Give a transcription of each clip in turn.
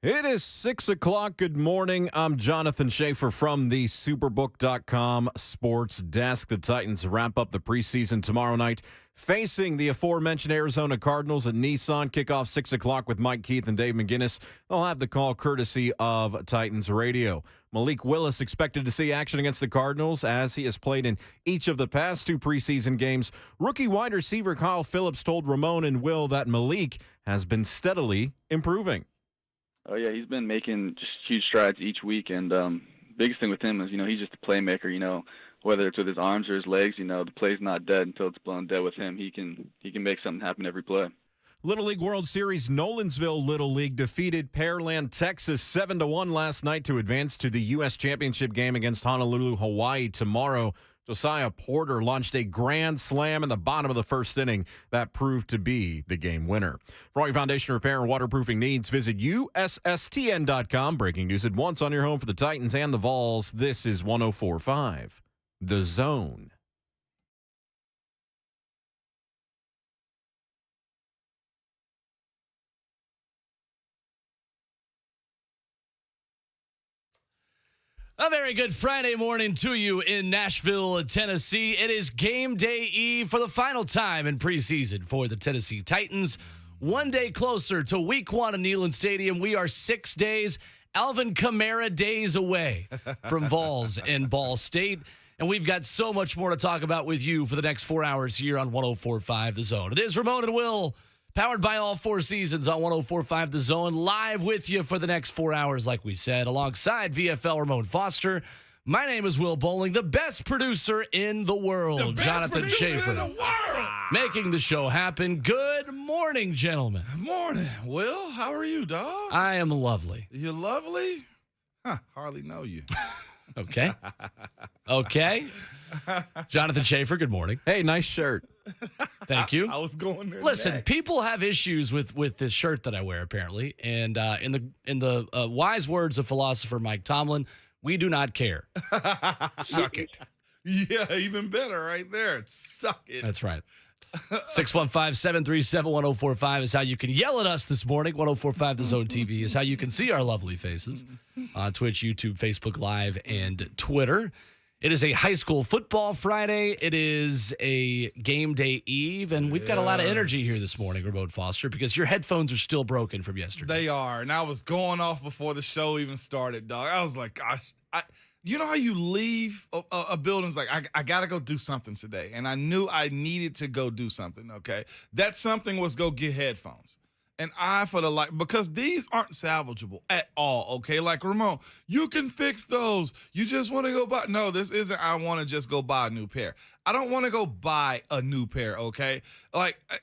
It is 6 o'clock. Good morning. I'm Jonathan Schaefer from the Superbook.com sports desk. The Titans wrap up the preseason tomorrow night, facing the aforementioned Arizona Cardinals at Nissan. Kickoff 6 o'clock with Mike Keith and Dave McGinnis. They'll have the call courtesy of Titans Radio. Malik Willis expected to see action against the Cardinals as he has played in each of the past two preseason games. Rookie wide receiver Kyle Phillips told Ramon and Will that Malik has been steadily improving. Oh, yeah, he's been making just huge strides each week, and biggest thing with him is, he's just a playmaker, whether it's with his arms or his legs, the play's not dead until it's blown dead with him. He can make something happen every play. Little League World Series, Nolensville Little League defeated Pearland, Texas 7-1 last night to advance to the U.S. Championship game against Honolulu, Hawaii tomorrow. Josiah Porter launched a grand slam in the bottom of the first inning that proved to be the game winner. For all your foundation repair and waterproofing needs, visit USSTN.com. Breaking news at once on your home for the Titans and the Vols. This is 104.5 The Zone. A very good Friday morning to you in Nashville, Tennessee. It is game day eve for the final time in preseason for the Tennessee Titans. One day closer to week one in Nissan Stadium. We are 6 days, Alvin Kamara days away from Vols and Ball State. And we've got so much more to talk about with you for the next 4 hours here on 104.5 The Zone. It is Ramon and Will, powered by all four seasons on 104.5 The Zone, live with you for the next 4 hours, like we said, alongside VFL Ramon Foster. My name is Will Bowling, the best producer in the world, Jonathan Schaefer, making the show happen. Good morning, gentlemen. Morning, Will. How are you, dog? I am lovely. You lovely? Hardly know you. Okay. Jonathan Schaefer, good morning. Hey, nice shirt. Thank you. I was going there. Listen, next. people have issues with this shirt that I wear, apparently. And in the wise words of philosopher Mike Tomlin, we do not care. Suck it. Yeah, even better right there. Suck it. That's right. 615-737-1045 is how you can yell at us this morning. 1045 The Zone TV is how you can see our lovely faces on Twitch, YouTube, Facebook Live, and Twitter. It is a high school football Friday. It is a game day eve, and we've got a lot of energy here this morning, Ramon Foster, because your headphones are still broken from yesterday. They are, and I was going off before the show even started, dog. I was like, gosh, you know how you leave a building, it's like, I got to go do something today, and I knew I needed to go do something, okay? That something was go get headphones. And because these aren't salvageable at all, okay? Like, Ramon, you can fix those. You just want to go buy. No, this isn't I want to just go buy a new pair. I don't want to go buy a new pair, okay?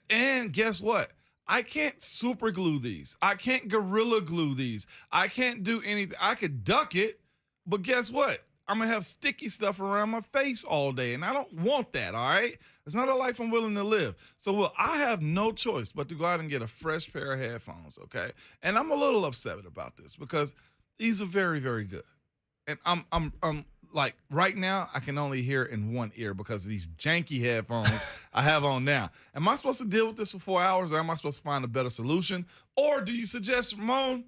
And guess what? I can't super glue these. I can't gorilla glue these. I can't do anything. I could duck it, but guess what? I'm going to have sticky stuff around my face all day, and I don't want that, all right? It's not a life I'm willing to live. So, Will, I have no choice but to go out and get a fresh pair of headphones, okay? And I'm a little upset about this because these are very, very good. And I'm like, right now, I can only hear in one ear because of these janky headphones I have on now. Am I supposed to deal with this for 4 hours, or am I supposed to find a better solution? Or do you suggest, Ramon,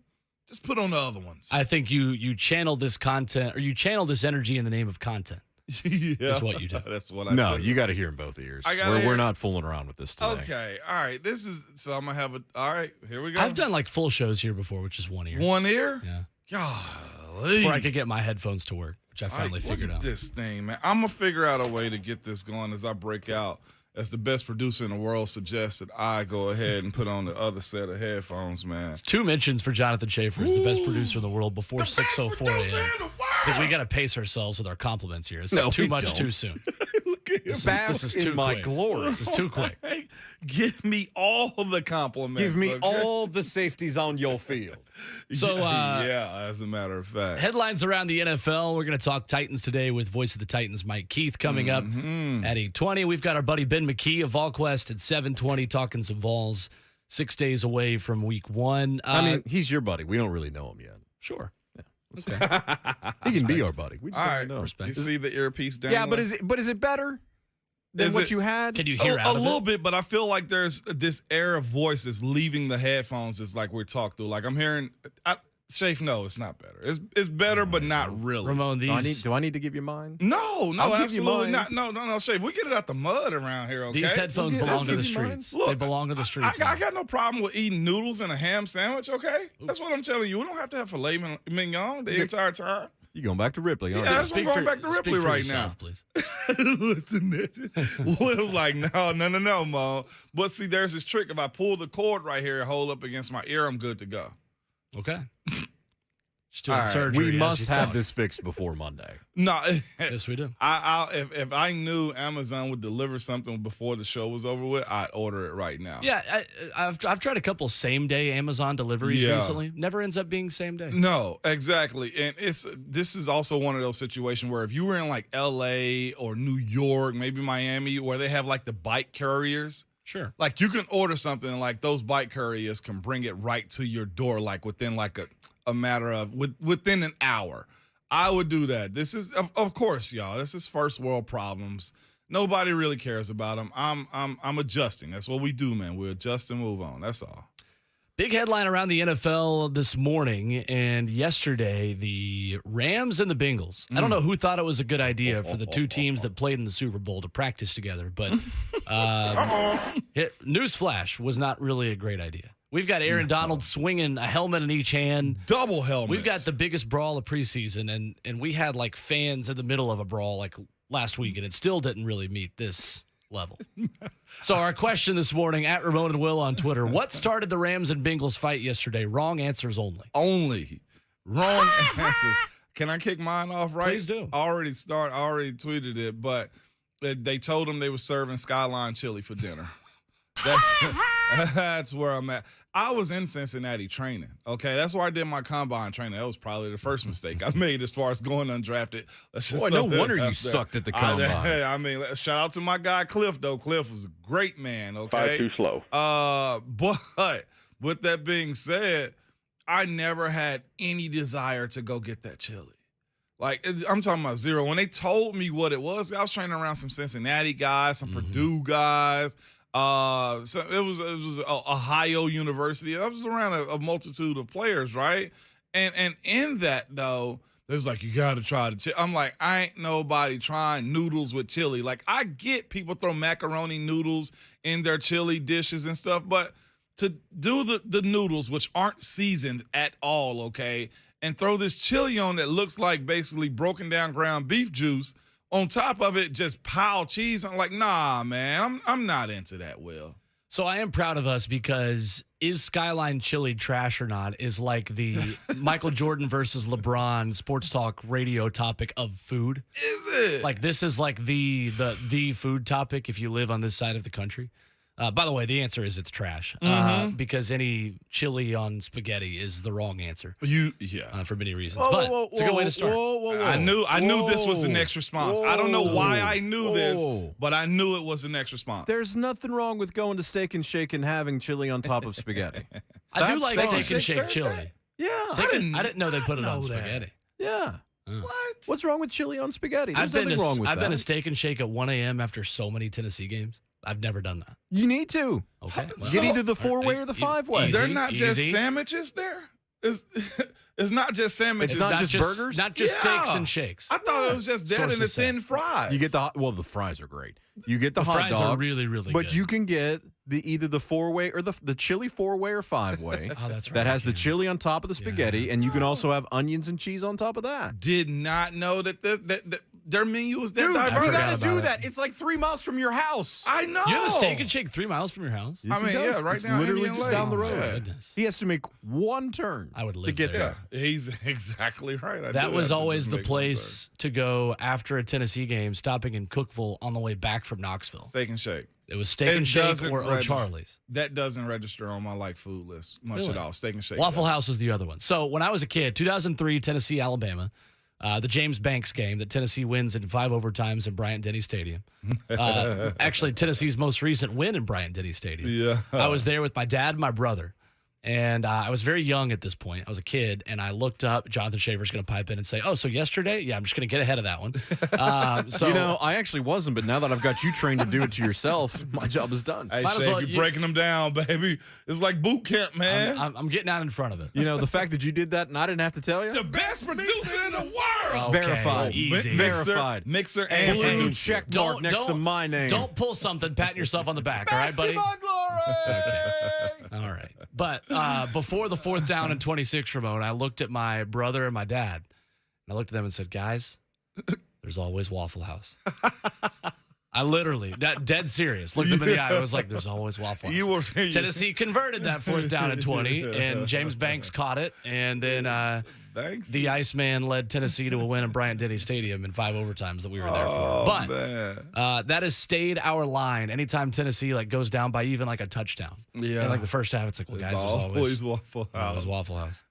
just put on the other ones? I think you channel this content, or you channel this energy in the name of content. Yeah. That's what you do. That's what I No, do. you got to hear in both ears. We're not fooling around with this today. Okay, all right. So I'm going to have all right, here we go. I've done like full shows here before, which is one ear. One ear? Yeah. Golly. Before I could get my headphones to work, which I finally figured look out. at this thing, man. I'm going to figure out a way to get this going as I break out. As the best producer in the world suggests that I go ahead and put on the other set of headphones, man. It's 2 mentions for Jonathan Schaefer as the best producer in the world before 6:04 a.m. Because we got to pace ourselves with our compliments here. This is too much too soon. Look at him. This is too quick. glory. This is too quick. Hey, give me all the compliments. Give me okay? all the safeties on your field. So, yeah, as a matter of fact. Headlines around the NFL. We're going to talk Titans today with voice of the Titans, Mike Keith, coming up at 8:20. We've got our buddy Ben McKee of VolQuest at 7:20 talking some Vols 6 days away from week one. I mean, he's your buddy. We don't really know him yet. Sure. That's fair. He can be our buddy. We just All don't right. know. You see the earpiece down Yeah, but is it better than Is what it- you had? Can you hear a out of little it? bit, but I feel like there's this air of voice that's leaving the headphones as like we're talked through. Like I'm hearing, Shafe, no, it's not better. It's better, but not really. Ramon, Do I need to give you mine? No, I'll give you absolutely mine. not. No, Shafe, we get it out the mud around here, okay? these headphones Yeah, belong to the this is mine. streets. Look, They belong to the streets. I got no problem with eating noodles and a ham sandwich, okay? That's what I'm telling you. We don't have to have filet mignon the entire time. You going back to Ripley, aren't Yeah, you? that's what I'm going back to speak Ripley for right yourself, now. please. Listen, Will's like, no, Mo. But see, there's this trick. If I pull the cord right here and hold up against my ear, I'm good to go. Okay. Just doing All right, surgery. We as must you have talk. this fixed before Monday. No, Yes, we do. if I knew Amazon would deliver something before the show was over with, I'd order it right now. Yeah, I've tried a couple same day Amazon deliveries Yeah. recently. Never ends up being same day. No, exactly. And this is also one of those situations where if you were in like LA or New York, maybe Miami, where they have like the bike couriers, Sure. like you can order something and like those bike couriers can bring it right to your door, like within like a matter of within an hour. I would do that. This is of course, y'all. This is first world problems. Nobody really cares about them. I'm adjusting. That's what we do, man. We adjust and move on. That's all. Big headline around the NFL this morning and yesterday, the Rams and the Bengals. I don't know who thought it was a good idea for the two teams that played in the Super Bowl to practice together, but newsflash, was not really a great idea. We've got Aaron Donald swinging a helmet in each hand. Double helmet. We've got the biggest brawl of preseason, and we had like fans in the middle of a brawl like last week, and it still didn't really meet this level. So our question this morning at Ramon and Will on Twitter: what started the Rams and Bengals fight yesterday? Wrong answers only. Wrong answers. Can I kick mine off right? Please do. I already tweeted it, but they told them they were serving Skyline chili for dinner. That's where I'm at. I was in Cincinnati training. Okay, that's where I did my combine training. That was probably the first mistake I made as far as going undrafted. Boy, no wonder you sucked at the combine. I mean, shout out to my guy Cliff though. Cliff was a great man. Okay, Probably too slow. But with that being said, I never had any desire to go get that chili. Like, I'm talking about zero. When they told me what it was, I was training around some Cincinnati guys, some Purdue guys. So it was Ohio University. I was around a multitude of players, right? And in that though, there's like, you got to try the chili. I'm like, I ain't nobody trying noodles with chili. Like, I get people throw macaroni noodles in their chili dishes and stuff, but to do the noodles, which aren't seasoned at all, okay, and throw this chili on that looks like basically broken down ground beef juice, on top of it, just pile cheese. I'm like, nah, man, I'm not into that, Will. So I am proud of us because is Skyline chili trash or not is like the Michael Jordan versus LeBron sports talk radio topic of food. Is it? Like this is like the food topic if you live on this side of the country. By the way, the answer is it's trash because any chili on spaghetti is the wrong answer. For many reasons. But it's a good way to start. I knew this was the next response. I don't know why I knew this, but I knew it was the next response. There's nothing wrong with going to Steak and Shake and having chili on top of spaghetti. I do That's like fine. Steak and Shake chili. Yeah. I didn't know they put it on spaghetti. Yeah. What? What's wrong with chili on spaghetti? I've There's nothing wrong with I've that. been to Steak and Shake at 1 a.m. after so many Tennessee games. I've never done that. You need to. Okay. Get either the 4-way or the 5-way. They're not just Easy. sandwiches there? It's not just sandwiches. It's not just burgers? Not just Yeah. steaks and shakes. I thought it was just that and the Sources say. thin fries. You get the fries are great. You get the, The hot fries dogs. are really, really But good. you can get either the 4-way or the chili 4-way or 5-way. Oh, that's right. That has the Yeah. chili on top of the spaghetti, and you can also have onions and cheese on top of that. Did not know that their menu was that Dude, diverse. you forgot gotta about do it. that. It's like 3 miles from your house. I know. You have a Steak and Shake 3 miles from your house? Yes, I mean, he does. yeah, right it's now, literally Indian just Lake. down the Oh, road. my goodness. He has to make one turn I would to live get there. there. He's exactly right. That was always the place to go after a Tennessee game, stopping in Cookeville on the way back from Knoxville. Steak and Shake. It was Steak It and Shake doesn't or register. O'Charlie's. That doesn't register on my food list much Really? at all. Steak and Shake. Waffle does. House was the other one. So when I was a kid, 2003, Tennessee, Alabama, the James Banks game that Tennessee wins in 5 overtimes in Bryant-Denny Stadium. Actually, Tennessee's most recent win in Bryant-Denny Stadium. Yeah. I was there with my dad and my brother. And I was very young at this point. I was a kid, and I looked up. Jonathan Shaver's going to pipe in and say, "Oh, so yesterday? Yeah, I'm just going to get ahead of that one." So I actually wasn't, but now that I've got you trained to do it to yourself, my job is done. Hey, Might as Shay, well- you're breaking them down, baby. It's like boot camp, man. I'm getting out in front of it. The fact that you did that and I didn't have to tell you. The best producer in the world. Okay, Verified. easy. Verified. Mixer and Blue producer. check mark next to my name. Don't pull something patting yourself on the back, all right, buddy? All right. But before the 4th down and 26, Ramon, I looked at my brother and my dad, and I looked at them and said, "Guys, there's always Waffle House." I literally, dead serious, looked them in the eye. I was like, "There's always Waffle House." Tennessee converted that 4th down and 20, and James Banks caught it, and then the Iceman led Tennessee to a win in Bryant-Denny Stadium in 5 overtimes that we were there for. But that has stayed our line. Anytime Tennessee goes down by even a touchdown, Yeah. in the first half, it's like, well, guys, there's always Waffle House. always Waffle House.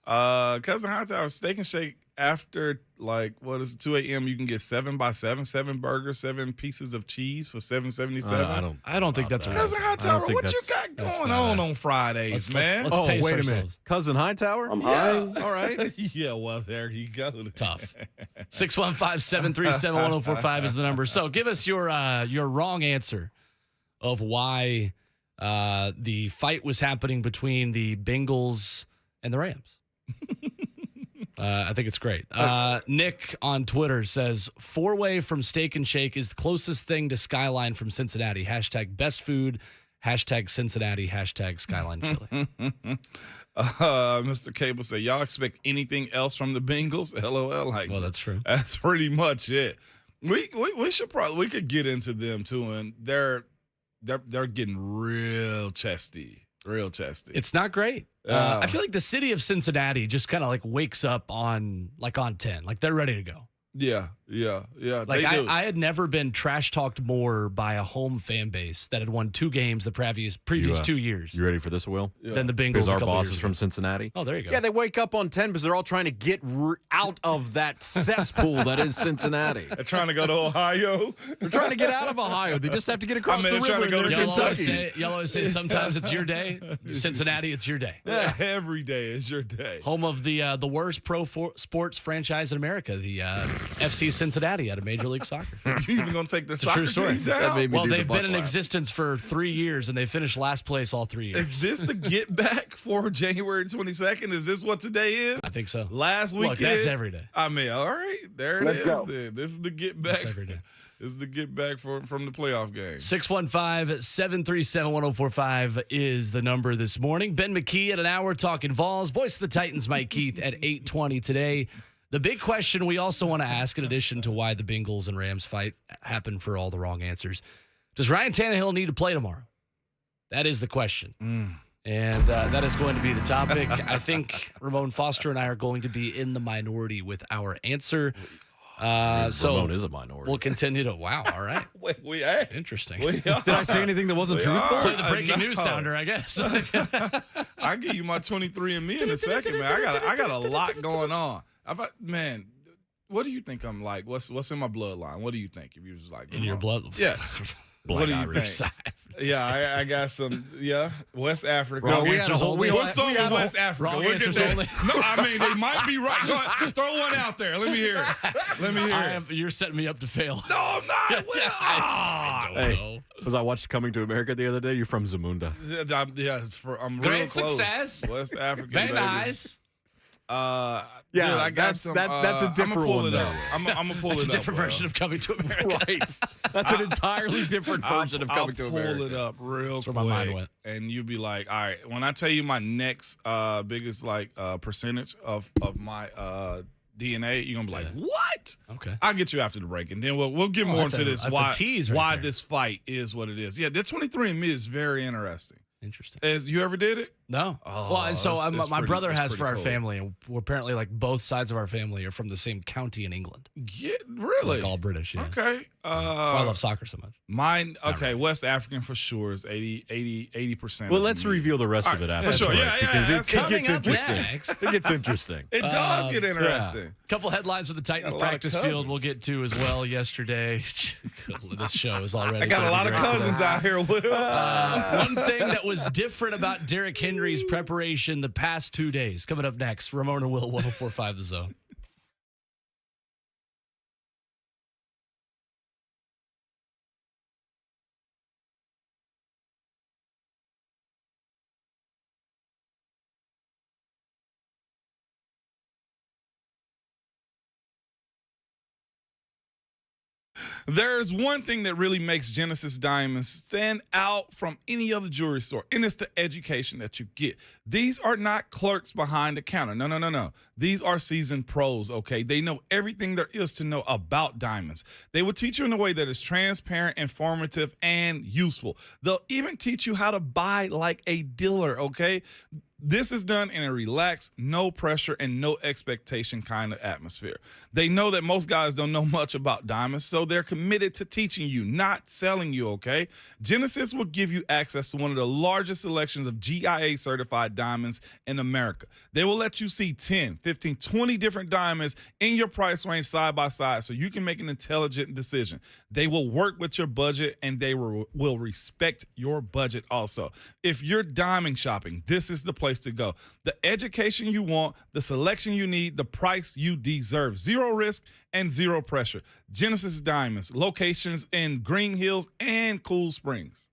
Cousin Hightower, Steak and Shake after 2 a.m. You can get 7 by 7, 7 burgers, 7 pieces of cheese for $7.77. I don't think that's a Cousin Hightower, think what you got going on Fridays, man? let's pace wait a ourselves. minute. Cousin Hightower? I'm high. All right. Yeah, well, there you go. Tough. 615-737-1045 is the number. So give us your wrong answer of why the fight was happening between the Bengals and the Rams. I think it's great. Nick on Twitter says, 4-way from Steak and Shake is the closest thing to Skyline from Cincinnati. # best food. # Cincinnati. # Skyline Chili. Mr. Cable said, y'all expect anything else from the Bengals? LOL. Well, that's true. That's pretty much it. We could get into them too, and they're getting real chesty. Real chesty. It's not great. I feel like the city of Cincinnati just kind of wakes up on 10. They're ready to go. Yeah. They do. I had never been trash talked more by a home fan base that had won 2 games the previous 2 years You ready for this, Will? than the Bengals. Because a our couple boss years is from ago. Cincinnati. Oh, there you go. Yeah, they wake up on 10 because they're all trying to get out of that cesspool that is Cincinnati. They're trying to go to Ohio. They're trying to get out of Ohio. They just have to get across I mean, the they're river trying and to they're go in to Kentucky. Y'all always say sometimes it's your day. Cincinnati, it's your day. Yeah, every day is your day. Home of the worst sports franchise in America, the FC Cincinnati out of Major League Soccer. You even gonna take their It's a soccer true story. team down? That made me Well, do the they've been in butt laugh. existence for 3 years, and they finished last place all 3 years. Is this the get back for January 22nd? Is this what today is? I think so. Last weekend. Look, that's every day. I mean, all right, there it Let's is. go. Then. This is the get back. That's every day. This is the get back from the playoff game. 615-737-1045 is the number this morning. Ben McKee at an hour talking Vols. Voice of the Titans, Mike Keith at 8:20 today. The big question we also want to ask, in addition to why the Bengals and Rams fight happened for all the wrong answers, does Ryan Tannehill need to play tomorrow? That is the question. And that is going to be the topic. I think Ramon Foster and I are going to be in the minority with our answer. So Ramon is a minority. we'll continue to, wow, all right. We are. Interesting. We are. Did I say anything that wasn't We truthful? are. Play the breaking No. news sounder, I guess. I'll give you my 23andMe in a second, man. I got a lot going on. Man, what do you think I'm like? What's in my bloodline? What do you think? If you was like In your blood? Yes. Black What do you Irish think? side. Yeah, I got some. Yeah, West Africa. No, we had a whole. What's up with West Wrong Africa? We'll get answers there. only. No, I mean they might be right. Go ahead, throw one out there. Let me hear it. Let me hear it. You're setting me up to fail. No, I'm not. I don't Hey. know. Was I watched Coming to America the other day? You're from Zamunda. Yeah, I'm Great real close. success. West Africa. Very baby. nice. Yeah, dude, I got that's some, that's a different I'ma pull one it though. up. I'm gonna pull That's it a up. different version of Coming to America. Right. That's an entirely different version of Coming to America. I'll pull it up real quick. where my mind went. And you'll be like, all right, when I tell you my next biggest percentage of my DNA, you're gonna be like, what? Okay. I'll get you after the break, and then we'll get more that's into a- this. that's a Why tease right why there. this fight is what it is. Yeah, the 23andMe is very interesting. Interesting. You ever did it? No. Oh, well, and so it's my pretty- brother it's has for pretty our cool. family, and we're apparently both sides of our family are from the same county in England. Yeah, really? Like all British, yeah. Okay. That's why I love soccer so much. Mine. Okay, really. West African for sure is 80%. Well, of let's me. reveal the rest All of it right, after for sure. the break, Yeah, because that's it coming gets up interesting. next. It gets interesting. It does get interesting. Couple headlines for the Titans Got a lot of practice cousins. field we'll get to as well yesterday. This show is already. I got a gonna lot be of great cousins today. out here, Will. One thing that was different about Derrick Henry Henry's preparation the past 2 days. Coming up next, Ramon and Will, 104.5 The Zone. There's one thing that really makes Genesis Diamonds stand out from any other jewelry store, and it's the education that you get. These are not clerks behind the counter. No, no, no, no. These are seasoned pros, okay? They know everything there is to know about diamonds. They will teach you in a way that is transparent, informative, and useful. They'll even teach you how to buy like a dealer, okay? This is done in a relaxed, no pressure, and no expectation kind of atmosphere. They know that most guys don't know much about diamonds, so they're committed to teaching you, not selling you, okay? Genesis will give you access to one of the largest selections of GIA-certified diamonds in America. They will let you see 10, 15, 20 different diamonds in your price range side by side so you can make an intelligent decision. They will work with your budget, and they will respect your budget also. If you're diamond shopping, this is the place to go. The education you want, the selection you need, the price you deserve. Zero risk and zero pressure. Genesis Diamonds, locations in Green Hills and Cool Springs.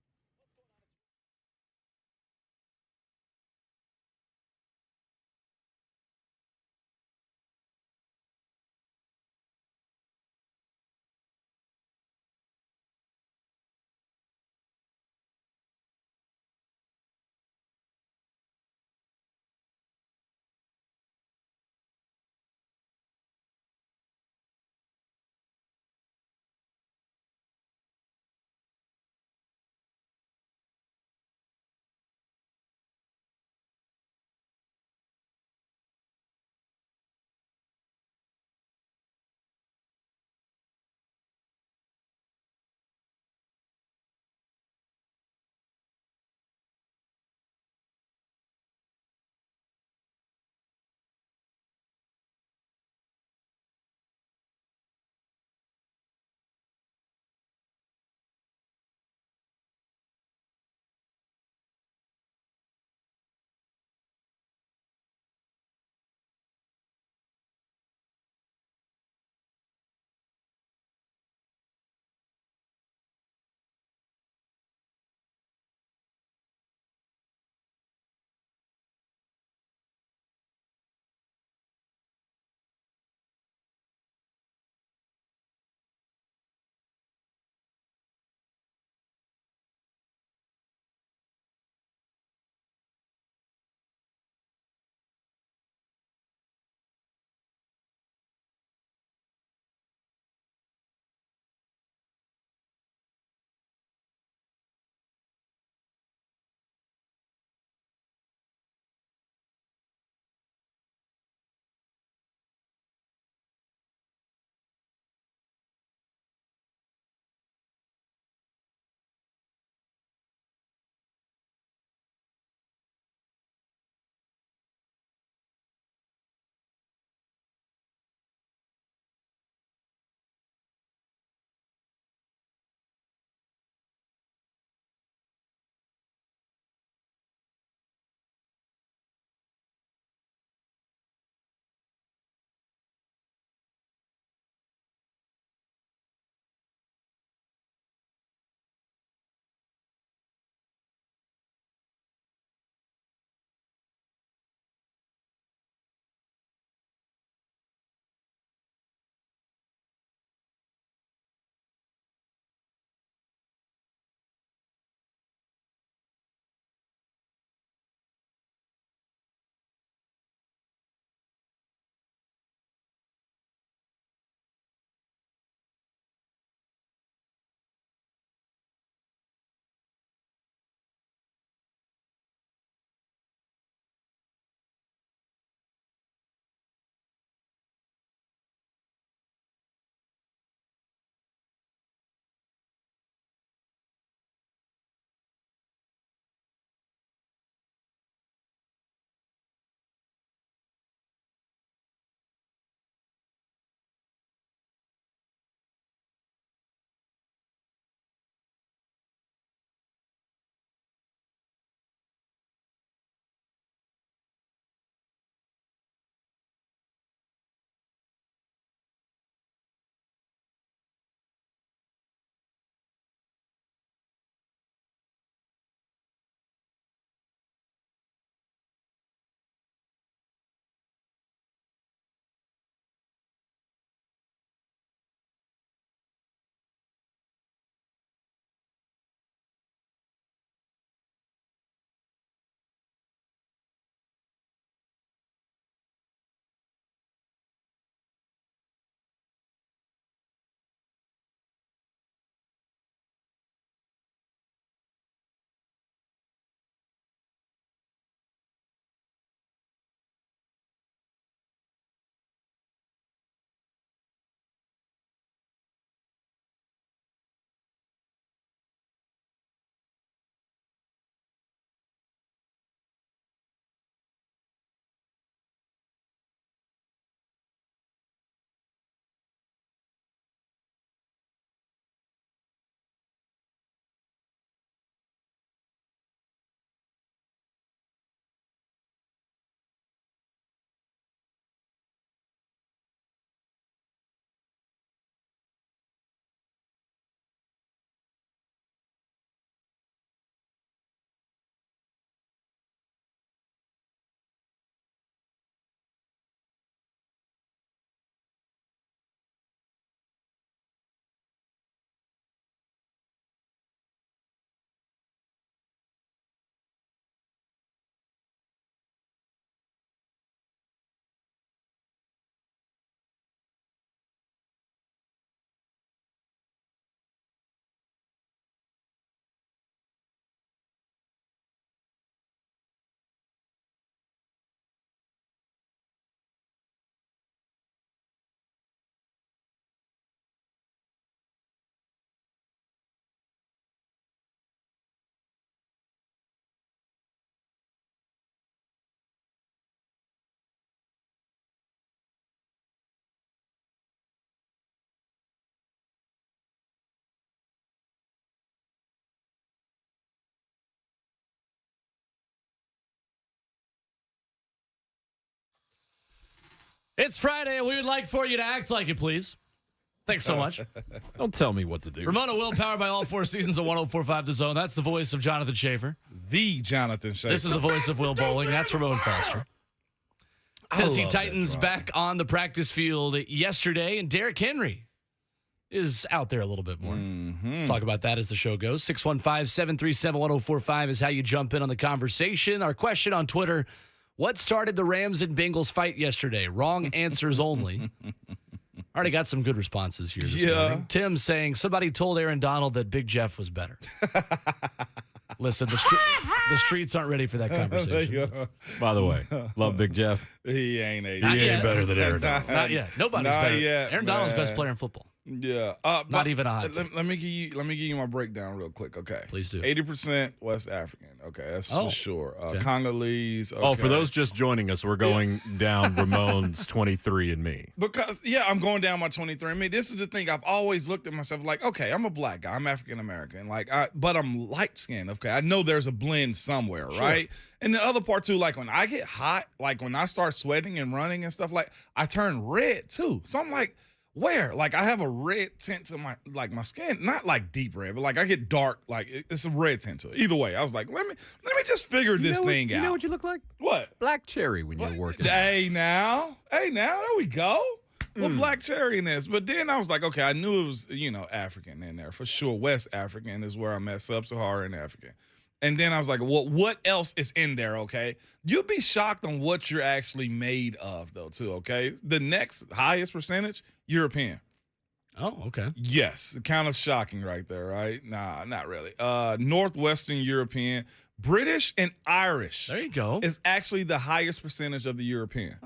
It's Friday, and we would like for you to act like it, please. Thanks so much. Don't tell me what to do. Ramona Will, powered by all four seasons of 104.5 The Zone. That's the voice of Jonathan Schaefer. The Jonathan Schaefer. This is the voice of Will Bowling. That's Ramon Foster. Tennessee Titans back on the practice field yesterday, and Derrick Henry is out there a little bit more. Talk about that as the show goes. 615-737-1045 is how you jump in on the conversation. Our question on Twitter, what started the Rams and Bengals fight yesterday? Wrong answers only. Already got some good responses here this morning. Tim saying somebody told Aaron Donald that Big Jeff was better. Listen, the streets aren't ready for that conversation. By the way, love Big Jeff. He ain't better than Aaron Donald. Not yet. Nobody's better. Yet, Aaron Donald's best player in football. Yeah, not even a hot take. Let me give you my breakdown real quick. Okay, please do. 80% West African. Okay, that's for sure. Okay. Congolese. Okay. Oh, for those just joining us, we're going down Ramon's 23andMe. Because I'm going down my 23andMe. This is the thing. I've always looked at myself like, okay, I'm a black guy. I'm African American. But I'm light skinned. Okay, I know there's a blend somewhere, right? And the other part too, like when I get hot, like when I start sweating and running and stuff, like I turn red too. So I'm like, where? Like I have a red tint to my skin, not like deep red, but like I get dark, like it's a red tint to it. Either way, I was like, let me just figure this thing out. You know what you look like? What? Black cherry when you're working. Hey now, there we go. Well, black cherry in this. But then I was like, okay, I knew it was, African in there for sure. West African is where I'm at, sub-Saharan African. And then I was like, well, what else is in there, okay? You'll be shocked on what you're actually made of, though, too, okay? The next highest percentage, European. Oh, okay. Yes, kind of shocking right there, right? Nah, not really. Northwestern European. British and Irish. There you go. Is actually the highest percentage of the European.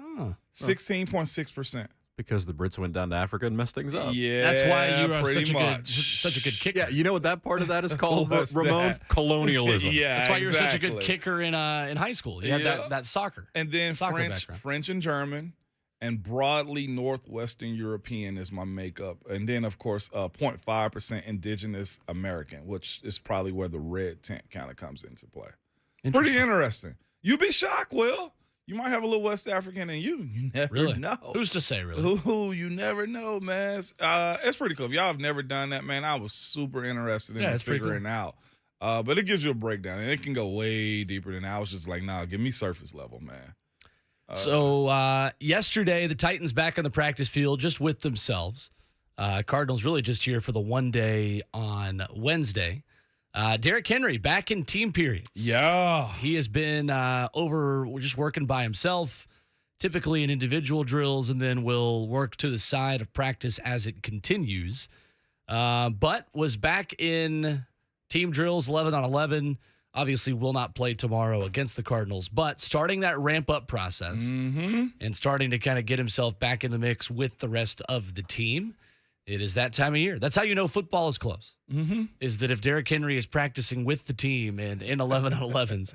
16.6%. Because the Brits went down to Africa and messed things up. Yeah, that's why you are such such a good kicker. Yeah, you know what that part of that is called, What's Ramon? that? Colonialism. Yeah, that's why you were such a exactly. good kicker in high school. You had that soccer. And then soccer background. French and German, and broadly Northwestern European is my makeup. And then, of course, 0.5% Indigenous American, which is probably where the red tint kind of comes into play. Pretty interesting. You'd be shocked, Will. You might have a little West African in you. You never know. Who's to say, really? Ooh, you never know, man. It's pretty cool. If y'all have never done that, man, I was super interested in figuring out. But it gives you a breakdown, and it can go way deeper than that. I was just like, nah, give me surface level, man. So yesterday, the Titans back on the practice field just with themselves. Cardinals really just here for the one day on Wednesday. Derrick Henry back in team periods. Yeah. He has been over just working by himself, typically in individual drills, and then will work to the side of practice as it continues. But was back in team drills 11 on 11. Obviously will not play tomorrow against the Cardinals, but starting that ramp-up process and starting to kind of get himself back in the mix with the rest of the team. It is that time of year. That's how you know football is close, is that if Derrick Henry is practicing with the team and in 11 on 11s,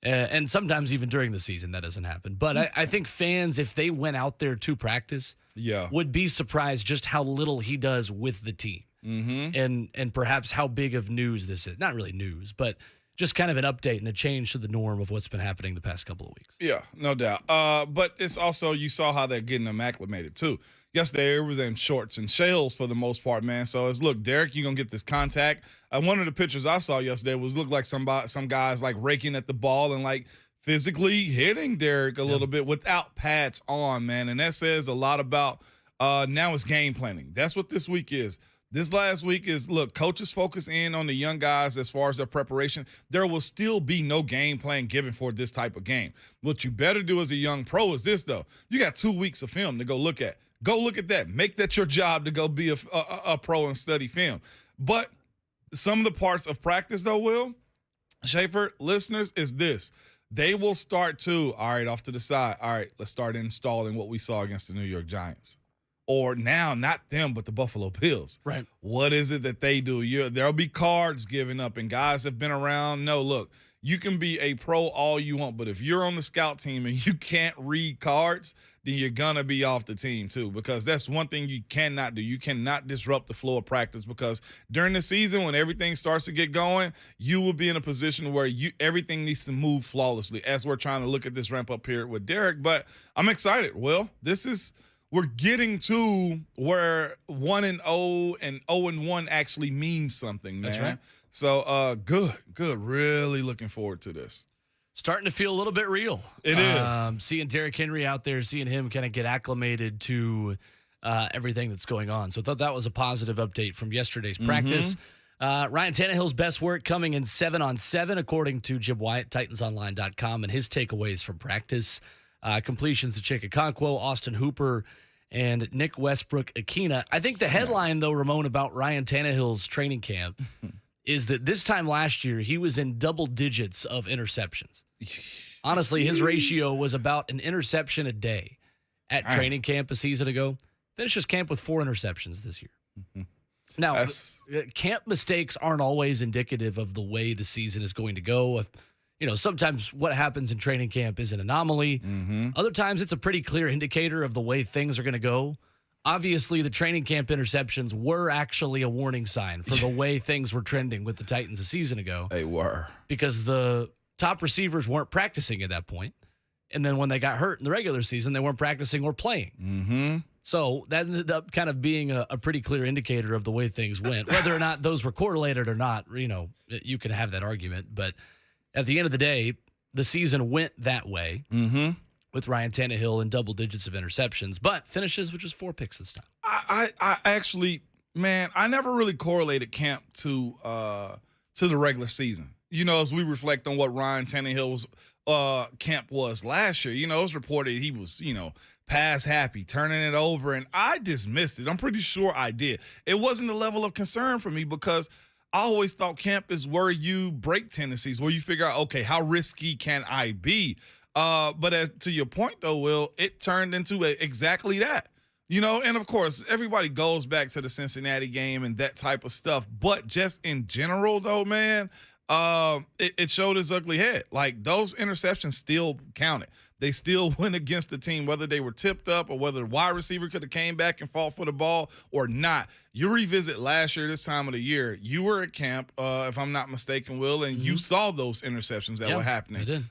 and sometimes even during the season, that doesn't happen. But I think fans, if they went out there to practice, would be surprised just how little he does with the team. And perhaps how big of news this is. Not really news, but just kind of an update and a change to the norm of what's been happening the past couple of weeks. Yeah, no doubt. But it's also, you saw how they're getting them acclimated, too. Yesterday, it was in shorts and shells for the most part, man. So it's, look, Derrick, you're going to get this contact. One of the pictures I saw yesterday looked like some guys, like, raking at the ball and, like, physically hitting Derrick a little bit without pads on, man. And that says a lot about now it's game planning. That's what this week is. This last week is, look, coaches focus in on the young guys as far as their preparation. There will still be no game plan given for this type of game. What you better do as a young pro is this, though. You got 2 weeks of film to go look at. Go look at that. Make that your job to go be a pro and study film. But some of the parts of practice, though, Will, Schaefer, listeners, is this. They will start to, all right, off to the side. All right, let's start installing what we saw against the New York Giants. Or now, not them, but the Buffalo Bills. Right. What is it that they do? There'll be cards given up, and guys have been around. No, look, you can be a pro all you want, but if you're on the scout team and you can't read cards, then you're going to be off the team too, because that's one thing you cannot do. You cannot disrupt the flow of practice, because during the season when everything starts to get going, you will be in a position where everything needs to move flawlessly, as we're trying to look at this ramp-up period with Derek. But I'm excited. Well, we're getting to where 1-0 and 0-1 actually means something, man. That's right. So, good. Really looking forward to this. Starting to feel a little bit real. It is. Seeing Derrick Henry out there, seeing him kind of get acclimated to everything that's going on. So I thought that was a positive update from yesterday's practice. Ryan Tannehill's best work coming in 7-on-7, according to Jim Wyatt, TitansOnline.com, and his takeaways from practice. Completions to Chika Okonkwo, Austin Hooper, and Nick Westbrook-Akina. I think the headline, though, Ramon, about Ryan Tannehill's training camp is that this time last year, he was in double digits of interceptions. Honestly, his ratio was about an interception a day at training camp a season ago. Finishes camp with 4 interceptions this year. Now, camp mistakes aren't always indicative of the way the season is going to go. Sometimes what happens in training camp is an anomaly. Other times it's a pretty clear indicator of the way things are going to go. Obviously, the training camp interceptions were actually a warning sign for the way things were trending with the Titans a season ago. They were. Because the top receivers weren't practicing at that point. And then when they got hurt in the regular season, they weren't practicing or playing. So that ended up kind of being a pretty clear indicator of the way things went. Whether or not those were correlated or not, you can have that argument. But at the end of the day, the season went that way. With Ryan Tannehill in double digits of interceptions, but finishes with just 4 picks this time. I actually, man, I never really correlated camp to the regular season. As we reflect on what Ryan Tannehill's camp was last year, it was reported he was, pass happy, turning it over, and I dismissed it. I'm pretty sure I did. It wasn't a level of concern for me, because I always thought camp is where you break tendencies, where you figure out, okay, how risky can I be? But to your point, though, Will, it turned into exactly that. And of course, everybody goes back to the Cincinnati game and that type of stuff. But just in general, though, man, it showed its ugly head. Like, those interceptions still counted. They still went against the team, whether they were tipped up or whether the wide receiver could have came back and fought for the ball or not. You revisit last year, this time of the year, you were at camp, if I'm not mistaken, Will, and you saw those interceptions that were happening. I did.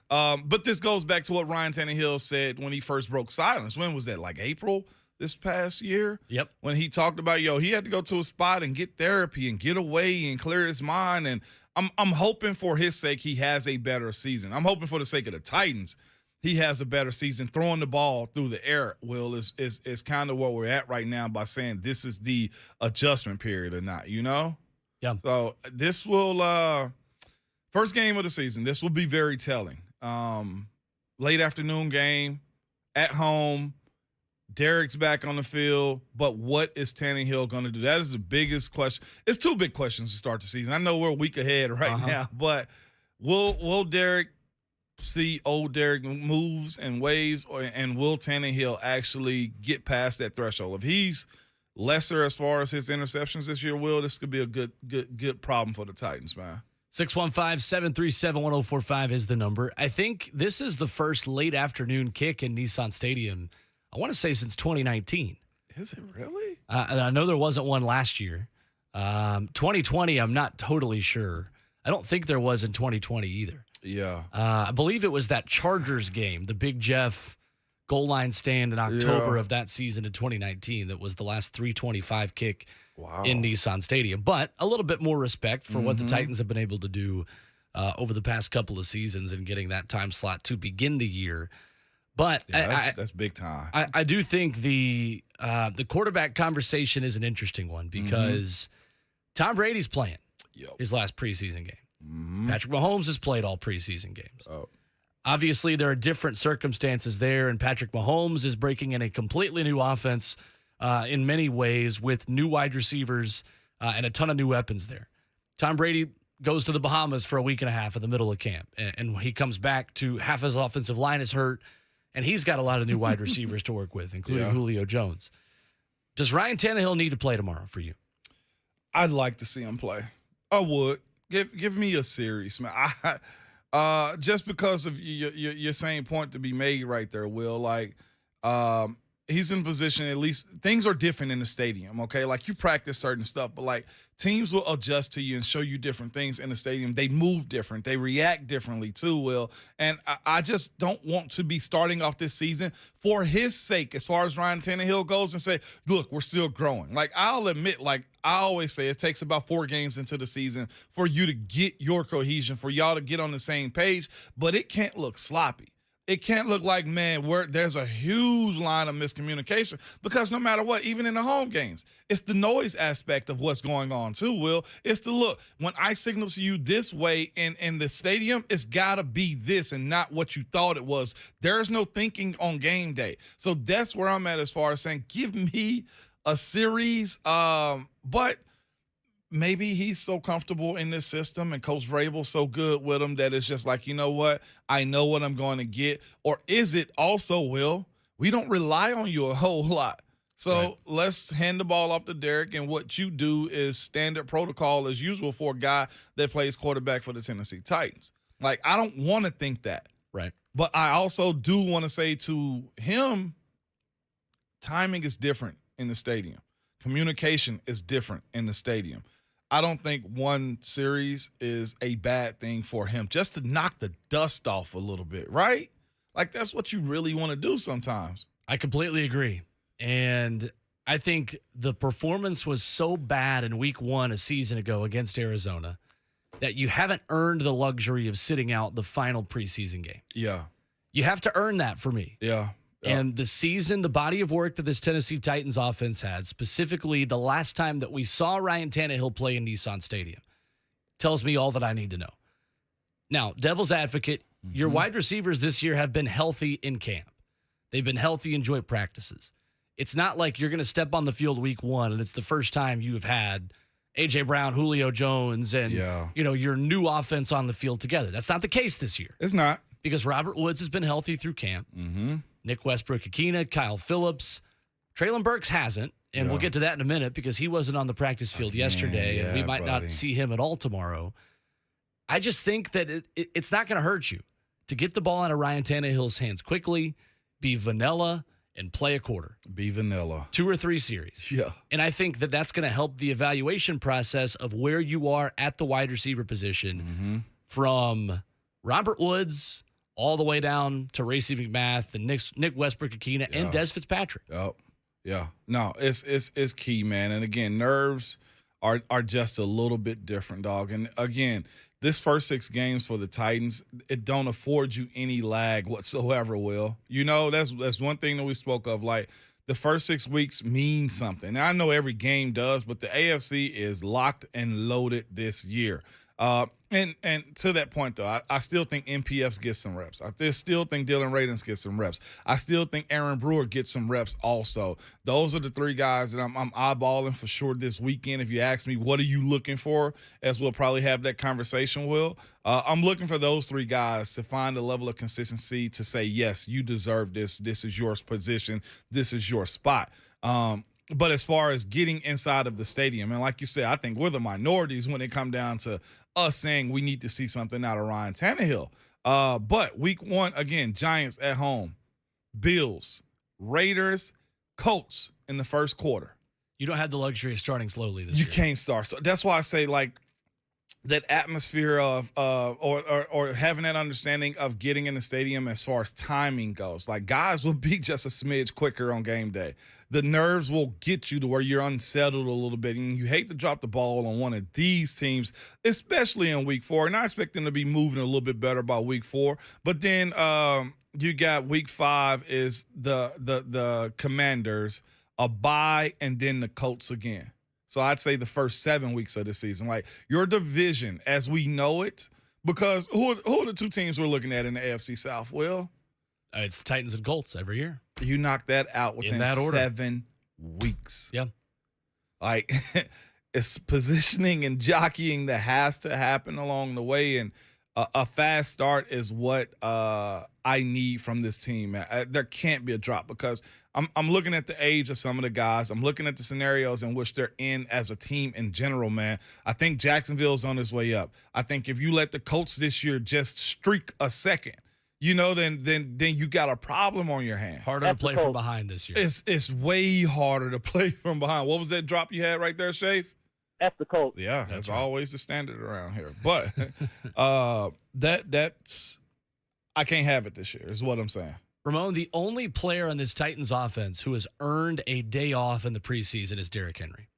But this goes back to what Ryan Tannehill said when he first broke silence. When was that, like April this past year? Yep. When he talked about, he had to go to a spot and get therapy and get away and clear his mind. And I'm hoping for his sake he has a better season. I'm hoping for the sake of the Titans he has a better season. Throwing the ball through the air, Will, is kind of where we're at right now by saying this is the adjustment period or not, Yeah. So this will first game of the season, this will be very telling. Late afternoon game, at home, Derek's back on the field, but what is Tannehill going to do? That is the biggest question. It's 2 big questions to start the season. I know we're a week ahead right now, but will Derek see old Derek moves and waves, and will Tannehill actually get past that threshold? If he's lesser as far as his interceptions this year, Will, this could be a good problem for the Titans, man. 615-737-1045 is the number. I think this is the first late afternoon kick in Nissan Stadium, I want to say, since 2019. Is it really? I know there wasn't one last year. 2020, I'm not totally sure. I don't think there was in 2020 either. Yeah. I believe it was that Chargers game, the Big Jeff goal line stand in October of that season in 2019. That was the last 325 kick in Nissan Stadium. But a little bit more respect for what the Titans have been able to do over the past couple of seasons and getting that time slot to begin the year. But that's big time. I do think the quarterback conversation is an interesting one because Tom Brady's playing his last preseason game. Patrick Mahomes has played all preseason games. Obviously, there are different circumstances there, and Patrick Mahomes is breaking in a completely new offense in many ways with new wide receivers and a ton of new weapons there. Tom Brady goes to the Bahamas for a week and a half in the middle of camp, and he comes back to half his offensive line is hurt, and he's got a lot of new wide receivers to work with, including Julio Jones. Does Ryan Tannehill need to play tomorrow for you? I'd like to see him play. I would. Give me a series, man. Just because of your same point to be made right there, Will. Like, he's in position, at least things are different in the stadium, okay? Like, you practice certain stuff, but, like, teams will adjust to you and show you different things in the stadium. They move different. They react differently too, Will. And I just don't want to be starting off this season for his sake, as far as Ryan Tannehill goes, and say, look, we're still growing. Like, I'll admit, like I always say, it takes about 4 games into the season for you to get your cohesion, for y'all to get on the same page, but it can't look sloppy. It can't look like, man, there's a huge line of miscommunication, because no matter what, even in the home games, it's the noise aspect of what's going on too, Will. It's the look. When I signal to you this way in the stadium, it's got to be this and not what you thought it was. There's no thinking on game day. So that's where I'm at as far as saying, give me a series. But maybe he's so comfortable in this system and Coach Vrabel's so good with him that it's just like, you know what? I know what I'm going to get. Or is it also, Will, we don't rely on you a whole lot. So Let's hand the ball off to Derek, and what you do is standard protocol as usual for a guy that plays quarterback for the Tennessee Titans. Like, I don't want to think that. Right. But I also do want to say to him, timing is different in the stadium. Communication is different in the stadium. I don't think one series is a bad thing for him, just to knock the dust off a little bit, right? Like, that's what you really want to do sometimes. I completely agree. And I think the performance was so bad in week 1 a season ago against Arizona that you haven't earned the luxury of sitting out the final preseason game. Yeah. You have to earn that for me. Yeah. And the season, the body of work that this Tennessee Titans offense had, specifically the last time that we saw Ryan Tannehill play in Nissan Stadium, tells me all that I need to know. Now, devil's advocate, your wide receivers this year have been healthy in camp. They've been healthy in joint practices. It's not like you're going to step on the field week 1 and it's the first time you've had A.J. Brown, Julio Jones, and your new offense on the field together. That's not the case this year. It's not. Because Robert Woods has been healthy through camp. Mm-hmm. Nick Westbrook-Akina, Kyle Phillips. Traylon Burks hasn't, and we'll get to that in a minute because he wasn't on the practice field yesterday, and we might not see him at all tomorrow. I just think that it's not going to hurt you to get the ball out of Ryan Tannehill's hands quickly, be vanilla, and play a quarter. Be vanilla. 2 or 3 series. Yeah. And I think that that's going to help the evaluation process of where you are at the wide receiver position from Robert Woods all the way down to Racey McMath and Nick Westbrook-Akina and Des Fitzpatrick. Oh, yeah. No, it's key, man. And again, nerves are just a little bit different, dog. And again, this first 6 games for the Titans, it don't afford you any lag whatsoever, Will. You know, that's one thing that we spoke of. Like, the first 6 weeks mean something. Now, I know every game does, but the AFC is locked and loaded this year. And to that point, though, I still think NPFs get some reps. I still think Dylan Radins gets some reps. I still think Aaron Brewer gets some reps also. Those are the 3 guys that I'm eyeballing for sure this weekend. If you ask me, what are you looking for, as we'll probably have that conversation, Will, I'm looking for those 3 guys to find a level of consistency to say, yes, you deserve this. This is your position. This is your spot. But as far as getting inside of the stadium, and like you said, I think we're the minorities when it come down to us saying we need to see something out of Ryan Tannehill. But week 1, again, Giants at home, Bills, Raiders, Colts in the first quarter. You don't have the luxury of starting slowly this year. You can't start. So that's why I say, like, that atmosphere of or having that understanding of getting in the stadium as far as timing goes. Like, guys will be just a smidge quicker on game day. The nerves will get you to where you're unsettled a little bit, and you hate to drop the ball on one of these teams, especially in week 4. And I expect them to be moving a little bit better by week 4. But then you got week 5 is the Commanders, a bye, and then the Colts again. So I'd say the first 7 weeks of the season, like your division as we know it, because who are the 2 teams we're looking at in the AFC South, Will? It's the Titans and Colts every year. You knock that out within that order. 7 weeks. Yeah. Like, it's positioning and jockeying that has to happen along the way. And A fast start is what I need from this team, man. There can't be a drop because I'm looking at the age of some of the guys. I'm looking at the scenarios in which they're in as a team in general, man. I think Jacksonville's on his way up. I think if you let the Colts this year just streak a second, then you got a problem on your hand. Harder to play from behind this year. It's way harder to play from behind. What was that drop you had right there, Shafe? F the Colts. Yeah, that's right. always the standard around here. But that's I can't have it this year, is what I'm saying. Ramon, the only player on this Titans offense who has earned a day off in the preseason is Derrick Henry.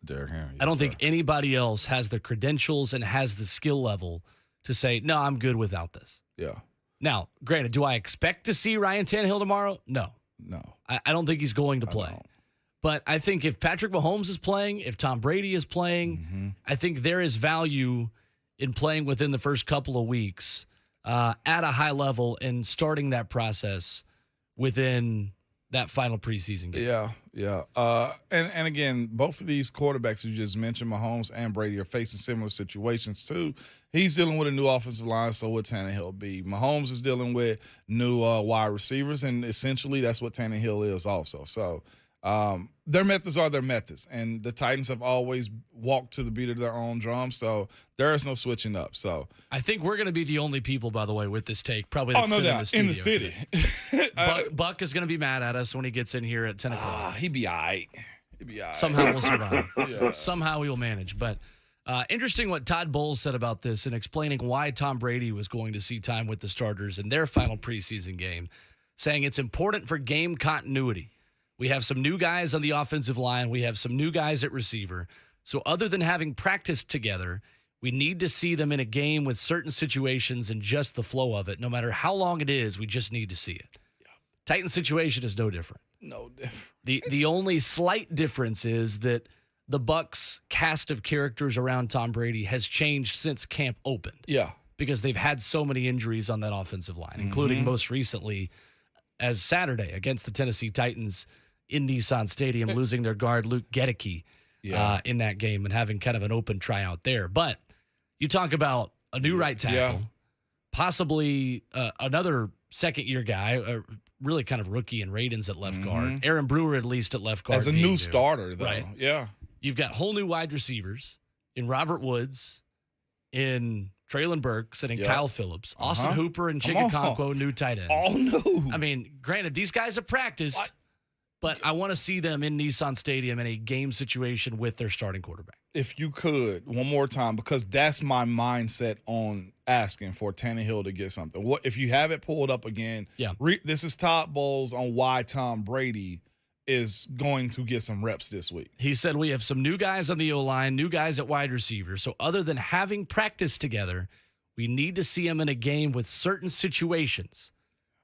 Derrick Henry. I don't think anybody else has the credentials and has the skill level to say, no, I'm good without this. Yeah. Now, granted, do I expect to see Ryan Tannehill tomorrow? No. I don't think he's going to play. But I think if Patrick Mahomes is playing, if Tom Brady is playing, I think there is value in playing within the first couple of weeks at a high level and starting that process within that final preseason game. Yeah. And again, both of these quarterbacks you just mentioned, Mahomes and Brady, are facing similar situations too. He's dealing with a new offensive line, so would Tannehill be. Mahomes is dealing with new wide receivers, and essentially that's what Tannehill is also. So their methods are their methods, and the Titans have always walked to the beat of their own drum, so there is no switching up. So I think we're going to be the only people, by the way, with this take. Probably no that's in doubt, the in the studio city. Buck is going to be mad at us when he gets in here at 10 o'clock. He'd be all right. Somehow we'll survive. Yeah. Somehow we will manage. But interesting what Todd Bowles said about this and explaining why Tom Brady was going to see time with the starters in their final preseason game, saying it's important for game continuity. We have some new guys on the offensive line. We have some new guys at receiver. So other than having practiced together, we need to see them in a game with certain situations and just the flow of it. No matter how long it is, we just need to see it. Yeah. Titan situation is no different. No different. The only slight difference is that the Bucs cast of characters around Tom Brady has changed since camp opened. Yeah. Because they've had so many injuries on that offensive line, including most recently as Saturday against the Tennessee Titans in Nissan Stadium, losing their guard, Luke Gedeke, in that game and having kind of an open tryout there. But you talk about a new right tackle, possibly another second-year guy, really kind of rookie in Radens at left guard. Aaron Brewer, at least, at left guard. As a new starter, though. Right. Yeah. You've got whole new wide receivers in Robert Woods, in Traylon Burks, and in Kyle Phillips. Austin Hooper and Chigakonkwo, new tight ends. All new. I mean, granted, these guys have practiced, but I want to see them in Nissan Stadium in a game situation with their starting quarterback. If you could, one more time, because that's my mindset on asking for Tannehill to get something. What if you have it pulled up again? Yeah. This is Todd Bowles on why Tom Brady is going to get some reps this week. He said we have some new guys on the O-line, new guys at wide receiver. So other than having practiced together, we need to see them in a game with certain situations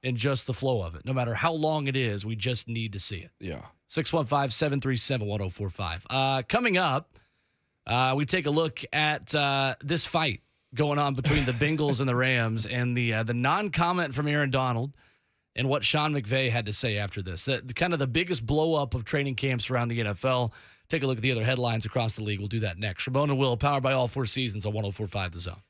and just the flow of it. No matter how long it is, we just need to see it. Yeah. 615-737-1045. Coming up, we take a look at this fight going on between the Bengals and the Rams and the non-comment from Aaron Donald and what Sean McVay had to say after this. Kind of the biggest blow-up of training camps around the NFL. Take a look at the other headlines across the league. We'll do that next. Ramon and Will, powered by all four seasons on 104.5 The Zone.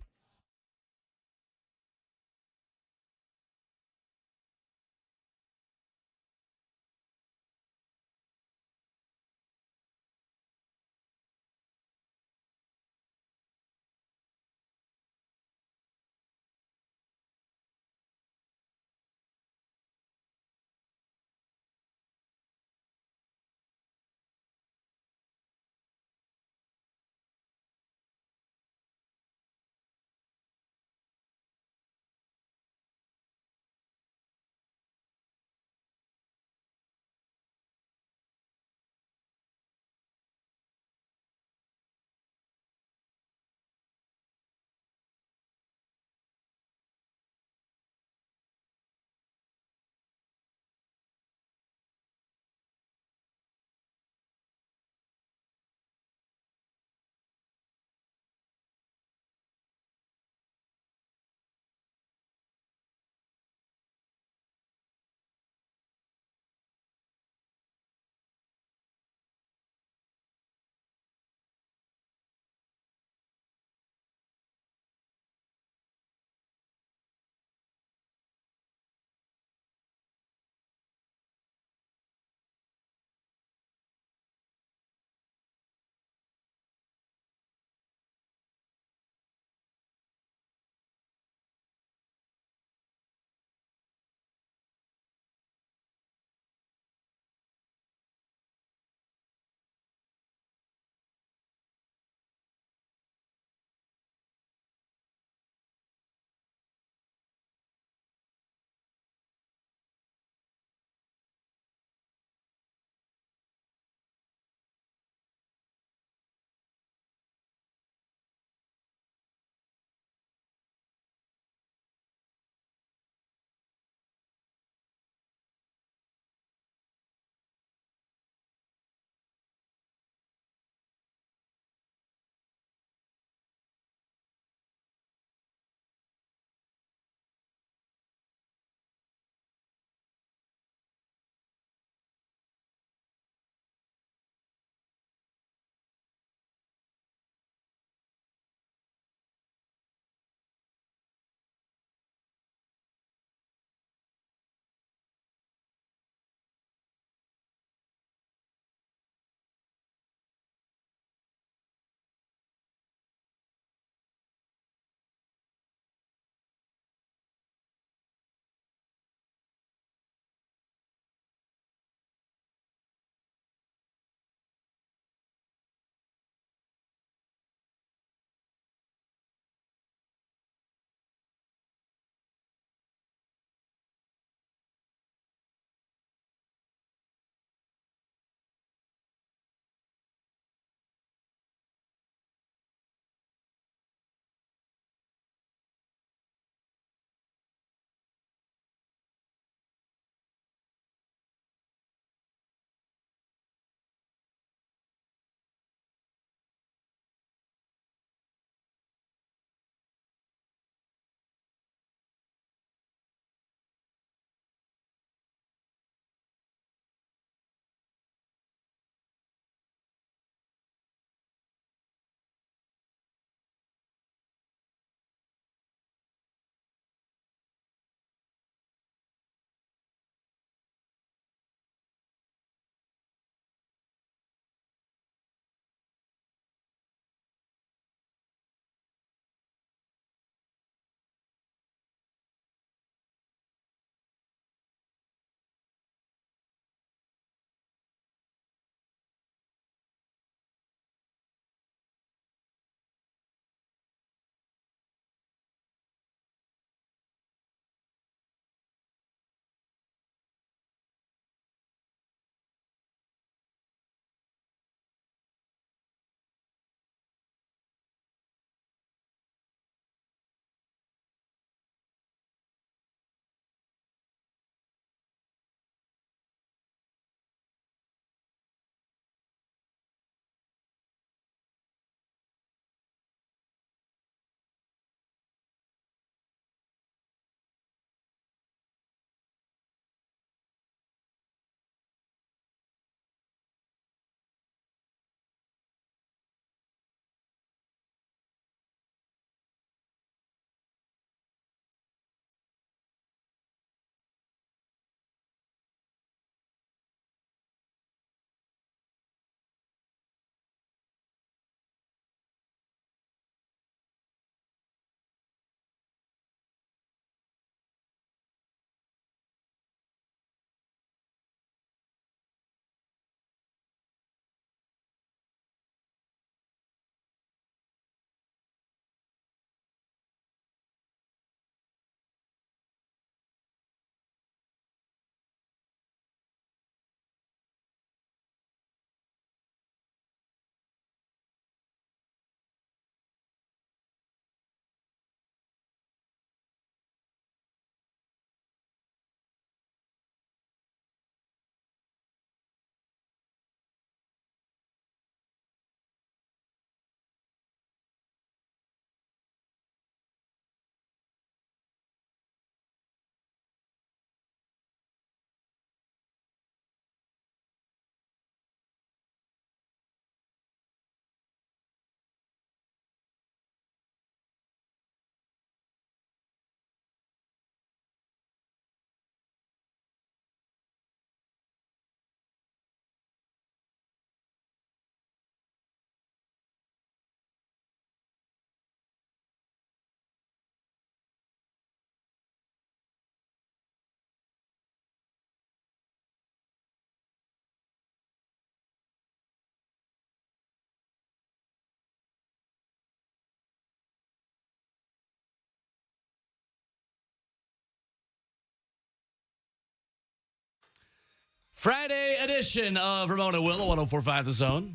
Friday edition of Ramona Willow, 104.5 The Zone.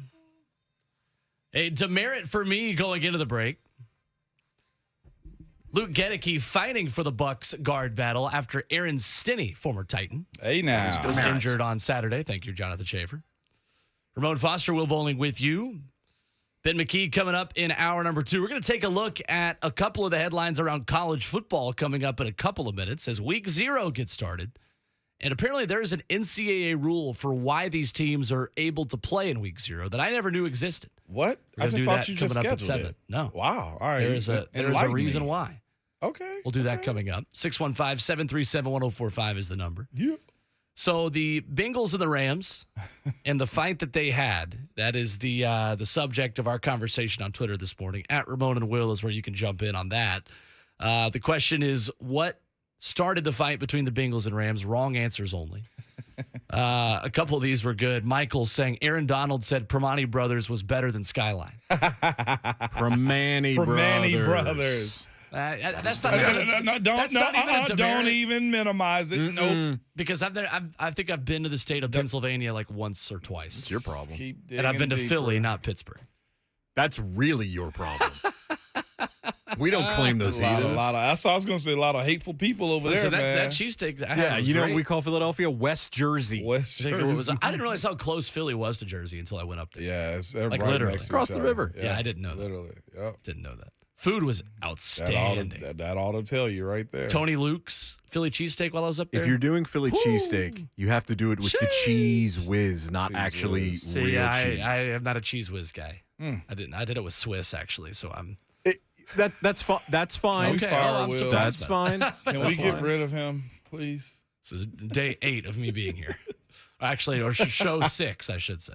A demerit for me going into the break. Luke Gedeke fighting for the Bucks guard battle after Aaron Stinney, former Titan, Hey, now. was injured on Saturday. Thank you, Jonathan Schaefer. Ramon Foster, Will Bowling with you. Ben McKee coming up in hour number 2. We're going to take a look at a couple of the headlines around college football coming up in a couple of minutes as Week 0 gets started. And apparently there's an NCAA rule for why these teams are able to play in Week 0 that I never knew existed. What? We're I gonna just do thought that you just coming up at scheduled 7. it. No. Wow. All right. There is a reason why. Okay. We'll do that coming up. 615-737-1045 is the number. Yeah. So the Bengals and the Rams and the fight that they had, that is the subject of our conversation on Twitter this morning. At Ramon and Will is where you can jump in on that. The question is, what started the fight between the Bengals and Rams? Wrong answers only. A couple of these were good. Michael saying Aaron Donald said Permane Brothers was better than Skyline. Permane Brothers. That's not even a Don't demerit. even minimize it. Nope. Because I think I've been to the state of Pennsylvania like once or twice. It's your problem. And I've been to Philly, not Pittsburgh. That's really your problem. We don't claim those heathens. That's what I was going to say. A lot of hateful people over Listen, there, man. that cheesesteak. Yeah, you know what we call Philadelphia? West Jersey. West I Jersey. didn't realize how close Philly was to Jersey until I went up there. Yeah, it's Like right literally. next to Across each the other. river. Yeah, I didn't know that. Literally. Yep. Didn't know that. Food was outstanding. That ought to tell you right there. Tony Luke's Philly cheesesteak while I was up there. If you're doing Philly cheesesteak, you have to do it with the cheese whiz, not Cheese actually whiz. See, real I cheese. am not a cheese whiz guy. I didn't. I did it with Swiss actually. So I'm. That's fine. That's fine. Okay, fire, I'm Will. surprised That's by that. fine. Can we get rid of him, please? This is day 8 of me being here. Actually, or show 6, I should say.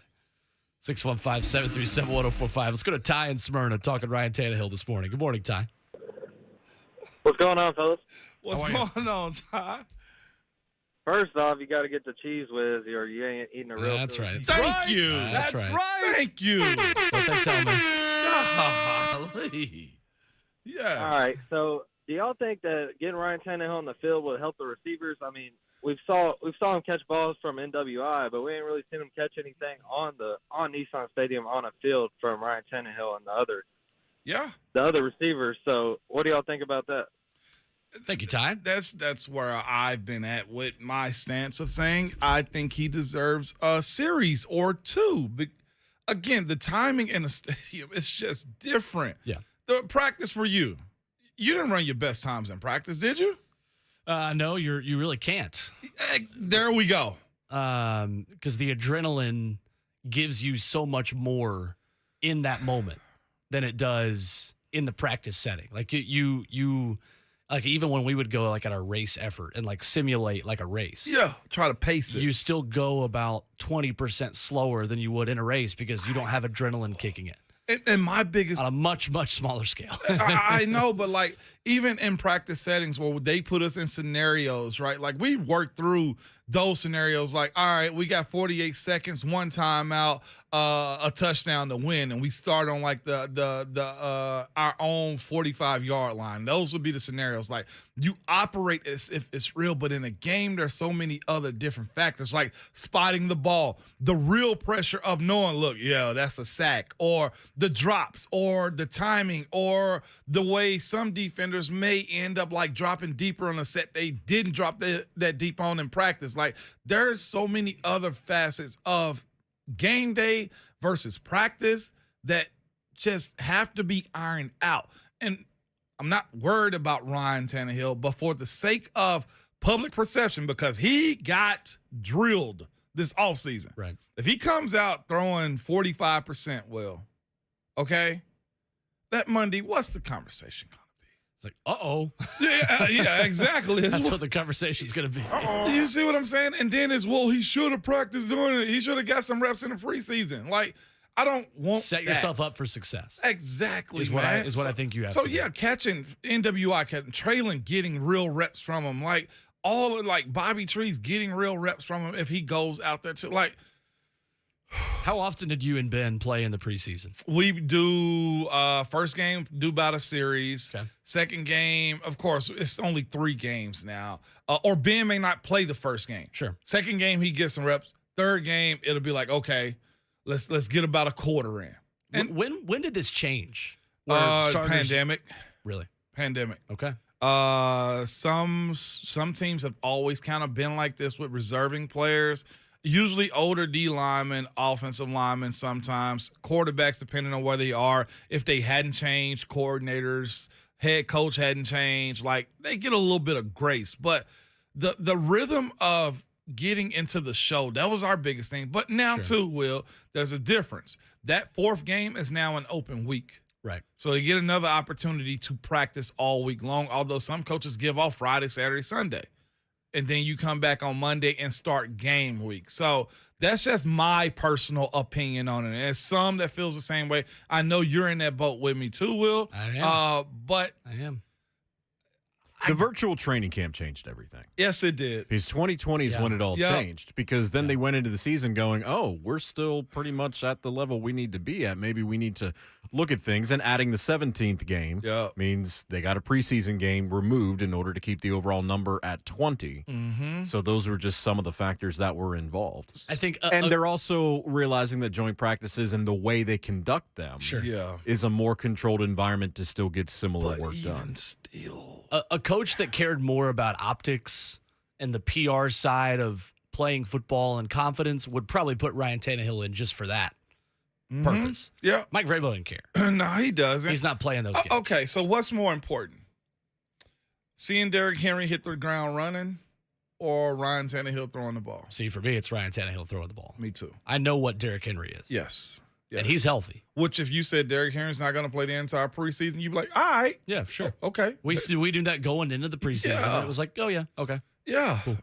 615-737-1045. Let's go to Ty in Smyrna talking Ryan Tannehill this morning. Good morning, Ty. What's going on, fellas? What's going on, Ty? First off, you got to get the cheese whiz, or you ain't eating a real. That's food. right. Thank you. That's right. Thank you. What they tell me. Golly. Yes. All right. So, do y'all think that getting Ryan Tannehill on the field would help the receivers? I mean, we saw him catch balls from NWI, but we ain't really seen him catch anything on Nissan Stadium on a field from Ryan Tannehill and Yeah. the other receivers. So, what do y'all think about that? Thank you, Ty. That's where I've been at with my stance of saying I think he deserves a series or 2. But again, the timing in the stadium is just different. Yeah. The practice for you. You didn't run your best times in practice, did you? No, you really can't. There we go. Because the adrenaline gives you so much more in that moment than it does in the practice setting. Like you like even when we would go like at our race effort and like simulate like a race. Yeah. Try to pace it. You still go about 20% slower than you would in a race because you don't have adrenaline kicking in and my biggest on a much, much smaller scale. I know, but like even in practice settings where they put us in scenarios, right? Like we worked through those scenarios. Like, all right, we got 48 seconds, 1 timeout, a touchdown to win, and we start on like the our own 45-yard line. Those would be the scenarios. Like you operate as if it's real, but in a game, there's so many other different factors, like spotting the ball, the real pressure of knowing, look, yeah, that's a sack, or the drops, or the timing, or the way some defenders may end up like dropping deeper on a set they didn't drop that deep on in practice. Like there's so many other facets of game day versus practice that just have to be ironed out. And I'm not worried about Ryan Tannehill, but for the sake of public perception, because he got drilled this offseason. Right. If he comes out throwing 45%, okay, that Monday, what's the conversation going to It's like, uh-oh. be? Yeah, exactly. That's what the conversation's going to be. Do you see what I'm saying? And then it's, well, he should have practiced doing it. He should have got some reps in the preseason. Like, I don't want Set yourself up for success. Exactly, Is man. what I think you have So, to do. yeah, catching NWI, Traylon getting real reps from him. Like, all of, like, Bobby Trees getting real reps from him if he goes out there, too. Like, How often did you and Ben play in the preseason? we do first game, do about a series. Okay. Second game, of course, it's only 3 games now. Or Ben may not play the first game. Sure. Second game, he gets some reps. Third game, it'll be like, okay, let's get about a quarter in. And when did this change? Where Pandemic. Really? Pandemic. Okay. Some teams have always kind of been like this with reserving players. Usually older D linemen, offensive linemen, sometimes quarterbacks, depending on where they are. If they hadn't changed, coordinators, head coach hadn't changed, like they get a little bit of grace. But the rhythm of getting into the show, that was our biggest thing. But now too, Will, there's a difference. That fourth game is now an open week. Right. So they get another opportunity to practice all week long, although some coaches give off Friday, Saturday, Sunday. And then you come back on Monday and start game week. So that's just my personal opinion on it. And there's some that feels the same way. I know you're in that boat with me too, Will. I am. But I am. The virtual training camp changed everything. Yes, it did. Because 2020 is when it all changed. Because then they went into the season going, oh, we're still pretty much at the level we need to be at. Maybe we need to look at things. And adding the 17th game means they got a preseason game removed in order to keep the overall number at 20. Mm-hmm. So those were just some of the factors that were involved. I think, and they're also realizing that joint practices and the way they conduct them is a more controlled environment to still get similar work done. Still, a coach that cared more about optics and the PR side of playing football and confidence would probably put Ryan Tannehill in just for that purpose. Yeah. Mike Vrabel didn't care. No, he doesn't. He's not playing those games. Okay, so what's more important? Seeing Derrick Henry hit the ground running or Ryan Tannehill throwing the ball? See, for me, it's Ryan Tannehill throwing the ball. Me too. I know what Derrick Henry is. Yes. And he's healthy. Which, if you said Derrick Henry's not going to play the entire preseason, you'd be like, all right. Yeah, sure. Okay. We do that going into the preseason. Yeah. It was like, oh, yeah, okay. Yeah. Cool.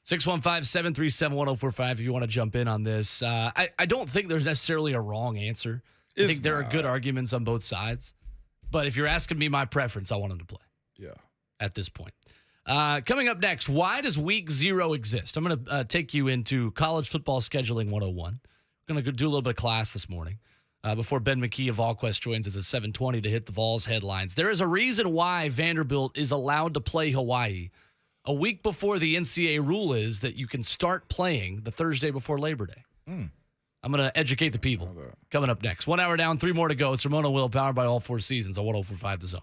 615-737-1045 if you want to jump in on this. I don't think there's necessarily a wrong answer. I think there are good arguments on both sides. But if you're asking me my preference, I want him to play. Yeah. At this point. Coming up next, why does Week 0 exist? I'm going to take you into College Football Scheduling 101. Going to do a little bit of class this morning before Ben McKee of VolQuest joins us at 7:20 to hit the Vols headlines. There is a reason why Vanderbilt is allowed to play Hawaii a week before the NCAA rule is that you can start playing the Thursday before Labor Day. I'm going to educate the people. Coming up next. 1 hour down, 3 more to go. It's Ramona Will, powered by All Four Seasons on 104.5 The Zone.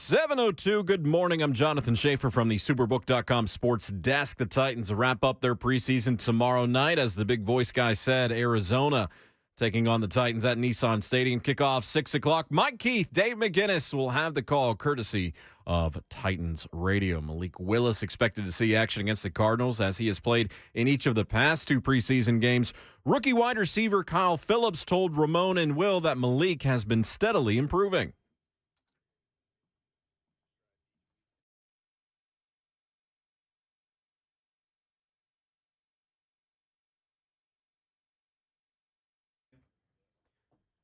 7:02. Good morning. I'm Jonathan Schaefer from the Superbook.com Sports Desk. The Titans wrap up their preseason tomorrow night. As the big voice guy said, Arizona taking on the Titans at Nissan Stadium. Kickoff 6 o'clock. Mike Keith, Dave McGinnis will have the call courtesy of Titans Radio. Malik Willis expected to see action against the Cardinals as he has played in each of the past 2 preseason games. Rookie wide receiver Kyle Phillips told Ramon and Will that Malik has been steadily improving.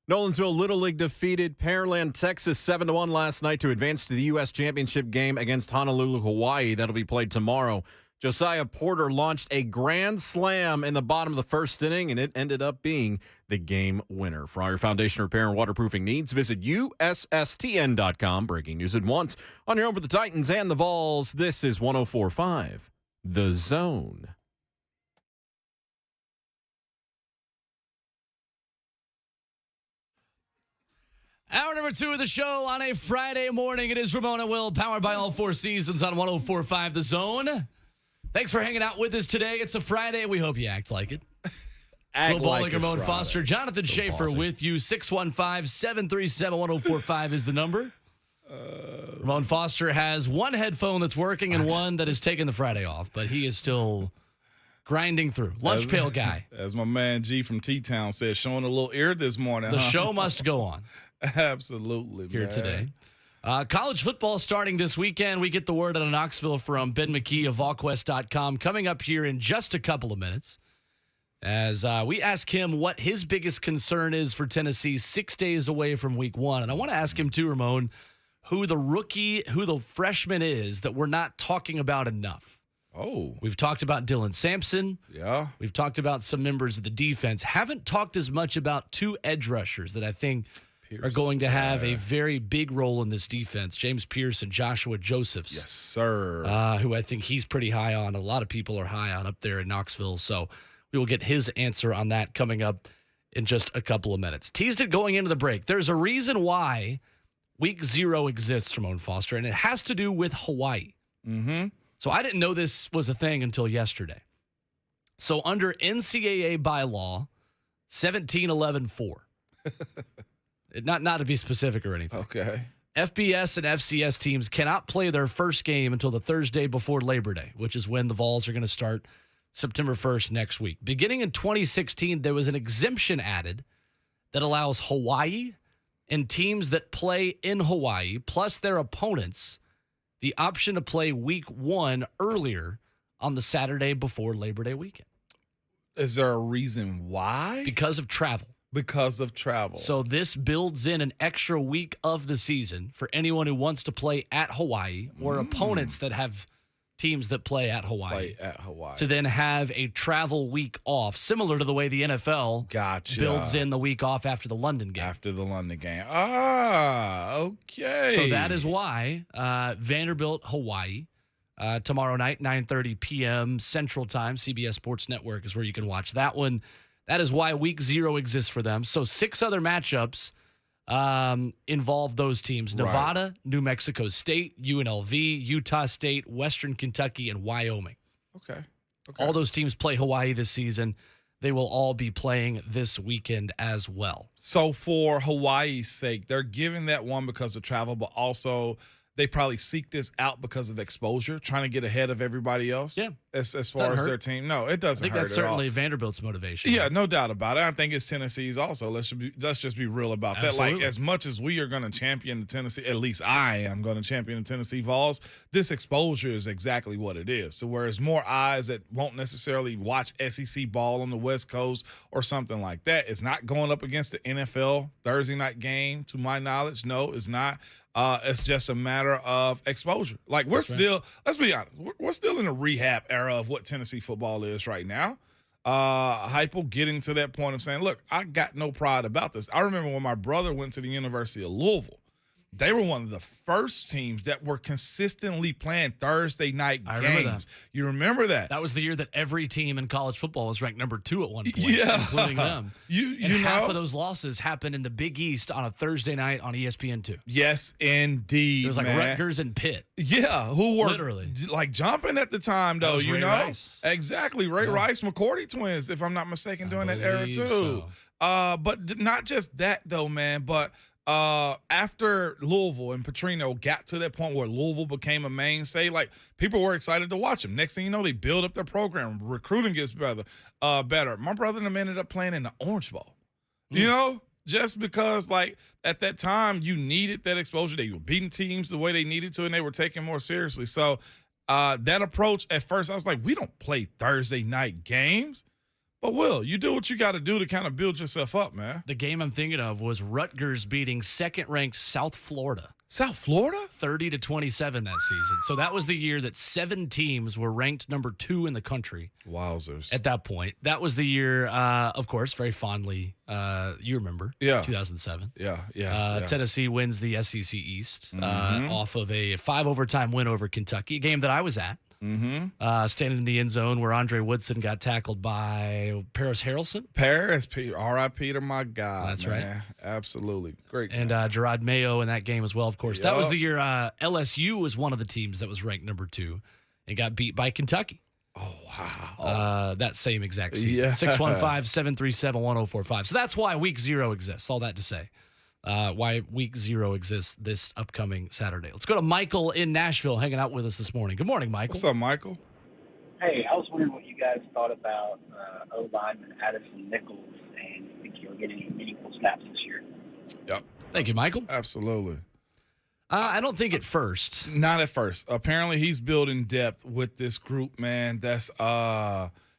Nolensville Little League defeated Pearland, Texas 7-1 last night to advance to the U.S. Championship game against Honolulu, Hawaii. That'll be played tomorrow. Josiah Porter launched a grand slam in the bottom of the first inning, and it ended up being the game winner. For all your foundation repair and waterproofing needs, visit USSTN.com. Breaking news at once. On your own for the Titans and the Vols, this is 104.5 The Zone. Hour number 2 of the show on a Friday morning. It is Ramona Will, powered by all 4 seasons on 104.5 The Zone. Thanks for hanging out with us today. It's a Friday. We hope you act like it. Will Bowling, Ramon Foster, Jonathan Schaefer bossy. with you. 615-737-1045 is the number. Ramon Foster has one headphone that's working and one that is taking the Friday off, but he is still grinding through. Lunch pail guy. As my man G from T-Town said, showing a little ear this morning. The show must go on. Absolutely, Here man. today. College football starting this weekend. We get the word out of Knoxville from Ben McKee of VolQuest.com coming up here in just a couple of minutes as we ask him what his biggest concern is for Tennessee 6 days away from week 1. And I want to ask him too, Ramon, who the freshman is that we're not talking about enough. Oh. We've talked about Dylan Sampson. Yeah. We've talked about some members of the defense. Haven't talked as much about 2 edge rushers that I think are going to have a very big role in this defense. James Pierce and Joshua Josephs. Yes, sir. Who I think he's pretty high on. A lot of people are high on up there in Knoxville. So we will get his answer on that coming up in just a couple of minutes. Teased it going into the break. There's a reason why Week 0 exists, Ramon Foster, and it has to do with Hawaii. Mm-hmm. So I didn't know this was a thing until yesterday. So under NCAA bylaw 1711-4, not to be specific or anything, Okay. FBS and FCS teams cannot play their first game until the Thursday before Labor Day, which is when the Vols are going to start September 1st next week. Beginning in 2016, there was an exemption added that allows Hawaii and teams that play in Hawaii, plus their opponents, the option to play week 1 earlier on the Saturday before Labor Day weekend. Is there a reason why? Because of travel. Because of travel. So this builds in an extra week of the season for anyone who wants to play at Hawaii or opponents that have teams that play at Hawaii. To then have a travel week off, similar to the way the NFL builds in the week off after the London game. After the London game. Ah, okay. So that is why Vanderbilt, Hawaii, tomorrow night, 9:30 p.m. Central Time, CBS Sports Network is where you can watch that one. That is why Week 0 exists for them. So 6 other matchups involve those teams. Nevada, New Mexico State, UNLV, Utah State, Western Kentucky, and Wyoming. Okay. All those teams play Hawaii this season. They will all be playing this weekend as well. So for Hawaii's sake, they're giving that one because of travel, but also they probably seek this out because of exposure, trying to get ahead of everybody else. Yeah. As far as their team. No, it doesn't hurt. I think that's certainly Vanderbilt's motivation. Yeah, no doubt about it. I think it's Tennessee's also. Let's just be real about Absolutely. that. Like, as much as we are going to champion the Tennessee, at least I am going to champion the Tennessee Vols, this exposure is exactly what it is. So whereas more eyes that won't necessarily watch SEC ball on the West Coast or something like that, it's not going up against the NFL Thursday night game, to my knowledge. No, it's not. It's just a matter of exposure. Like, let's be honest, we're still in a rehab era of what Tennessee football is right now. Heupel getting to that point of saying, look, I got no pride about this. I remember when my brother went to the University of Louisville, they were one of the first teams that were consistently playing Thursday night games. remember that. You remember that? That was the year that every team in college football was ranked number 2 at one point, Yeah. including them. You half know? of those losses happened in the Big East on a Thursday night on ESPN2. Yes, indeed. It was like man. Rutgers and Pitt. Yeah, who were Literally. like jumping at the time, though. was You Ray know, Rice. exactly. Ray Yeah. Rice, McCourty twins, if I'm not mistaken, during that era believe too. so. But not just that though, man. But after Louisville and Petrino got to that point where Louisville became a mainstay, like people were excited to watch them. Next thing you know, they build up their program. Recruiting gets better. My brother and them ended up playing in the Orange Bowl. You know, just because like at that time you needed that exposure. They were beating teams the way they needed to, and they were taken more seriously. So that approach at first, I was like, we don't play Thursday night games. But, Will, you do what you got to do to kind of build yourself up, man. The game I'm thinking of was Rutgers beating second-ranked South Florida. South Florida? 30-27 that season. So that was the year that 7 teams were ranked number 2 in the country. Wowzers. At that point. That was the year, of course, very fondly, you remember, 2007. Yeah. Tennessee wins the SEC East off of a 5-overtime win over Kentucky, a game that I was at. Standing in the end zone where Andre Woodson got tackled by Paris Harrelson. R.I.P. to my guy. That's man. right. Absolutely. Great. And Gerard Mayo in that game as well, of course. That was the year LSU was one of the teams that was ranked number 2 and got beat by Kentucky. Oh, wow. That same exact season. Yeah. 615-737-1045. So that's why Week 0 exists. All that to say. Why Week 0 exists this upcoming Saturday. Let's go to Michael in Nashville hanging out with us this morning. Good morning, Michael. What's up, Michael? Hey, I was wondering what you guys thought about O-lineman Addison Nichols, and if you think he'll get any meaningful snaps this year. Yep. Thank you, Michael. Absolutely. I don't think at first. Not at first. Apparently, he's building depth with this group, man. That's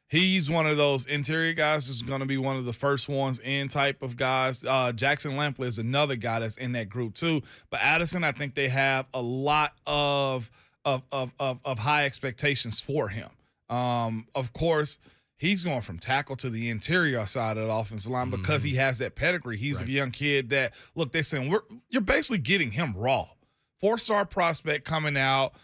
he's one of those interior guys who's going to be one of the first ones in type of guys. Jackson Lampley is another guy that's in that group too. But Addison, I think they have a lot of high expectations for him. Of course, he's going from tackle to the interior side of the offensive line because he has that pedigree. He's a young kid that, look, they're saying you're basically getting him raw. 4-star prospect coming out,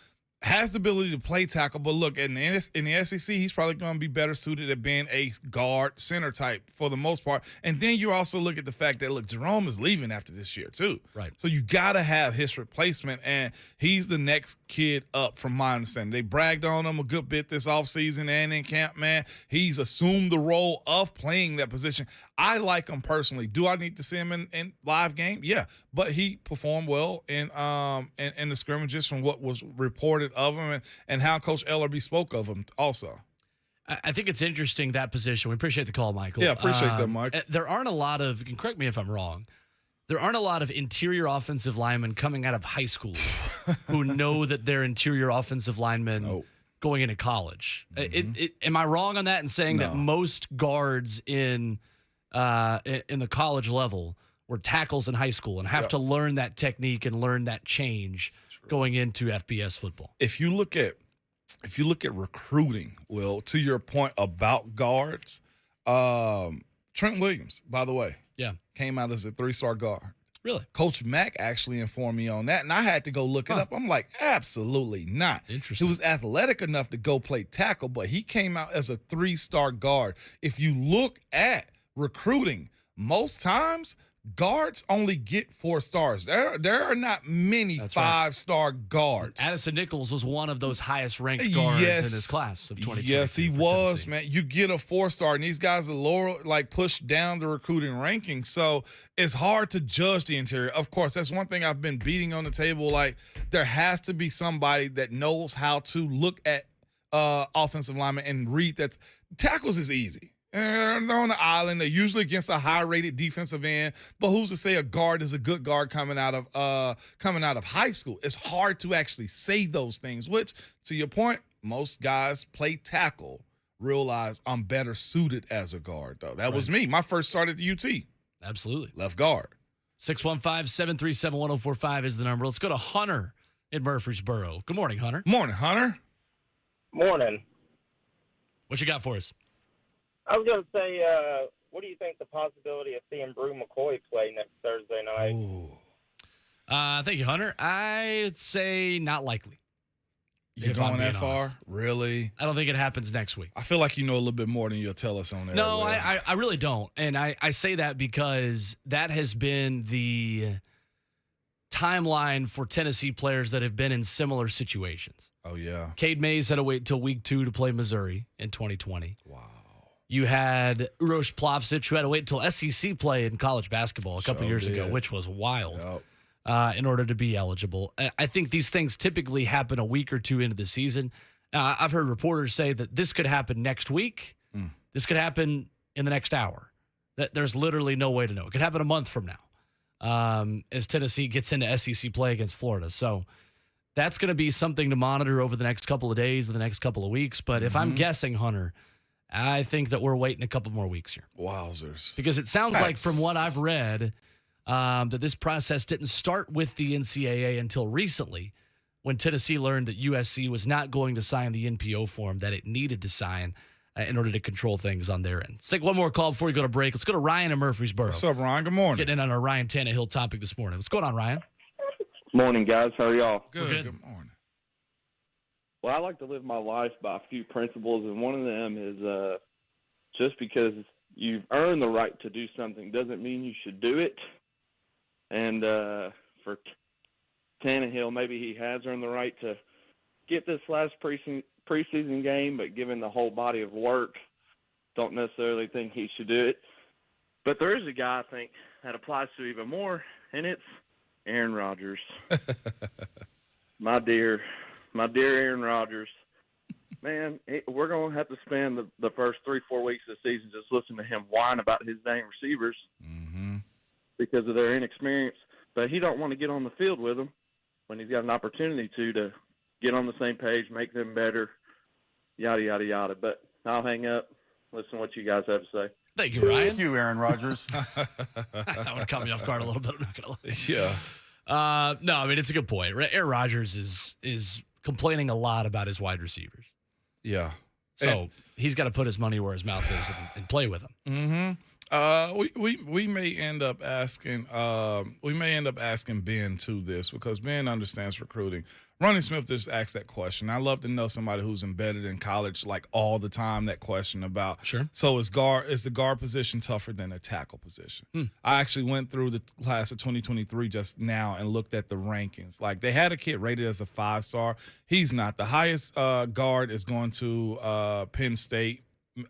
has the ability to play tackle, but look, in the SEC, he's probably going to be better suited at being a guard center type for the most part. And then you also look at the fact that, look, Jerome is leaving after this year too. Right. So you got to have his replacement, and he's the next kid up from my understanding. They bragged on him a good bit this offseason and in camp, man. He's assumed the role of playing that position. I like him personally. Do I need to see him in live game? Yeah. But he performed well in the scrimmages from what was reported of him and how Coach Ellerby spoke of him also. I think it's interesting, that position. We appreciate the call, Michael. Yeah, appreciate that, Mike. There aren't a lot of, and correct me if I'm wrong, there aren't a lot of interior offensive linemen coming out of high school who know that they're interior offensive linemen going into college. Am I wrong on that in saying that most guards in the college level were tackles in high school and have to learn that technique and learn that change going into FBS football? If you look at recruiting, Will, to your point about guards, Trent Williams, by the way, came out as a 3-star guard. Really? Coach Mack actually informed me on that, and I had to go look it up. I'm like, absolutely not. Interesting. He was athletic enough to go play tackle, but he came out as a 3-star guard. If you look at recruiting, most times guards only get 4 stars. There are not many 5-star guards. Addison Nichols was one of those highest ranked guards in his class of 2022. Yes, he was, Tennessee. man. You get a 4-star, and these guys are lower, like pushed down the recruiting rankings. So it's hard to judge the interior. Of course, that's one thing I've been beating on the table. Like, there has to be somebody that knows how to look at offensive linemen and read that. Tackles is easy. They're on the island. They're usually against a high-rated defensive end. But who's to say a guard is a good guard coming out of high school? It's hard to actually say those things, which, to your point, most guys play tackle, realize I'm better suited as a guard, though. That was me. My first start at the UT. Absolutely. Left guard. 615-737-1045 is the number. Let's go to Hunter in Murfreesboro. Good morning, Hunter. Morning, Hunter. Morning. What you got for us? I was going to say, what do you think the possibility of seeing Brew McCoy play next Thursday night? Ooh. Thank you, Hunter. I'd say not likely. You're if I'm going that being far? honest. Really? I don't think it happens next week. I feel like you know a little bit more than you'll tell us on there. No, I really don't. And I say that because that has been the timeline for Tennessee players that have been in similar situations. Oh, yeah. Cade Mays had to wait until week 2 to play Missouri in 2020. Wow. You had Uroš Plavšić, who had to wait until SEC play in college basketball a couple years ago, which was wild, in order to be eligible. I think these things typically happen a week or two into the season. I've heard reporters say that this could happen next week. This could happen in the next hour. There's literally no way to know. It could happen a month from now as Tennessee gets into SEC play against Florida. So that's going to be something to monitor over the next couple of days, or the next couple of weeks. But if I'm guessing, Hunter, I think that we're waiting a couple more weeks here. Wowzers. Because it sounds like from what I've read that this process didn't start with the NCAA until recently, when Tennessee learned that USC was not going to sign the NPO form that it needed to sign in order to control things on their end. Let's take one more call before we go to break. Let's go to Ryan in Murfreesboro. What's up, Ryan? Good morning. Getting in on our Ryan Tannehill topic this morning. What's going on, Ryan? Morning, guys. How are y'all? Good morning. Well, I like to live my life by a few principles, and one of them is just because you've earned the right to do something doesn't mean you should do it. And for Tannehill, maybe he has earned the right to get this last preseason game, but given the whole body of work, don't necessarily think he should do it. But there is a guy, I think, that applies to even more, and it's Aaron Rodgers. My dear Aaron Rodgers. Man, we're going to have to spend the first 3-4 weeks of the season just listening to him whine about his dang receivers because of their inexperience. But he don't want to get on the field with them when he's got an opportunity to get on the same page, make them better, yada, yada, yada. But I'll hang up, listen to what you guys have to say. Thank you, Ryan. Thank you, Aaron Rodgers. That would caught me off guard a little bit. I'm not going to lie. Yeah. No, I mean, it's a good point. Aaron Rodgers is complaining a lot about his wide receivers. Yeah. So he's got to put his money where his mouth is and play with them. We may end up asking Ben to this because Ben understands recruiting. Ronnie Smith just asked that question. I love to know somebody who's embedded in college like all the time. That question about So is the guard position tougher than a tackle position? I actually went through the class of 2023 just now and looked at the rankings. Like they had a kid rated as a 5-star. He's not. The highest guard is going to Penn State.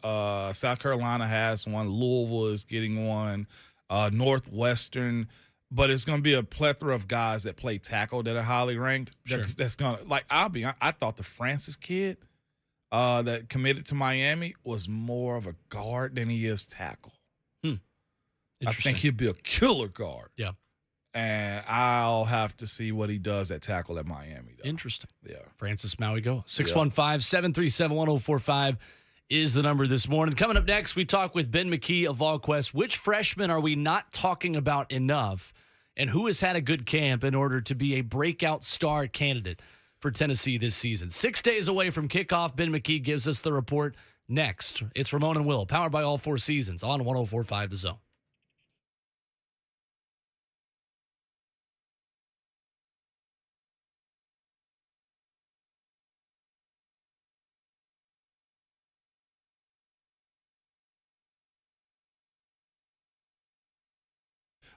South Carolina has one. Louisville is getting one. Northwestern. But it's going to be a plethora of guys that play tackle that are highly ranked. That's going to, like, I thought the Francis kid that committed to Miami was more of a guard than he is tackle. I think he'd be a killer guard. Yeah. And I'll have to see what he does at tackle at Miami, though. Interesting. Yeah. Francis Maui go. 615-737-1045 is the number this morning. Coming up next, we talk with Ben McKee of VolQuest. Which freshmen are we not talking about enough, and who has had a good camp in order to be a breakout star candidate for Tennessee this season? 6 days away from kickoff, Ben McKee gives us the report next. It's Ramon and Will, powered by All Four Seasons on 104.5 The Zone.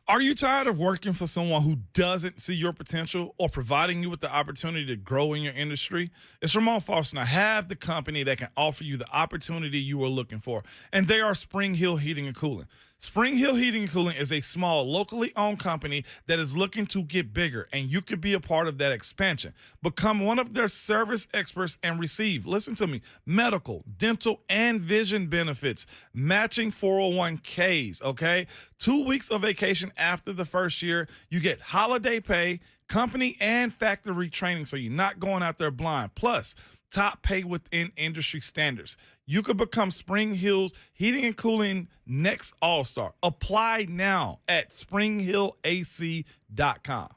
Are you tired of working for someone who doesn't see your potential or providing you with the opportunity to grow in your industry? It's Ramon Foster, and I have the company that can offer you the opportunity you are looking for, and they are Spring Hill Heating and Cooling. Spring Hill Heating and Cooling is a small, locally owned company that is looking to get bigger, and you could be a part of that expansion. Become one of their service experts and receive, listen to me, medical, dental, and vision benefits, matching 401ks, okay? 2 weeks of vacation after the first year. You get holiday pay, company, and factory training, so you're not going out there blind. Plus, top pay within industry standards. You could become Spring Hill's Heating and Cooling next All-Star. Apply now at springhillac.com.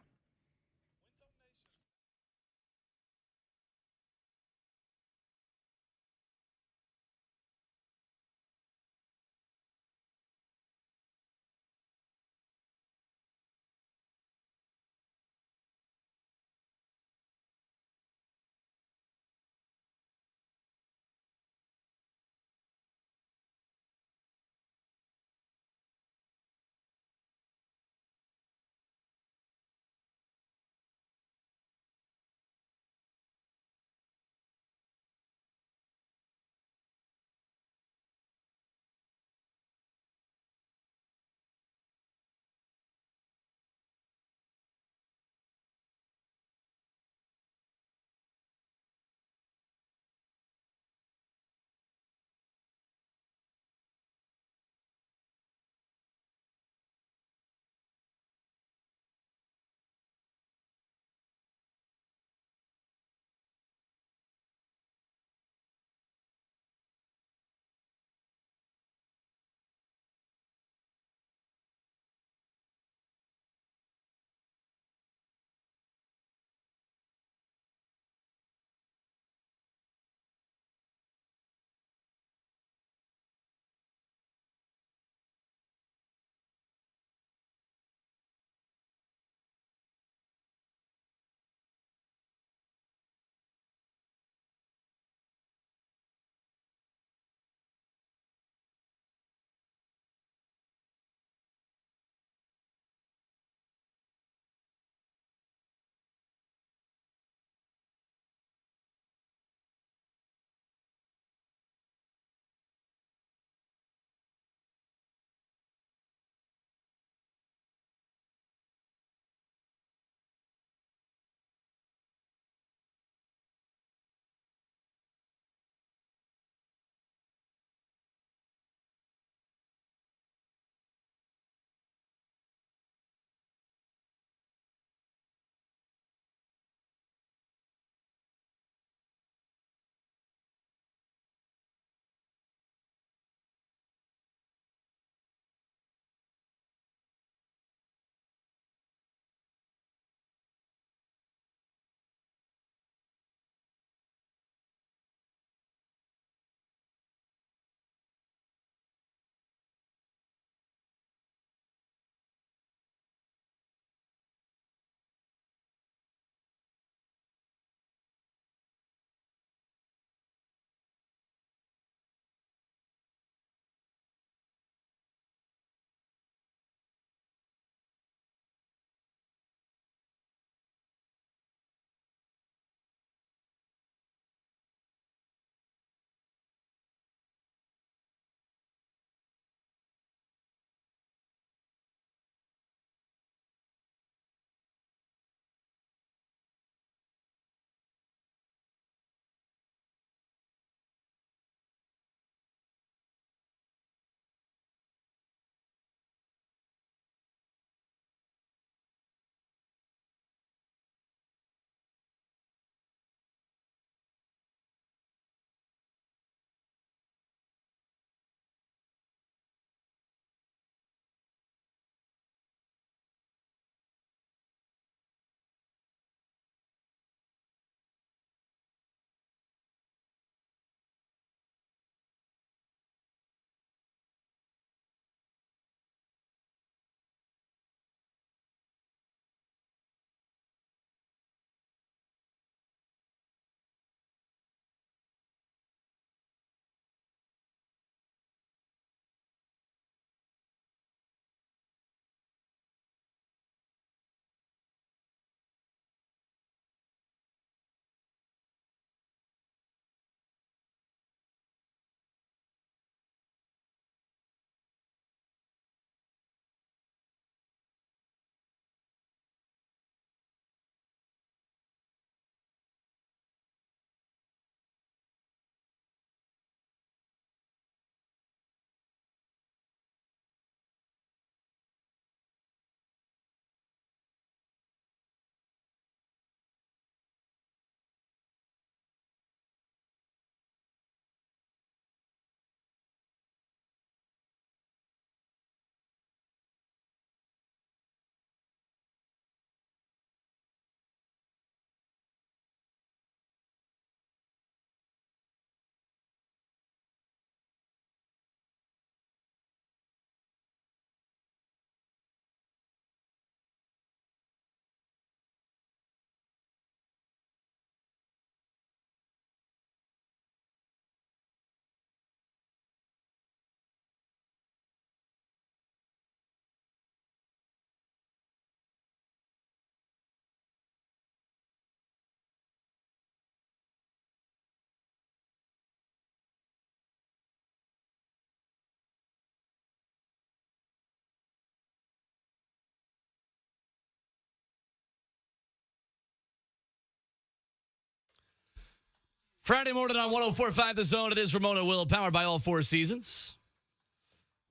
Friday morning on 104.5 The Zone. It is Ramona Will, powered by All Four Seasons.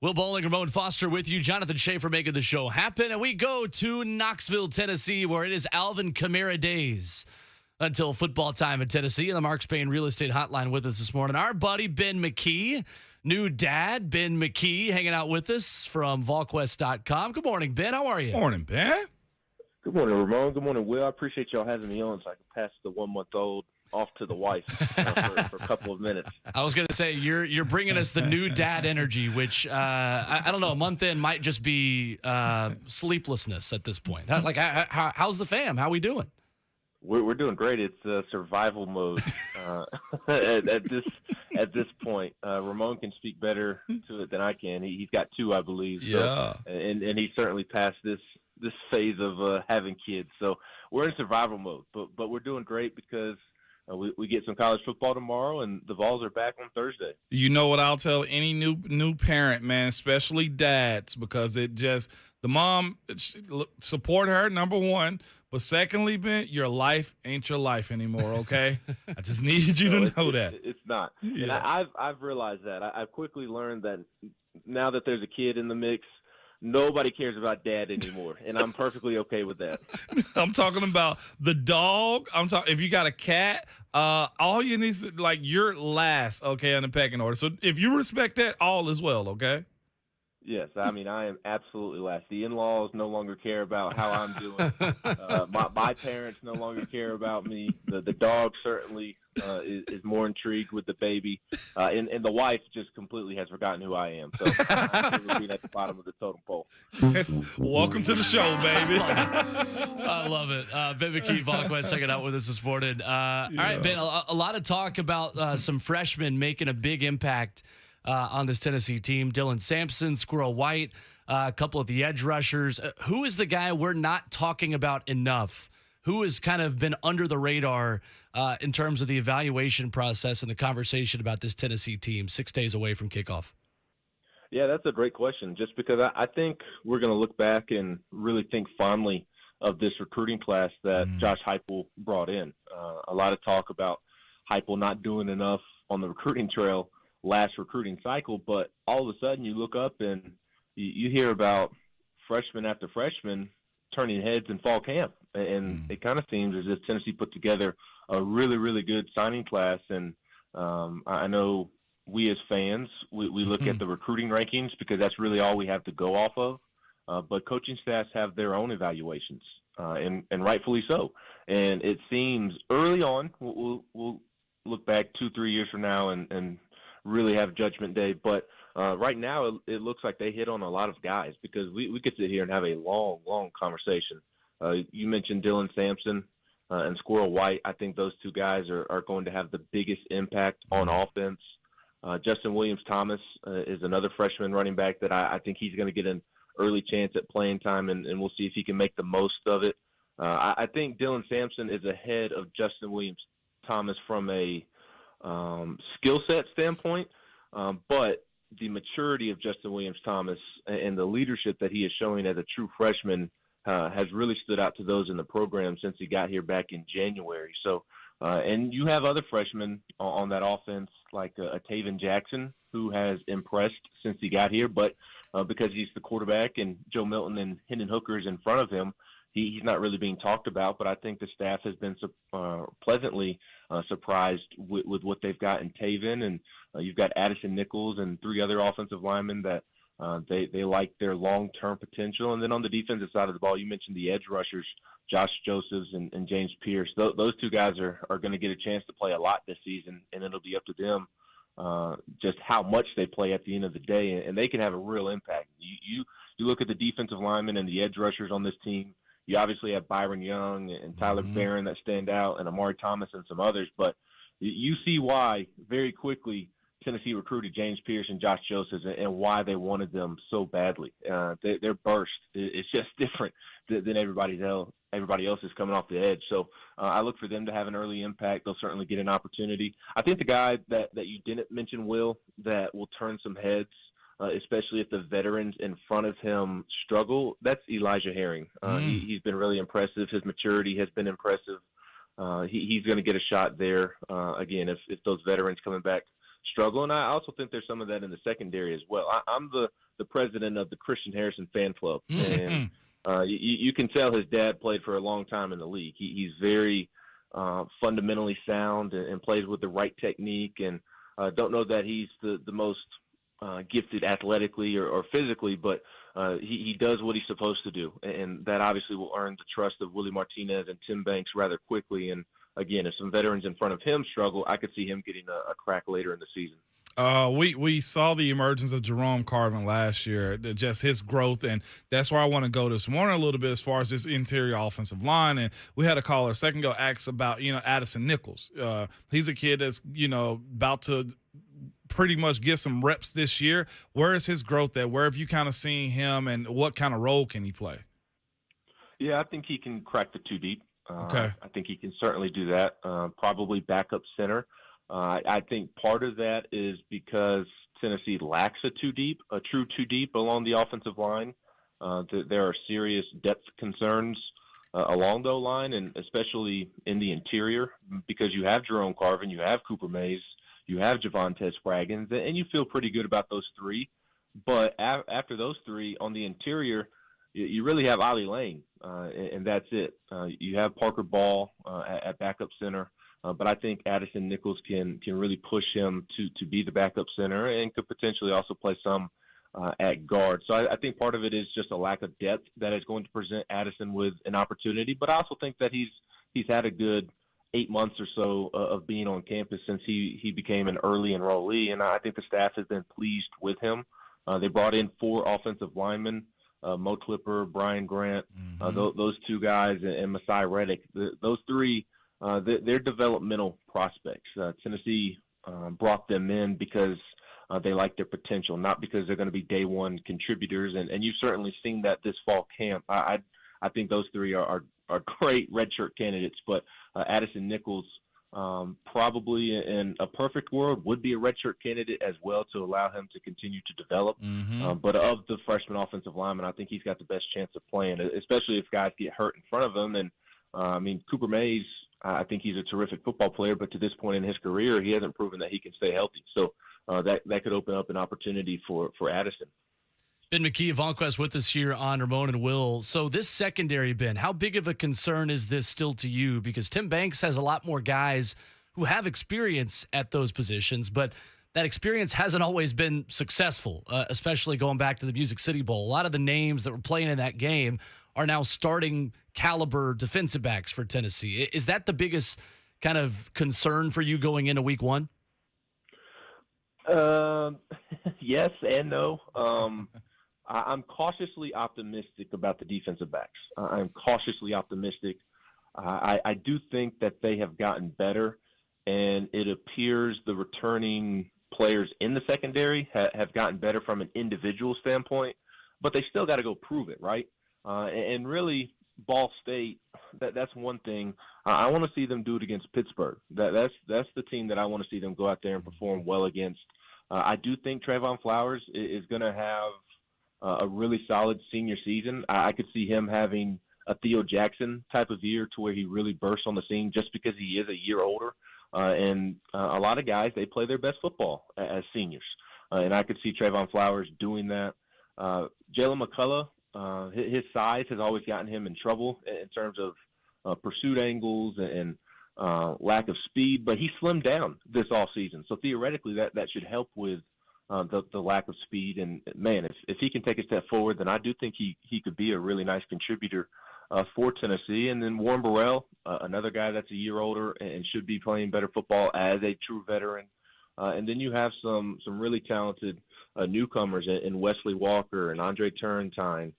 Will Bowling, Ramon Foster with you. Jonathan Schaefer making the show happen. And we go to Knoxville, Tennessee, where it is Alvin Kamara days until football time in Tennessee. And the Mark Spain Real Estate Hotline with us this morning. Our buddy Ben McKee, new dad, Ben McKee, hanging out with us from VolQuest.com. Good morning, Ben. How are you? Morning, Ben. Good morning, Ramon. Good morning, Will. I appreciate y'all having me on so I can pass the 1-month-old off to the wife for a couple of minutes. I was going to say, you're bringing us the new dad energy, which, I don't know, a month in might just be sleeplessness at this point. How's the fam? How we doing? We're doing great. It's survival mode at this point. Ramon can speak better to it than I can. He's got two, I believe. So, Yeah. And he certainly passed this phase of having kids. So we're in survival mode. But we're doing great because we get some college football tomorrow, and the Vols are back on Thursday. You know what I'll tell any new parent, man, especially dads, because the mom, support her, number one. But secondly, Ben, your life ain't your life anymore, okay? I just need you to know that. It's not. Yeah. And I've realized that. I've quickly learned that now that there's a kid in the mix, nobody cares about dad anymore, and I'm perfectly okay with that. I'm talking about the dog. If you got a cat, all you need is, you're last, okay, on the pecking order. So if you respect that, all is well, okay? Yes, I mean, I am absolutely last. The in-laws no longer care about how I'm doing. My parents no longer care about me. The dog certainly is more intrigued with the baby. And the wife just completely has forgotten who I am. So I'm being at the bottom of the totem pole. Welcome to the show, baby. I love it. Ben McKee, VolQuest, checking out with us this morning. All right, Ben, a lot of talk about some freshmen making a big impact on this Tennessee team. Dylan Sampson, Squirrel White, a couple of the edge rushers. Who is the guy we're not talking about enough? Who has kind of been under the radar in terms of the evaluation process and the conversation about this Tennessee team 6 days away from kickoff? Yeah, that's a great question, just because I think we're going to look back and really think fondly of this recruiting class that Josh Heupel brought in. A lot of talk about Heupel not doing enough on the recruiting trail last recruiting cycle, but all of a sudden you look up and you hear about freshman after freshman turning heads in fall camp, and it kind of seems as if Tennessee put together a really, really good signing class. And I know we as fans, we look at the recruiting rankings because that's really all we have to go off of, but coaching staffs have their own evaluations, and rightfully so. And it seems early on, we'll look back 2-3 years from now and really have Judgment Day. But right now it looks like they hit on a lot of guys, because we could sit here and have a long, long conversation. You mentioned Dylan Sampson and Squirrel White. I think those two guys are going to have the biggest impact on offense. Justin Williams-Thomas is another freshman running back that I think he's going to get an early chance at playing time, and we'll see if he can make the most of it. I think Dylan Sampson is ahead of Justin Williams-Thomas from a skill set standpoint, but the maturity of Justin Williams-Thomas and the leadership that he is showing as a true freshman has really stood out to those in the program since he got here back in January. So, and you have other freshmen on that offense like a Taven Jackson, who has impressed since he got here, but because he's the quarterback and Joe Milton and Hendon Hooker is in front of him, he's not really being talked about. But I think the staff has been pleasantly surprised with what they've got in Taven, and you've got Addison Nichols and three other offensive linemen that they like their long-term potential. And then on the defensive side of the ball, you mentioned the edge rushers, Josh Josephs and James Pierce. Those two guys are going to get a chance to play a lot this season, and it'll be up to them just how much they play at the end of the day, and they can have a real impact. You look at the defensive linemen and the edge rushers on this team. You obviously have Byron Young and Tyler Barron that stand out, and Amari Thomas and some others, but you see why very quickly Tennessee recruited James Pierce and Josh Josephs and why they wanted them so badly. Their burst is just different than everybody else is coming off the edge. So I look for them to have an early impact. They'll certainly get an opportunity. I think the guy that you didn't mention, Will, that will turn some heads, especially if the veterans in front of him struggle, that's Elijah Herring. He's been really impressive. His maturity has been impressive. he's going to get a shot there again if those veterans coming back struggle. And I also think there's some of that in the secondary as well. I'm the president of the Christian Harrison fan club, and you can tell his dad played for a long time in the league. He's very fundamentally sound and plays with the right technique, and don't know that he's the most gifted athletically or physically, but he does what he's supposed to do, and that obviously will earn the trust of Willie Martinez and Tim Banks rather quickly. And again, if some veterans in front of him struggle, I could see him getting a crack later in the season. We saw the emergence of Jerome Carvin last year, just his growth, and that's where I want to go this morning a little bit as far as this interior offensive line. And we had a caller a second ago ask about, Addison Nichols. He's a kid that's, about to pretty much get some reps this year. Where is his growth at? Where have you kind of seen him, and what kind of role can he play? Yeah, I think he can crack the two deep. Okay. I think he can certainly do that, probably backup center. I think part of that is because Tennessee lacks a true two deep along the offensive line. There are serious depth concerns along the line, and especially in the interior, because you have Jerome Carvin, you have Cooper Mays, you have Javonte Spraggins, and you feel pretty good about those three. But after those three on the interior, you really have Ollie Lane, and that's it. You have Parker Ball at backup center. But I think Addison Nichols can really push him to be the backup center and could potentially also play some at guard. So I think part of it is just a lack of depth that is going to present Addison with an opportunity. But I also think that he's had a good 8 months or so of being on campus since he became an early enrollee, and I think the staff has been pleased with him. They brought in 4 offensive linemen, Mo Clipper, Brian Grant, those 2 guys, and Masai Reddick. Those 3. They're developmental prospects. Tennessee brought them in because they like their potential, not because they're going to be day one contributors. And you've certainly seen that this fall camp. I think those 3 are great redshirt candidates. But Addison Nichols probably in a perfect world would be a redshirt candidate as well to allow him to continue to develop. But of the freshman offensive lineman, I think he's got the best chance of playing, especially if guys get hurt in front of him. And Cooper Mays, I think he's a terrific football player, but to this point in his career, he hasn't proven that he can stay healthy. So that could open up an opportunity for Addison. Ben McKee of VonQuest with us here on Ramon and Will. So this secondary, Ben, how big of a concern is this still to you? Because Tim Banks has a lot more guys who have experience at those positions, but that experience hasn't always been successful, especially going back to the Music City Bowl. A lot of the names that were playing in that game are now starting caliber defensive backs for Tennessee. Is that the biggest kind of concern for you going into week 1? Yes and no. I'm cautiously optimistic about the defensive backs. I'm cautiously optimistic. I do think that they have gotten better, and it appears the returning players in the secondary have gotten better from an individual standpoint, but they still got to go prove it, right? And really, Ball State, that's one thing. I want to see them do it against Pittsburgh. That's the team that I want to see them go out there and perform well against. I do think Trayvon Flowers is going to have a really solid senior season. I could see him having a Theo Jackson type of year to where he really bursts on the scene just because he is a year older. And a lot of guys, they play their best football as seniors. And I could see Trayvon Flowers doing that. Jalen McCullough, his size has always gotten him in trouble in terms of pursuit angles and lack of speed, but he slimmed down this offseason. So theoretically, that should help with the lack of speed. And, man, if he can take a step forward, then I do think he could be a really nice contributor for Tennessee. And then Warren Burrell, another guy that's a year older and should be playing better football as a true veteran. And then you have some really talented newcomers in Wesley Walker and Andre Turrentine.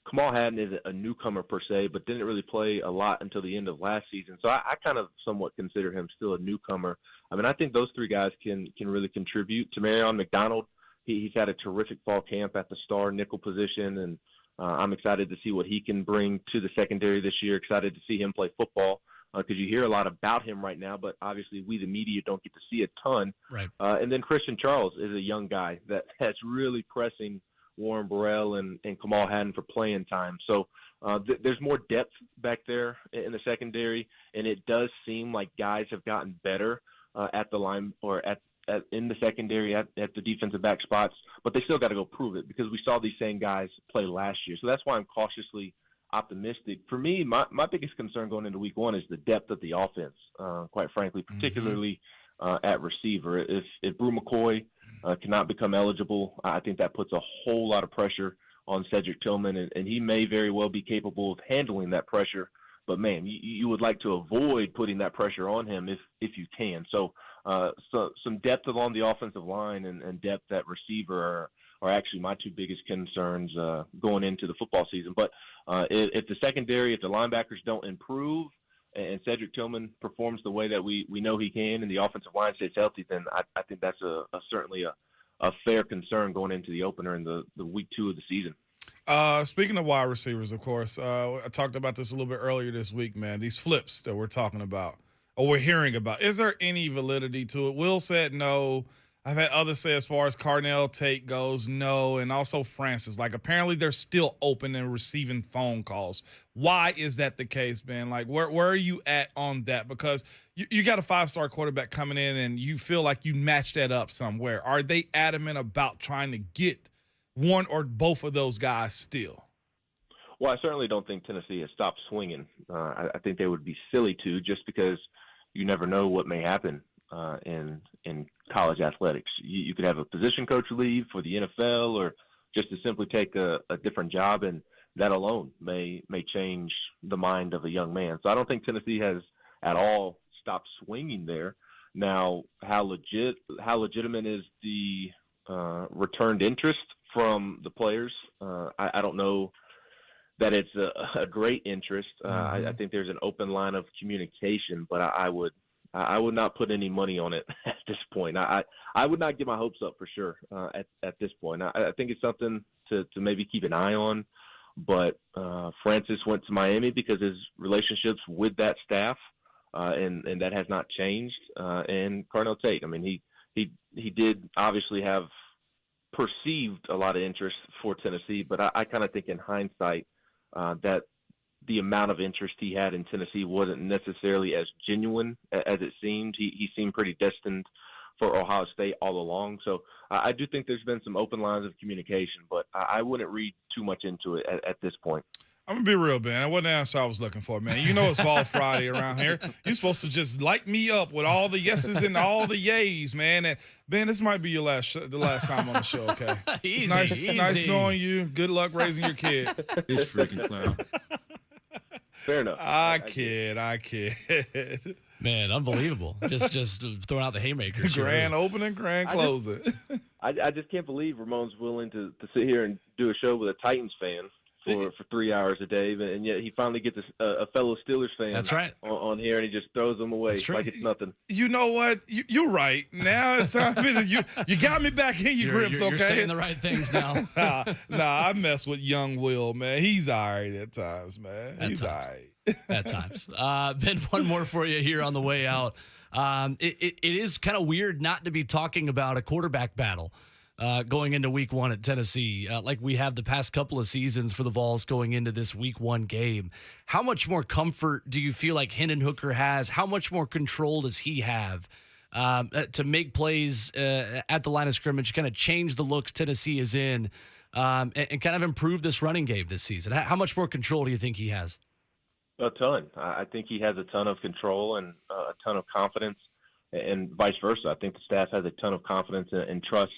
Kamal Haddon isn't a newcomer per se, but didn't really play a lot until the end of last season. So I kind of somewhat consider him still a newcomer. I mean, I think those 3 guys can really contribute. Tamarion McDonald, he's had a terrific fall camp at the star nickel position, and I'm excited to see what he can bring to the secondary this year. Excited to see him play football because you hear a lot about him right now, but obviously we, the media, don't get to see a ton. Right. And then Christian Charles is a young guy that has really pressing Warren Burrell and Kamal Hadden for playing time. So there's more depth back there in the secondary, and it does seem like guys have gotten better at the line or in the secondary at the defensive back spots, but they still got to go prove it because we saw these same guys play last year. So that's why I'm cautiously optimistic. For me, my biggest concern going into week one is the depth of the offense, quite frankly, particularly at receiver. If Brew McCoy cannot become eligible, I think that puts a whole lot of pressure on Cedric Tillman, and he may very well be capable of handling that pressure. But, man, you would like to avoid putting that pressure on him if you can. So some depth along the offensive line and depth at receiver are actually my two biggest concerns going into the football season. But if the secondary, if the linebackers don't improve and Cedric Tillman performs the way that we know he can and the offensive line stays healthy, then I think that's certainly a fair concern going into the opener in the week 2 of the season. Speaking of wide receivers, of course, I talked about this a little bit earlier this week, man. These flips that we're talking about or we're hearing about, is there any validity to it? Will said no. I've had others say as far as Cardinals Tate goes, no, and also Francis. Like, apparently they're still open and receiving phone calls. Why is that the case, Ben? Like, where are you at on that? Because you got a 5-star quarterback coming in and you feel like you match that up somewhere. Are they adamant about trying to get one or both of those guys still? Well, I certainly don't think Tennessee has stopped swinging. I think they would be silly to, just because you never know what may happen in college athletics. You could have a position coach leave for the NFL or just to simply take a different job, and that alone may change the mind of a young man. So I don't think Tennessee has at all stopped swinging there. Now, how legitimate is the returned interest from the players? I don't know that it's a great interest. I think there's an open line of communication, but I would not put any money on it at this point. I would not get my hopes up for sure at this point. I think it's something to maybe keep an eye on. But Francis went to Miami because his relationships with that staff, and that has not changed. And Cardinal Tate, I mean, he did obviously have perceived a lot of interest for Tennessee, but I kind of think in hindsight that the amount of interest he had in Tennessee wasn't necessarily as genuine as it seemed. He seemed pretty destined for Ohio State all along. So I do think there's been some open lines of communication, but I wouldn't read too much into it at this point. I'm going to be real, Ben. That wasn't the answer I was looking for, man. You know it's Vol Friday around here. You're supposed to just light me up with all the yeses and all the yays, man. And Ben, this might be the last time on the show, okay? Easy. Nice knowing you. Good luck raising your kid. This freaking clown. Fair enough. I kid. Man, unbelievable. just throwing out the haymakers. Grand opening, grand closing. I just can't believe Ramon's willing to sit here and do a show with a Titans fan for 3 hours a day, and yet he finally gets a fellow Steelers fan. That's right. on here, and he just throws them away like it's nothing. You know what? You're right. Now it's time for you got me back in your grips, okay? You're saying the right things now. Nah, I mess with young Will, man. He's all right at times, man. He's all right. At times. Ben, one more for you here on the way out. It is kind of weird not to be talking about a quarterback battle going into week 1 at Tennessee, like we have the past couple of seasons for the Vols going into this week 1 game. How much more comfort do you feel like Hendon Hooker has? How much more control does he have to make plays at the line of scrimmage, kind of change the looks Tennessee is in, and kind of improve this running game this season? How much more control do you think he has? A ton. I think he has a ton of control and a ton of confidence, and vice versa. I think the staff has a ton of confidence and trust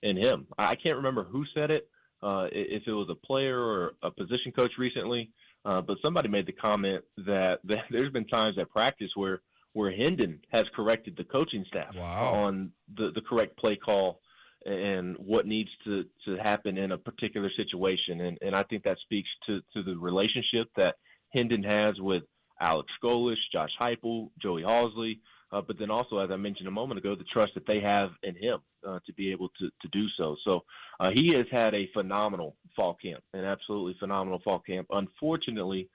in him. I can't remember who said it, if it was a player or a position coach recently, but somebody made the comment that there's been times at practice where Hendon has corrected the coaching staff on the correct play call and what needs to happen in a particular situation. And I think that speaks to the relationship that Hendon has with Alex Scolish, Josh Heupel, Joey Halzle, but then also, as I mentioned a moment ago, the trust that they have in him to be able to do so. So he has had a phenomenal fall camp, an absolutely phenomenal fall camp. Unfortunately,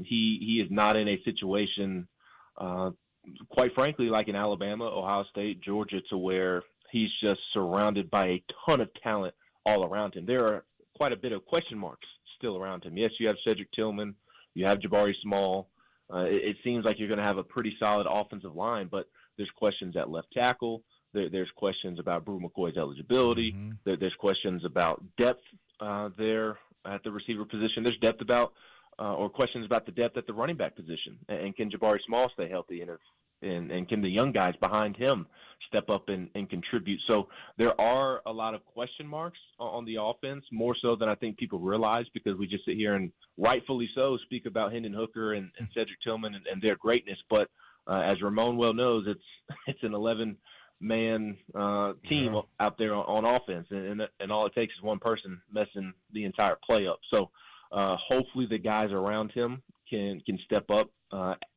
he is not in a situation, quite frankly, like in Alabama, Ohio State, Georgia, to where he's just surrounded by a ton of talent all around him. There are quite a bit of question marks still around him. Yes, you have Cedric Tillman, you have Jabari Small. It seems like you're going to have a pretty solid offensive line, but there's questions at left tackle. There's questions about Brew McCoy's eligibility. Mm-hmm. There's questions about depth there at the receiver position. There's depth about or questions about the depth at the running back position. And can Jabari Small stay healthy? And can the young guys behind him step up and contribute? So there are a lot of question marks on the offense, more so than I think people realize, because we just sit here and rightfully so speak about Hendon Hooker and Cedric Tillman and their greatness. But as Ramon well knows, it's an 11-man team out there on offense, and all it takes is one person messing the entire play up. So hopefully the guys around him can step up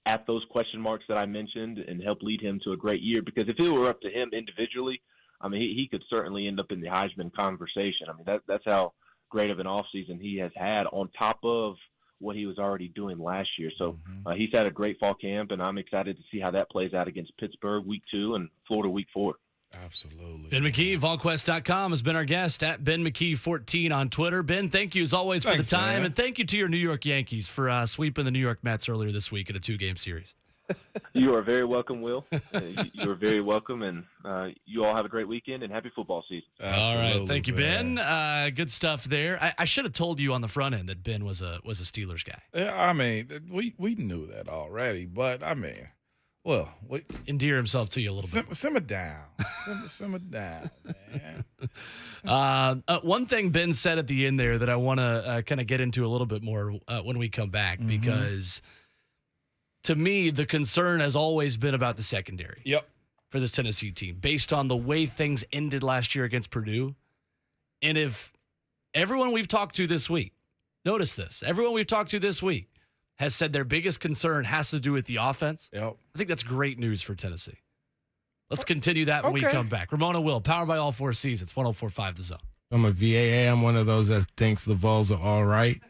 at those question marks that I mentioned and help lead him to a great year. Because if it were up to him individually, I mean, he could certainly end up in the Heisman conversation. I mean, that's how great of an offseason he has had on top of what he was already doing last year. So he's had a great fall camp, and I'm excited to see how that plays out against Pittsburgh week 2 and Florida week 4. Absolutely. Ben McKee, VolQuest.com, has been our guest at Ben McKee14 on Twitter. Ben, thank you as always for the time, man. and thank you to your New York Yankees for sweeping the New York Mets earlier this week in a 2-game series. You are very welcome, Will. You are very welcome, and you all have a great weekend and happy football season. All right, thank you, Ben. Good stuff there. I should have told you on the front end that Ben was a Steelers guy. Yeah, I mean, we knew that already, but I mean, well, Endear himself to you a little bit. Simmer down. Simmer down, man. One thing Ben said at the end there that I want to kind of get into a little bit more when we come back, because to me, the concern has always been about the secondary. Yep. For this Tennessee team, based on the way things ended last year against Purdue. And if everyone we've talked to this week, notice this, everyone we've talked to this week has said their biggest concern has to do with the offense. Yep. I think that's great news for Tennessee. Let's continue that when we come back. Ramona Will, powered by All Four Seasons, 104.5 The Zone. I'm a VAA. I'm one of those that thinks the Vols are all right.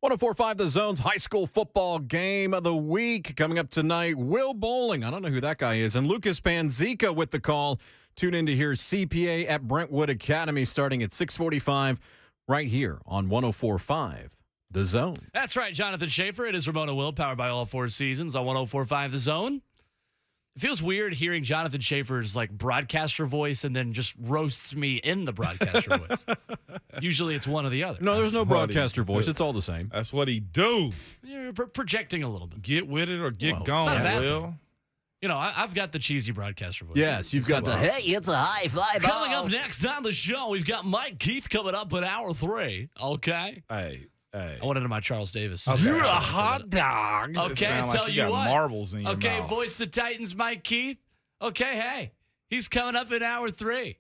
104.5 The Zone's high school football game of the week coming up tonight. Will Bowling, I don't know who that guy is, and Lucas Panzica with the call. Tune in to hear CPA at Brentwood Academy starting at 6:45 right here on 104.5 The Zone. That's right, Jonathan Schaefer. It is Ramona Will, powered by All Four Seasons on 104.5 The Zone. It feels weird hearing Jonathan Schaefer's broadcaster voice and then just roasts me in the broadcaster voice. Usually it's one or the other. No, there's no broadcaster voice. It's all the same. That's what he do. You're projecting a little bit. Get with it or get Not a gone, bad Will. thing. You know, I've got the cheesy broadcaster voice. Yes, you've got the Hey, it's a high five. Coming up next on the show, we've got Mike Keith coming up in hour 3. Okay? Hey. I wanted to my Charles Davis. Okay. You're a hot dog. Okay, I Sound tell like you got what. marbles in your Okay, mouth. voice the Titans, Mike Keith. Okay, hey, he's coming up in hour 3.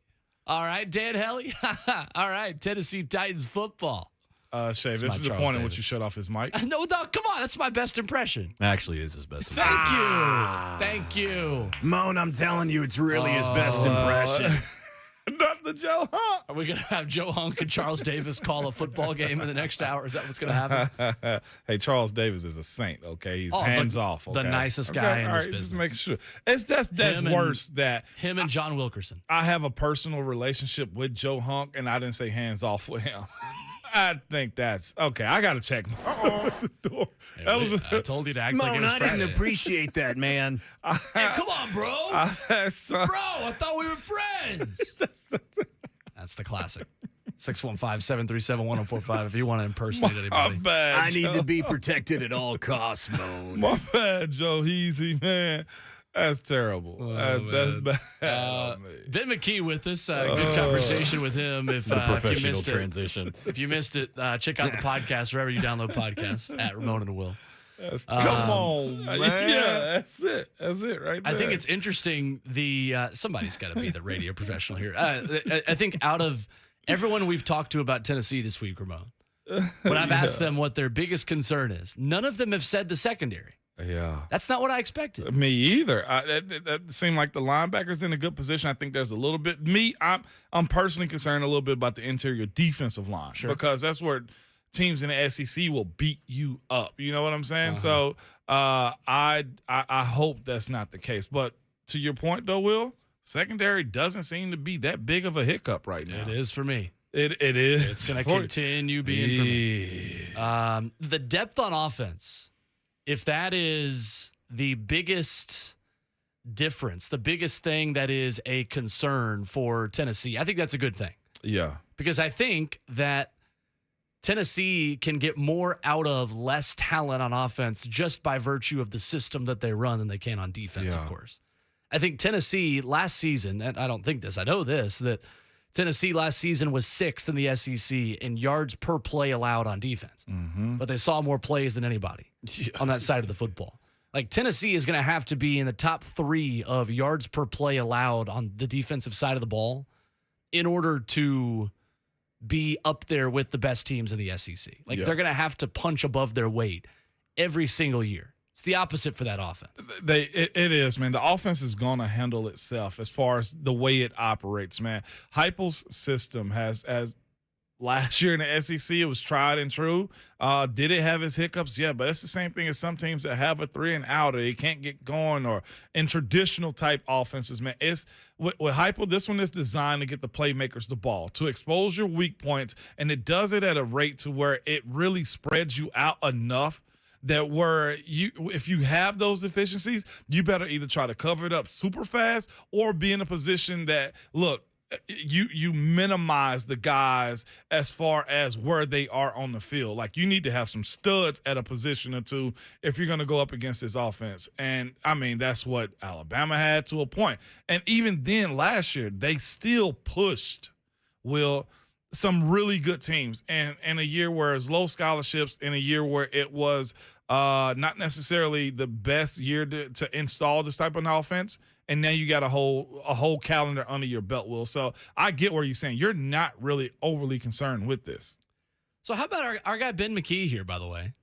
All right, Dan Helly. All right, Tennessee Titans football. Shay, It's this my is the Charles point in Davis. which you shut off his mic. No, come on. That's my best impression. Actually, is his best. Thank you. Thank you. Moan, I'm telling you, it's really his best impression. Not the Joe Hunt. Are we going to have Joe Hunk and Charles Davis call a football game in the next hour? Is that what's going to happen? Hey, Charles Davis is a saint, okay? He's Oh, hands off, the okay? nicest guy in all this right, business. Just make sure. That's Him and- worse that Him and John Wilkerson. I have a personal relationship with Joe Hunk, and I didn't say hands off with him. I think that's okay. I got to check myself at the door. Hey, That was I told you to act like it Moan, was I didn't Friday. appreciate that, man. Hey, come on, bro. Bro, I thought we were friends. That's the classic. 615-737-1045 if you want to impersonate anybody. bad, I need Joe. to be protected at all costs, Moan. My bad, Joe Easy, man. That's terrible. That's man. bad. on me. Ben McKee with us. Good conversation with him. If you Professional missed transition. if you missed it, check out the podcast wherever you download podcasts at Ramona and Will. Come on, man. Yeah, that's it right there. I think it's interesting. Somebody's got to be the radio professional here. I think out of everyone we've talked to about Tennessee this week, Ramon, when I've asked them what their biggest concern is, none of them have said the secondary. Yeah. That's not what I expected. Me either. That seemed like the linebackers in a good position. I think there's a little bit. I'm personally concerned a little bit about the interior defensive line because that's where teams in the SEC will beat you up. You know what I'm saying? So I hope that's not the case. But to your point, though, Will, secondary doesn't seem to be that big of a hiccup right now. It is for me. It is. It's going to continue being for me. The depth on offense, if that is the biggest difference, the biggest thing that is a concern for Tennessee, I think that's a good thing. Yeah. Because I think that Tennessee can get more out of less talent on offense just by virtue of the system that they run than they can on defense, of course. I think Tennessee last season, and I don't think this, I know this, that Tennessee last season was 6th in the SEC in yards per play allowed on defense. But they saw more plays than anybody on that side of the football. Like Tennessee is going to have to be in the top 3 of yards per play allowed on the defensive side of the ball in order to be up there with the best teams in the SEC. They're going to have to punch above their weight every single year. It's the opposite for that offense. It is, man. The offense is going to handle itself as far as the way it operates, man. Heupel's system has, as last year in the SEC, it was tried and true. Did it have its hiccups? Yeah, but it's the same thing as some teams that have a 3 and out or they can't get going, or in traditional type offenses, man. It's with Heupel, this one is designed to get the playmakers the ball, to expose your weak points, and it does it at a rate to where it really spreads you out enough that where if you have those deficiencies, you better either try to cover it up super fast or be in a position that, look, you minimize the guys as far as where they are on the field. Like, you need to have some studs at a position or two if you're going to go up against this offense. And, I mean, that's what Alabama had to a point. And even then, last year, they still pushed, some really good teams. And in a year where it was low scholarships, in a year where it was not necessarily the best year to install this type of offense, and now you got a whole calendar under your belt, Will. So I get where you're saying you're not really overly concerned with this. So how about our guy Ben McKee here, by the way,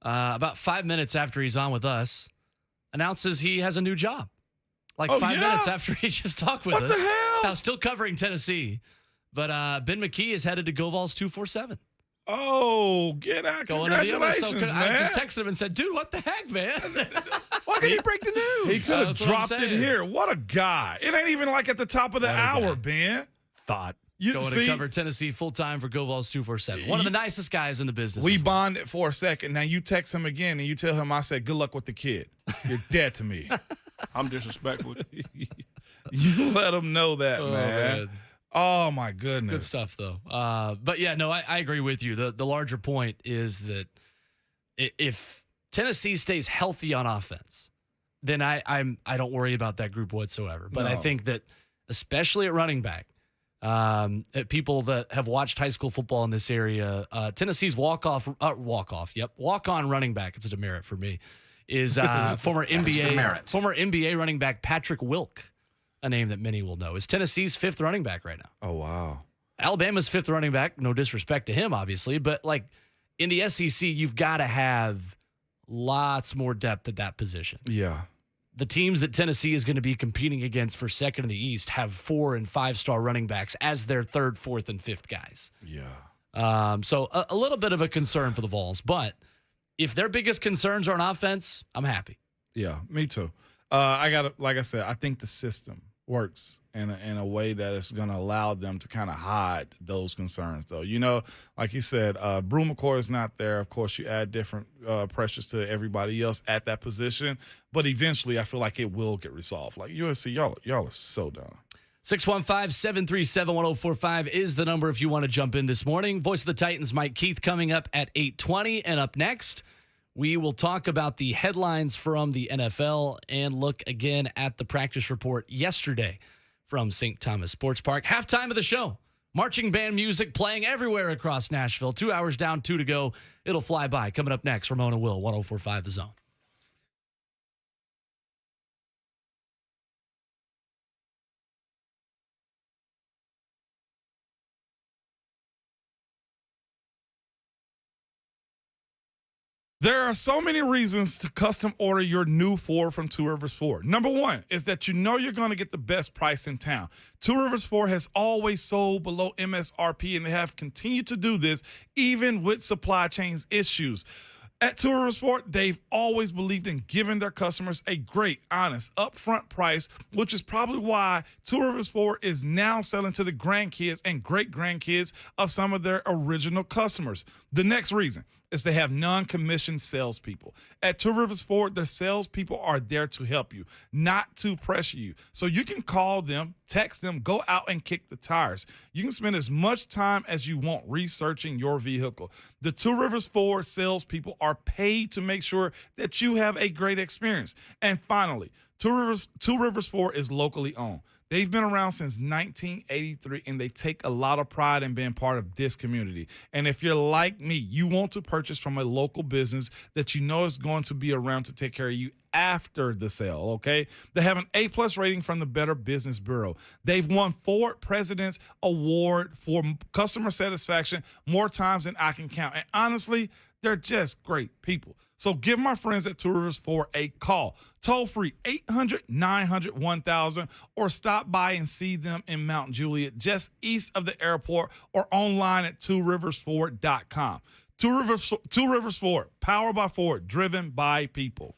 about 5 minutes after he's on with us, announces he has a new job. Like 5 minutes after he just talked with us. What the hell? Now, still covering Tennessee, but Ben McKee is headed to Go Vols 247. Oh, get out. Going to the other. So Congratulations, I man. just texted him and said, dude, what the heck, man? Why can't you break the news? He could have That's what I'm dropped it saying. here. What a guy. It ain't even like at the top of the What a hour, guy. Ben. Thought. You Going see, to cover Tennessee full-time for Go Vols 247. One of the nicest guys in the business. we as well. bonded for a second. Now you text him again and you tell him I said, good luck with the kid. You're dead to me. I'm disrespectful. You let him know that, Oh, man. Oh, my goodness. Good stuff, though. But yeah, no, I agree with you. The larger point is that if Tennessee stays healthy on offense, then I don't worry about that group whatsoever. But I No. think that especially at running back, people that have watched high school football in this area, Tennessee's walk-on running back, it's a demerit for me, is former NBA running back Patrick Wilk, a name that many will know, is Tennessee's 5th running back right now. Oh, wow. Alabama's 5th running back, no disrespect to him, obviously, but like in the SEC, you've got to have lots more depth at that position. Yeah. The teams that Tennessee is going to be competing against for second in the East have 4- and 5-star running backs as their 3rd, 4th, and 5th guys. Yeah. So a little bit of a concern for the Vols, but if their biggest concerns are on offense, I'm happy. Yeah, me too. Like I said, I think the system works in a way that is going to allow them to kind of hide those concerns, though. You know, like you said, Brew McCoy is not there. Of course, you add different pressures to everybody else at that position, but eventually I feel like it will get resolved. Like USC, y'all are so done. 615-737-1045 is the number if you want to jump in this morning. Voice of the Titans, Mike Keith, coming up at 8:20. And up next, we will talk about the headlines from the NFL and look again at the practice report yesterday from St. Thomas Sports Park. Halftime of the show. Marching band music playing everywhere across Nashville. 2 hours down, 2 to go. It'll fly by. Coming up next, Ramona Will, 1045 The Zone. There are so many reasons to custom order your new Ford from Two Rivers Ford. Number one is that you know you're going to get the best price in town. Two Rivers Ford has always sold below MSRP, and they have continued to do this even with supply chains issues. At Two Rivers Ford, they've always believed in giving their customers a great, honest, upfront price, which is probably why Two Rivers Ford is now selling to the grandkids and great-grandkids of some of their original customers. The next reason is they have non-commissioned salespeople. At Two Rivers Ford, their salespeople are there to help you, not to pressure you. So you can call them, text them, go out and kick the tires. You can spend as much time as you want researching your vehicle. The Two Rivers Ford salespeople are paid to make sure that you have a great experience. And finally, Two Rivers Ford is locally owned. They've been around since 1983, and they take a lot of pride in being part of this community. And if you're like me, you want to purchase from a local business that you know is going to be around to take care of you after the sale, okay? They have an A+ rating from the Better Business Bureau. They've won Ford President's Award for customer satisfaction more times than I can count. And honestly, they're just great people. So give my friends at Two Rivers Ford a call. Toll free 800-900-1000 or stop by and see them in Mount Juliet, just east of the airport, or online at tworiversford.com. Two Rivers Ford, powered by Ford, driven by people.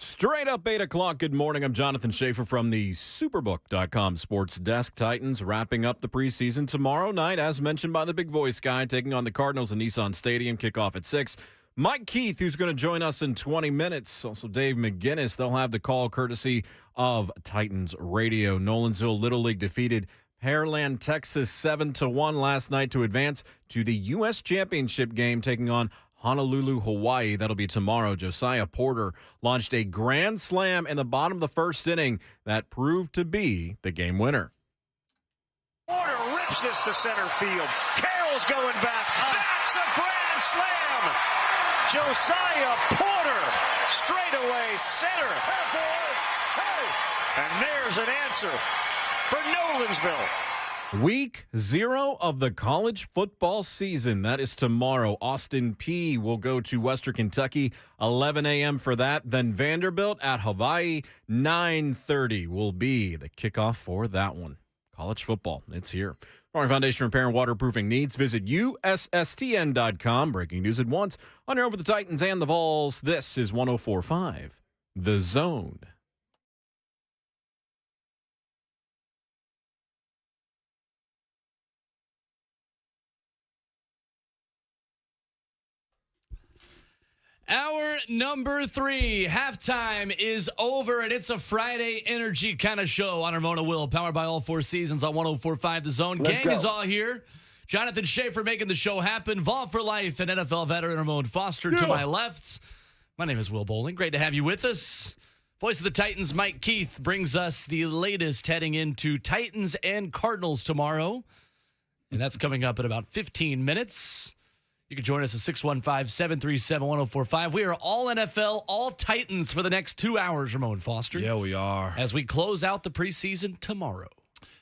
Straight up 8 o'clock. Good morning. I'm Jonathan Schaefer from the Superbook.com Sports Desk. Titans wrapping up the preseason tomorrow night, as mentioned by the big voice guy, taking on the Cardinals in Nissan Stadium. Kickoff at 6. Mike Keith, who's going to join us in 20 minutes. Also, Dave McGinnis. They'll have the call courtesy of Titans Radio. Nolensville Little League defeated Pearland, Texas 7-1 last night to advance to the U.S. Championship game, taking on Honolulu, Hawaii. That'll be tomorrow. Josiah Porter launched a grand slam in the bottom of the first inning that proved to be the game winner. Porter rips this to center field. Carroll's going back. That's a grand slam. Josiah Porter straightaway center. And there's an answer for Nolensville. Week 0 of the college football season. That is tomorrow. Austin Peay will go to Western Kentucky, 11 a.m. for that. Then Vanderbilt at Hawaii, 9:30 will be the kickoff for that one. College football, it's here. For our foundation repair and waterproofing needs, visit USSTN.com. Breaking news at once. On air over the Titans and the Vols, this is 104.5 The Zone. Hour number 3, halftime is over, and it's a Friday energy kind of show on Ramona Will, powered by All Four Seasons on 104.5 The Zone. Gang is all here. Jonathan Schaefer making the show happen. Vol for life and NFL veteran Ramon Foster to my left. My name is Will Bowling. Great to have you with us. Voice of the Titans, Mike Keith, brings us the latest heading into Titans and Cardinals tomorrow. And that's coming up in about 15 minutes. You can join us at 615-737-1045. We are all NFL, all Titans for the next 2 hours, Ramon Foster. Yeah, we are. As we close out the preseason tomorrow.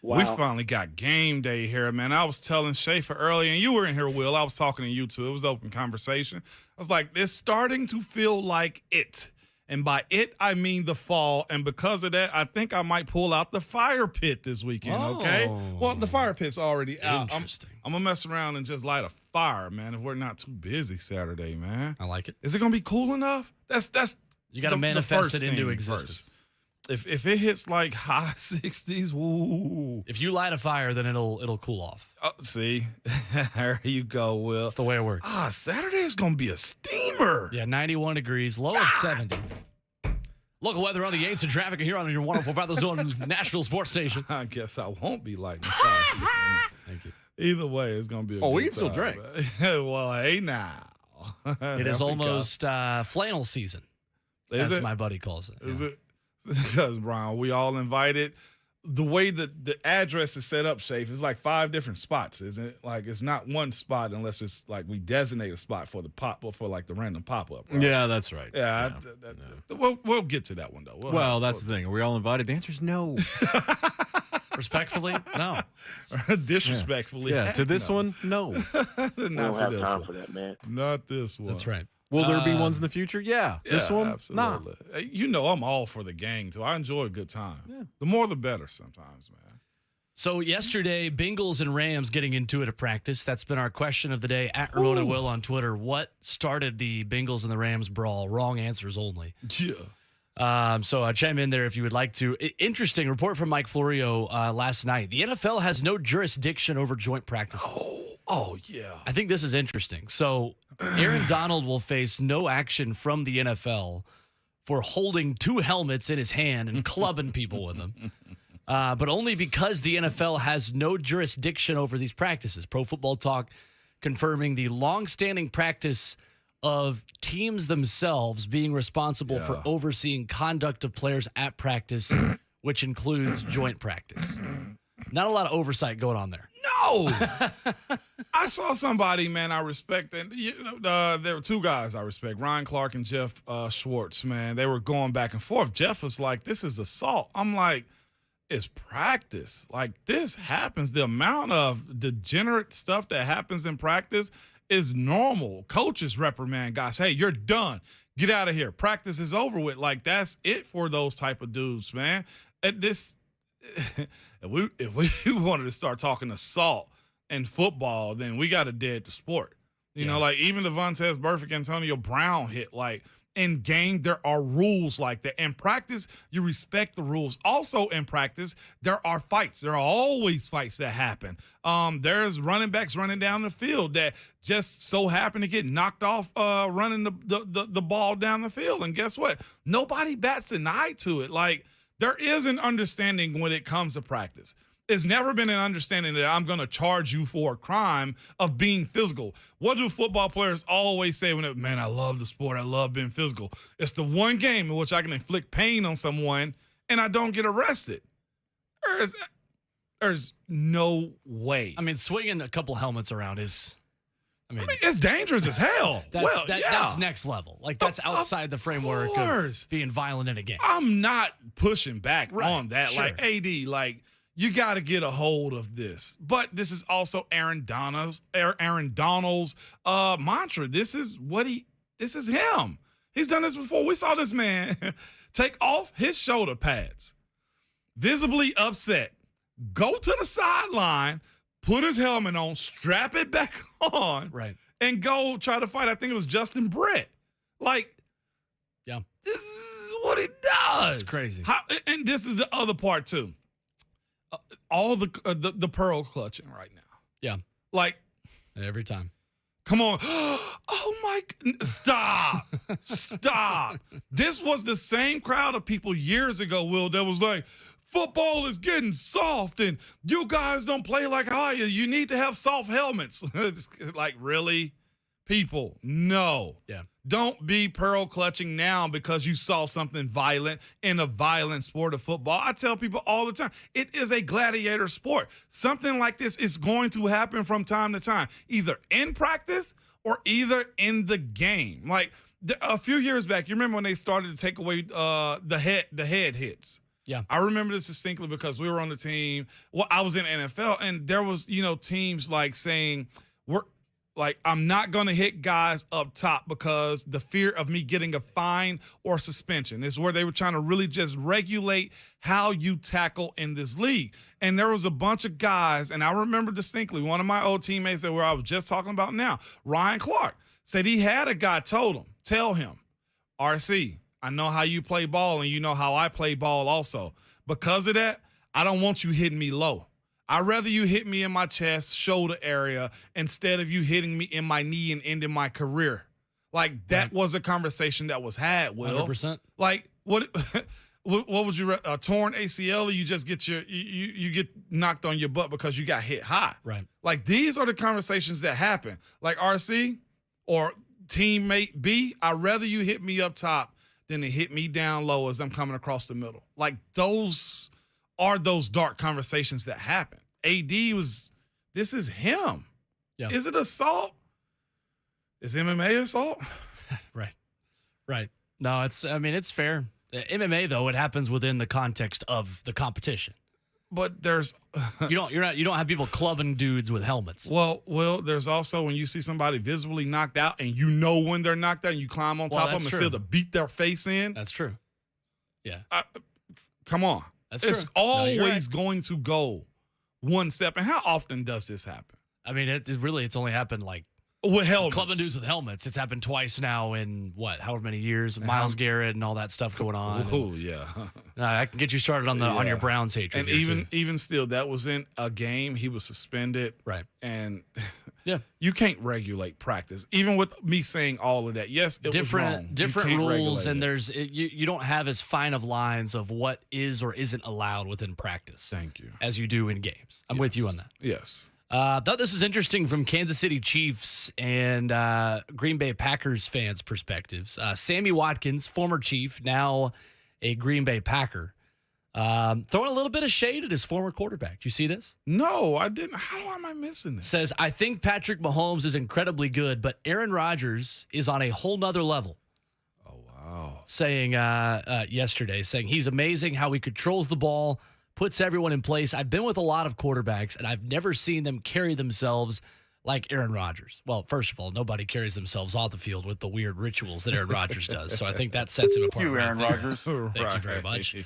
Wow. We finally got game day here, man. I was telling Schaefer earlier, and you were in here, Will. I was talking to you, too. It was open conversation. I was like, it's starting to feel like it. And by it, I mean the fall. And because of that, I think I might pull out the fire pit this weekend, okay? Well, the fire pit's already out. Interesting. I'm going to mess around and just light a fire, man, if we're not too busy Saturday, man. I like it. Is it going to be cool enough? That's you got to manifest it into existence. If it hits like high 60s, woo. If you light a fire, then it'll cool off. Oh, see, there you go, Will. That's the way it works. Saturday is going to be a steamer. Yeah, 91 degrees, low of 70. Local weather on the 8s and traffic here on your 104.5 The Zone Nashville Sports Station. I guess I won't be lighting fire. Thank you. Either way, it's going to be a good we can still time, drink. Well, hey, now. It is almost flannel season, as my buddy calls it. Is it? Because, Brian, we all invited. The way that the address is set up, Shafe, is like 5 different spots, isn't it? Like, it's not one spot unless it's like we designate a spot for the like the random pop-up. Right? Yeah, that's right. Yeah. We'll get to that one, though. Well, that's the thing. Are we all invited? The answer is no. Respectfully, no. Disrespectfully. Yeah, to this one, no. Not We don't to have this time one. for that, man. Not this one. That's right. Will there be ones in the future? Yeah. This one, absolutely. nah. You know I'm all for the gang, too. I enjoy a good time. Yeah. The more, the better sometimes, man. So yesterday, Bengals and Rams getting into it at practice. That's been our question of the day at Ramona Will on Twitter. What started the Bengals and the Rams brawl? Wrong answers only. Yeah. So chime in there if you would like to. Interesting report from Mike Florio last night. The NFL has no jurisdiction over joint practices. Oh, yeah. I think this is interesting. So Aaron Donald will face no action from the NFL for holding 2 helmets in his hand and clubbing people with them. But only because the NFL has no jurisdiction over these practices. Pro Football Talk confirming the longstanding practice of teams themselves being responsible for overseeing conduct of players at practice, which includes joint practice. Not a lot of oversight going on there. No. I saw somebody, man, I respect. And there were 2 guys I respect, Ryan Clark and Jeff Schwartz, man. They were going back and forth. Jeff was like, this is assault. I'm like, it's practice. Like, this happens. The amount of degenerate stuff that happens in practice is normal. Coaches reprimand guys. Hey, you're done. Get out of here. Practice is over with. Like, that's it for those type of dudes, man. If we wanted to start talking assault in football, then we got to dead the sport. You know, like even the Vontaze Burfict, Antonio Brown hit, like In game, there are rules like that. In practice, you respect the rules. Also in practice, there are fights. There are always fights that happen. There's running backs running down the field that just so happen to get knocked off running the ball down the field. And guess what? Nobody bats an eye to it. Like, there is an understanding when it comes to practice. It's never been an understanding that I'm going to charge you for a crime of being physical. What do football players always say when man, I love the sport. I love being physical. It's the one game in which I can inflict pain on someone and I don't get arrested. There's no way. I mean, swinging a couple helmets around is, I mean it's dangerous as hell. That's next level. Like, that's outside the framework of being violent in a game. I'm not pushing back on that. Sure. Like, AD, like, you got to get a hold of this. But this is also Aaron Donald's mantra. This is him. He's done this before. We saw this man take off his shoulder pads, visibly upset, go to the sideline, put his helmet on, strap it back on, right, and go try to fight. I think it was Justin Brett. Like, yeah, this is what he does. It's crazy. And this is the other part too. All the pearl clutching right now. Yeah. Like, every time. Come on. Oh my, stop. Stop. This was the same crowd of people years ago, Will, that was like, football is getting soft and you guys don't play like I do. You need to have soft helmets. Like, really? People, no. Yeah. Don't be pearl clutching now because you saw something violent in a violent sport of football. I tell people all the time, it is a gladiator sport. Something like this is going to happen from time to time, either in practice or either in the game. Like, a few years back, you remember when they started to take away the head hits? Yeah. I remember this distinctly because we were on the team. Well, I was in NFL, and there was, teams like saying, I'm not going to hit guys up top because the fear of me getting a fine or suspension is where they were trying to really just regulate how you tackle in this league. And there was a bunch of guys, and I remember distinctly one of my old teammates that where I was just talking about now, Ryan Clark, said he had a guy tell him, RC, I know how you play ball and you know how I play ball also. Because of that, I don't want you hitting me low. I'd rather you hit me in my chest, shoulder area, instead of you hitting me in my knee and ending my career. Like, that was a conversation that was had, Will. 100%. Like, what would you a torn ACL, or you just get you get knocked on your butt because you got hit high? Right. Like, these are the conversations that happen. Like, RC or teammate B, I'd rather you hit me up top than to hit me down low as I'm coming across the middle. Like, those are those dark conversations that happen. This is him. Yeah. Is it assault? Is MMA assault? Right. No, it's fair. MMA, though, it happens within the context of the competition. But there's you don't have people clubbing dudes with helmets. Well, there's also when you see somebody visibly knocked out and you know when they're knocked out and you climb on top of them and still to beat their face in. That's true. Yeah. Come on. That's it's true. Always going to go one step. And how often does this happen? I mean, it's only happened like with helmets. Clubbing dudes with helmets. It's happened twice now in however many years. Myles Garrett and all that stuff going on. Oh yeah. I can get you started on your Browns hatred. And even still, that was in a game. He was suspended. Right. And yeah, you can't regulate practice. Even with me saying all of that, yes, it was wrong. Different rules, and you don't have as fine of lines of what is or isn't allowed within practice. Thank you. As you do in games. I'm with you on that. Yes. Thought this was interesting from Kansas City Chiefs and Green Bay Packers fans' perspectives. Sammy Watkins, former Chief, now a Green Bay Packer, throwing a little bit of shade at his former quarterback. Do you see this? No, I didn't. How am I missing this? Says, I think Patrick Mahomes is incredibly good, but Aaron Rodgers is on a whole nother level. Oh, wow. Saying yesterday, he's amazing how he controls the ball, puts everyone in place. I've been with a lot of quarterbacks, and I've never seen them carry themselves like Aaron Rodgers. Well, first of all, nobody carries themselves off the field with the weird rituals that Aaron Rodgers does. So I think that sets him apart. Thank you, Aaron Rodgers. Thank you very much.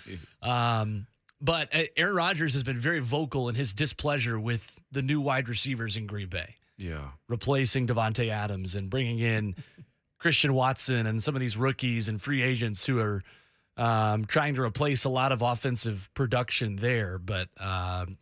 But Aaron Rodgers has been very vocal in his displeasure with the new wide receivers in Green Bay. Yeah. Replacing Devontae Adams and bringing in Christian Watson and some of these rookies and free agents who are trying to replace a lot of offensive production there. But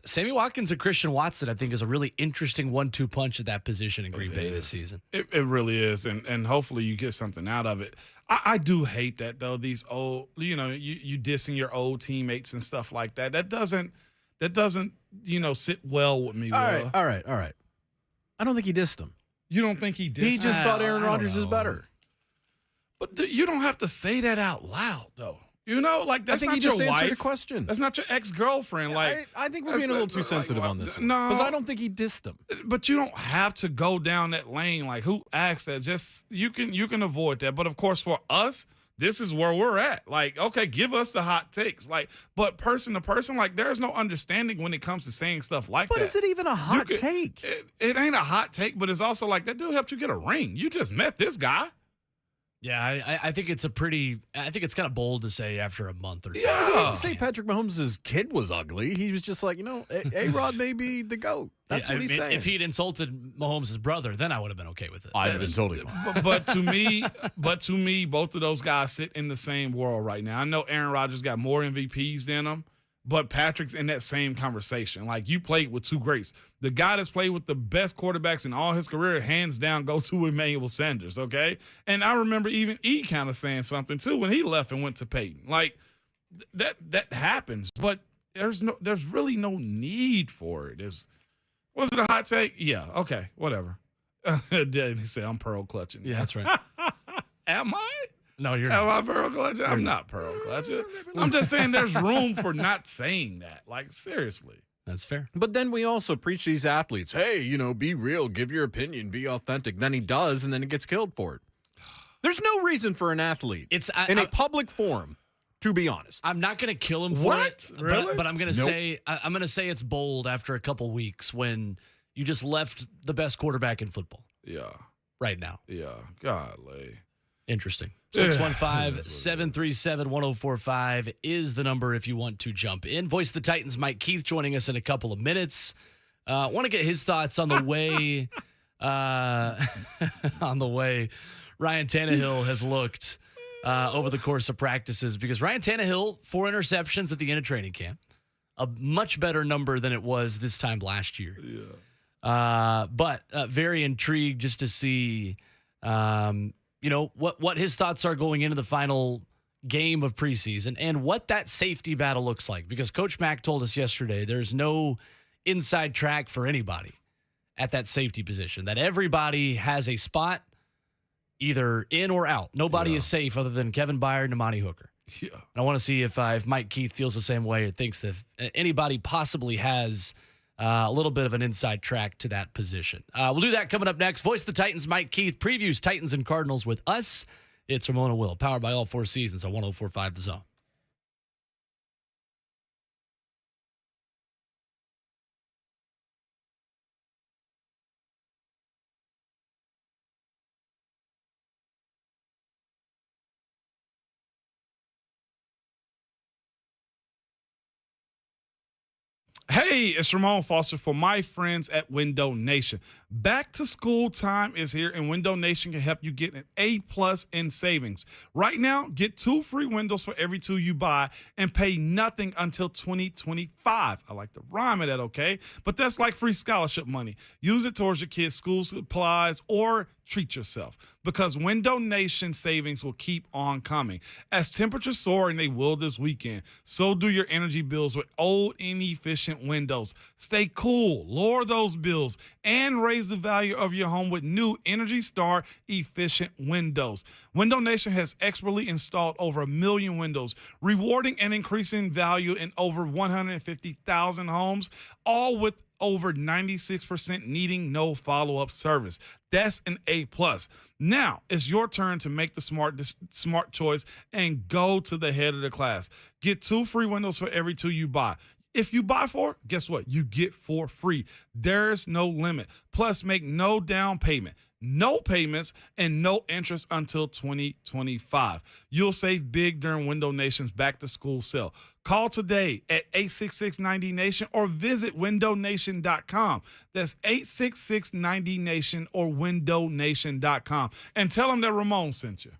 Sammy Watkins and Christian Watson, I think, is a really interesting 1-2 punch at that position in Green Bay this season. It really is, and hopefully you get something out of it. I do hate that, though, these old, you dissing your old teammates and stuff like that. That doesn't, sit well with me. All right. I don't think he dissed him. You don't think he dissed him? He just thought Aaron Rodgers is better. But you don't have to say that out loud, though. Like that's I think not he just your answered wife. a question. That's not your ex-girlfriend. I think we're being a little too sensitive on this one. No, because I don't think he dissed him. But you don't have to go down that lane. Like, who asked that? Just you can avoid that. But of course, for us, this is where we're at. Like, okay, give us the hot takes. Like, but person to person, like, there's no understanding when it comes to saying stuff like that. But is it even a hot take? It ain't a hot take, but it's also like that dude helped you get a ring. You just met this guy. Yeah, I think it's I think it's kind of bold to say after a month or two. Yeah, he didn't say Patrick Mahomes' kid was ugly. He was just like, A-Rod may be the GOAT. That's what he's saying. If he'd insulted Mahomes' brother, then I would have been okay with it. I'd have been totally fine. But to me, both of those guys sit in the same world right now. I know Aaron Rodgers got more MVPs than him, but Patrick's in that same conversation. Like, you played with two greats. The guy that's played with the best quarterbacks in all his career, hands down, goes to Emmanuel Sanders, okay? And I remember even kind of saying something, too, when he left and went to Peyton. Like, that happens, but there's really no need for it. Was it a hot take? Yeah, okay, whatever. He said, I'm pearl clutching. Yeah, that's right. Am I? No, you're not. not. Am I pearl clutching? I'm not pearl clutching. I'm just saying there's room for not saying that. Like, seriously. That's fair. But then we also preach these athletes, hey, be real, give your opinion, be authentic. Then he does, and then he gets killed for it. There's no reason for an athlete in a public forum, to be honest. I'm not going to kill him for it, Really? but I'm going to say it's bold after a couple weeks when you just left the best quarterback in football. Yeah. Right now. Yeah. Golly. Interesting. Yeah. 615-737-1045 is the number if you want to jump in. Voice of the Titans, Mike Keith, joining us in a couple of minutes. Want to get his thoughts on the way Ryan Tannehill has looked over the course of practices, because Ryan Tannehill, 4 interceptions at the end of training camp, a much better number than it was this time last year. Yeah. But very intrigued just to see what his thoughts are going into the final game of preseason and what that safety battle looks like. Because Coach Mack told us yesterday there's no inside track for anybody at that safety position, that everybody has a spot either in or out. Nobody is safe other than Kevin Byard and Amani Hooker. Yeah. And I want to see if Mike Keith feels the same way or thinks that anybody possibly has a little bit of an inside track to that position. We'll do that coming up next. Voice of the Titans, Mike Keith, previews Titans and Cardinals with us. It's Ramona Will, powered by all 4 seasons on 104.5 The Zone. Hey, it's Ramon Foster for my friends at Window Nation. Back to school time is here, and Window Nation can help you get an A+ in savings. Right now, get 2 free windows for every 2 you buy and pay nothing until 2025. I like to rhyme it, okay? But that's like free scholarship money. Use it towards your kids' school supplies or treat yourself, because Window Nation savings will keep on coming. As temperatures soar, and they will this weekend, so do your energy bills with old, inefficient windows. Stay cool, lower those bills, and raise the value of your home with new Energy Star efficient windows. Window Nation has expertly installed over 1 million windows, rewarding and increasing value in over 150,000 homes, all with over 96% needing no follow-up service. That's an A+. Now it's your turn to make the smart choice and go to the head of the class. Get 2 free windows for every 2 you buy. If you buy 4, guess what? You get 4 free. There's no limit. Plus, make no down payment, no payments, and no interest until 2025. You'll save big during Window Nation's back-to-school sale. Call today at 866-90-NATION or visit windownation.com. That's 866-90-NATION or windownation.com. And tell them that Ramon sent you.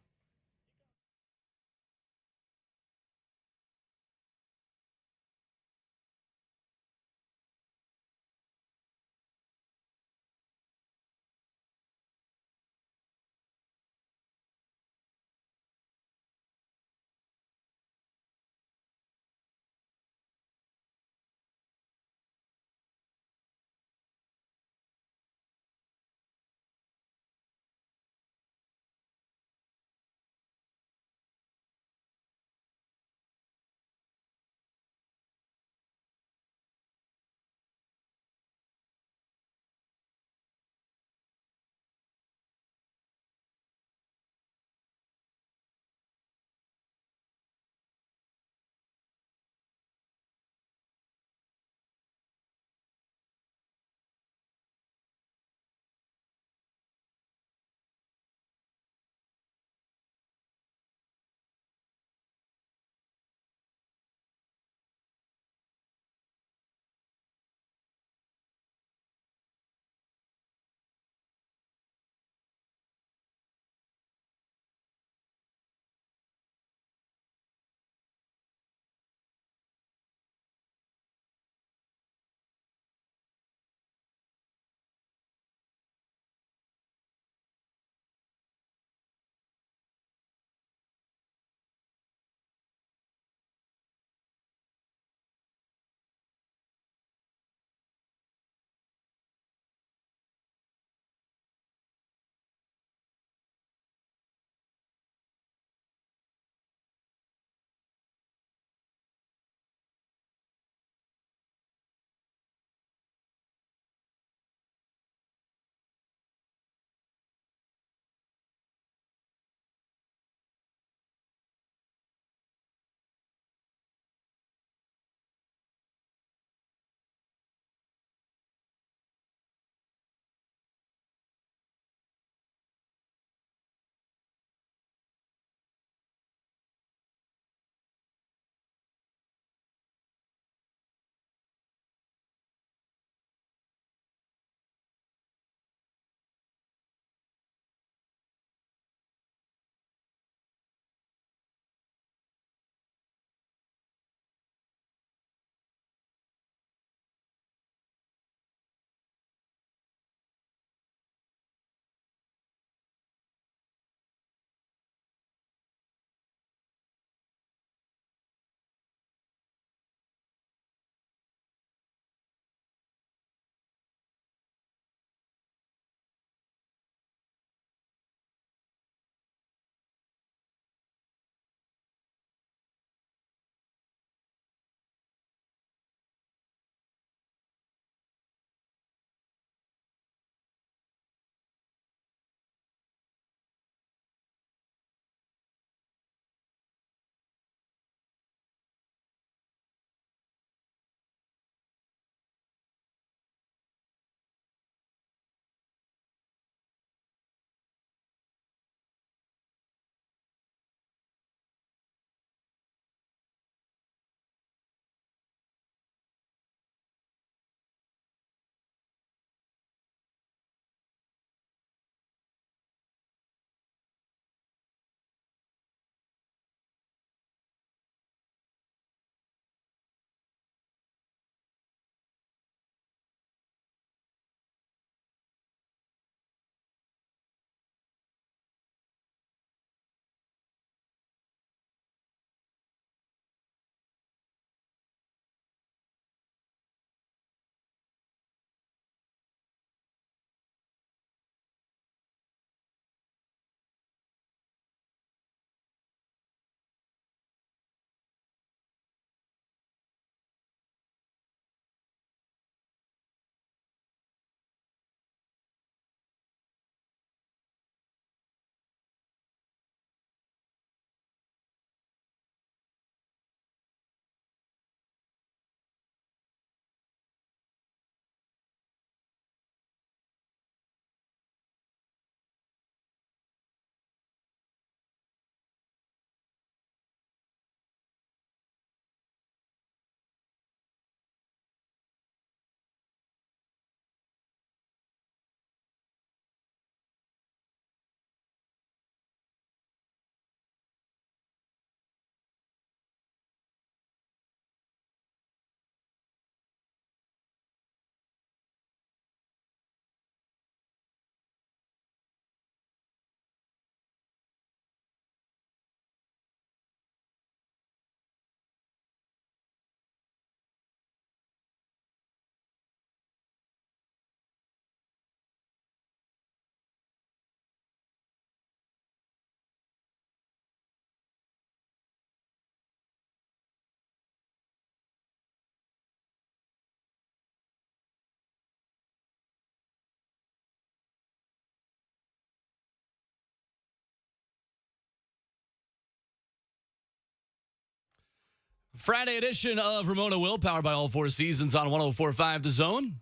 Friday edition of Ramona Will, powered by All Four Seasons on 104.5 The Zone.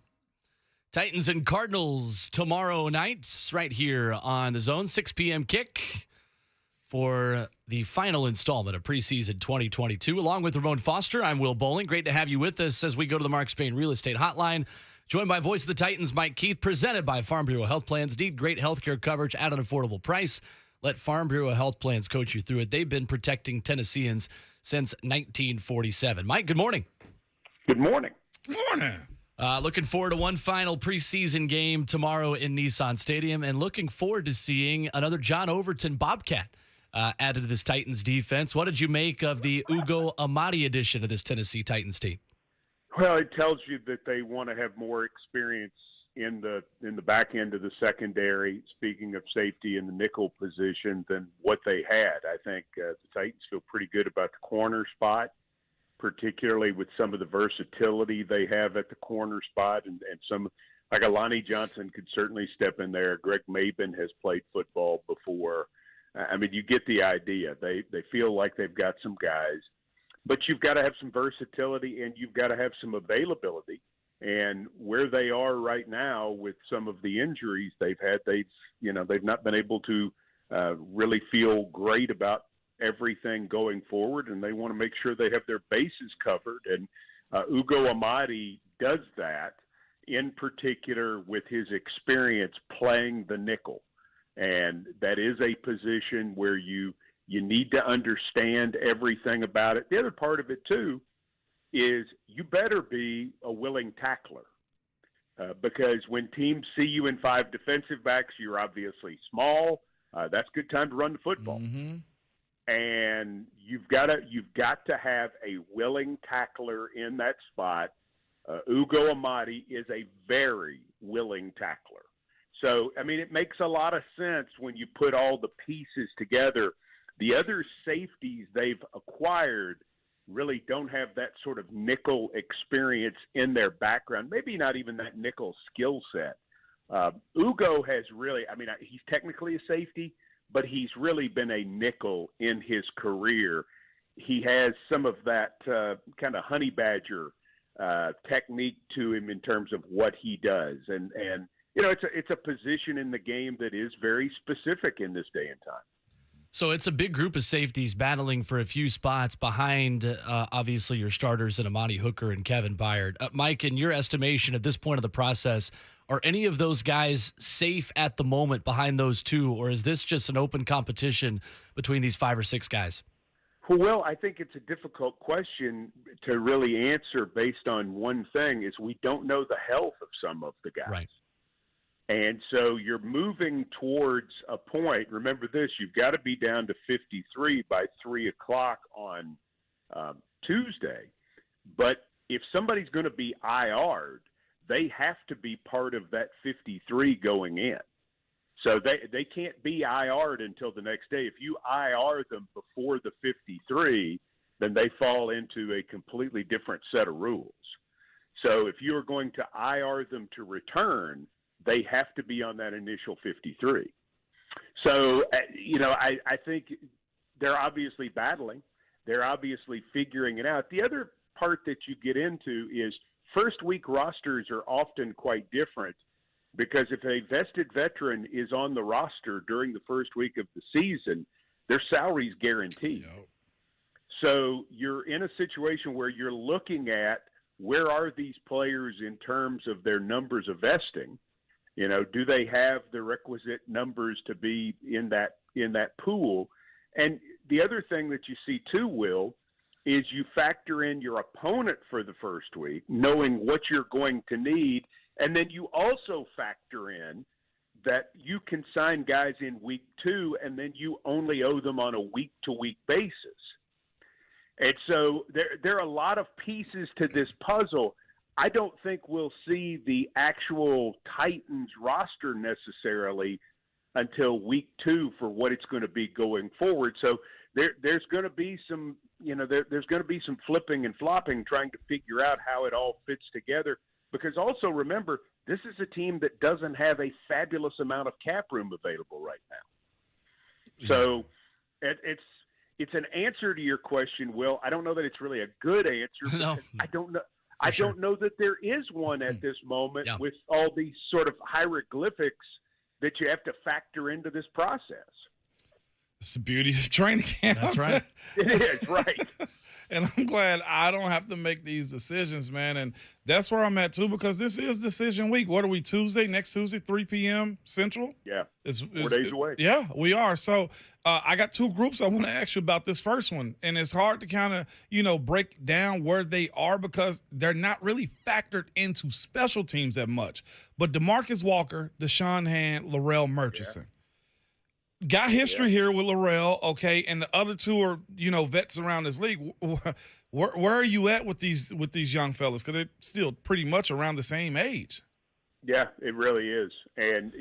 Titans and Cardinals tomorrow night, right here on The Zone, 6 p.m. kick for the final installment of Preseason 2022. Along with Ramon Foster, I'm Will Bowling. Great to have you with us as we go to the Mark Spain Real Estate Hotline. Joined by Voice of the Titans, Mike Keith, presented by Farm Bureau Health Plans. Need great healthcare coverage at an affordable price. Let Farm Bureau Health Plans coach you through it. They've been protecting Tennesseans since 1947. Mike, good morning. Good morning. Good morning. Looking forward to one final preseason game tomorrow in Nissan Stadium, and looking forward to seeing another John Overton Bobcat added to this Titans defense. What did you make of the Ugo Amadi addition of this Tennessee Titans team? Well, it tells you that they want to have more experience in the back end of the secondary, speaking of safety in the nickel position, than what they had. I think the Titans feel pretty good about the corner spot, particularly with some of the versatility they have at the corner spot, and some like Alani Johnson could certainly step in there. Greg Maben has played football before. I mean, you get the idea. They feel like they've got some guys, but you've got to have some versatility and you've got to have some availability. And where they are right now with some of the injuries they've had, they've not been able to really feel great about everything going forward, and they want to make sure they have their bases covered. And Ugo Amadi does that, in particular with his experience playing the nickel. And that is a position where you need to understand everything about it. The other part of it, too, is you better be a willing tackler because when teams see you in 5 defensive backs, you're obviously small. That's a good time to run the football. Mm-hmm. And you've got to have a willing tackler in that spot. Ugo Amadi is a very willing tackler. So, I mean, it makes a lot of sense when you put all the pieces together. The other safeties they've acquired really don't have that sort of nickel experience in their background, maybe not even that nickel skill set. Ugo has really, I mean, he's technically a safety, but he's really been a nickel in his career. He has some of that kind of honey badger technique to him in terms of what he does. And you know, it's a position in the game that is very specific in this day and time. So it's a big group of safeties battling for a few spots behind, obviously, your starters in Amani Hooker and Kevin Byard. Mike, in your estimation at this point of the process, are any of those guys safe at the moment behind those two, or is this just an open competition between these 5 or 6 guys? Well, I think it's a difficult question to really answer based on one thing, is we don't know the health of some of the guys. Right. And so you're moving towards a point. Remember this, you've got to be down to 53 by 3 o'clock on Tuesday. But if somebody's going to be IR'd, they have to be part of that 53 going in. So they can't be IR'd until the next day. If you IR them before the 53, then they fall into a completely different set of rules. So if you're going to IR them to return, they have to be on that initial 53. So, you know, I think they're obviously battling. They're obviously figuring it out. The other part that you get into is first-week rosters are often quite different because if a vested veteran is on the roster during the first week of the season, their salary's guaranteed. Yep. So you're in a situation where you're looking at where are these players in terms of their numbers of vesting. You know, do they have the requisite numbers to be in that pool? And the other thing that you see too, Will, is you factor in your opponent for the first week, knowing what you're going to need, and then you also factor in that you can sign guys in week 2, and then you only owe them on a week-to-week basis. And so there are a lot of pieces to this puzzle. I don't think we'll see the actual Titans roster necessarily until week 2 for what it's going to be going forward. So there's going to be some, you know, there's going to be some flipping and flopping trying to figure out how it all fits together. Because also remember, this is a team that doesn't have a fabulous amount of cap room available right now. So it's an answer to your question, Will. I don't know that it's really a good answer. No. I don't know. I don't know that there is one at this moment with all these sort of hieroglyphics that you have to factor into this process. It's the beauty of training camp. That's right. It is, right. And I'm glad I don't have to make these decisions, man. And that's where I'm at, too, because this is decision week. What are we, Tuesday? Next Tuesday, 3 p.m. Central? Yeah. It's 4 days away. Yeah, we are. So I got two groups I want to ask you about this first one. And it's hard to kind of, break down where they are because they're not really factored into special teams that much. But DeMarcus Walker, Deshaun Hand, Larrell Murchison. Yeah. Got history here with Larrell, okay, and the other two are, vets around this league. Where are you at with these young fellas? Because they're still pretty much around the same age. Yeah, it really is. And,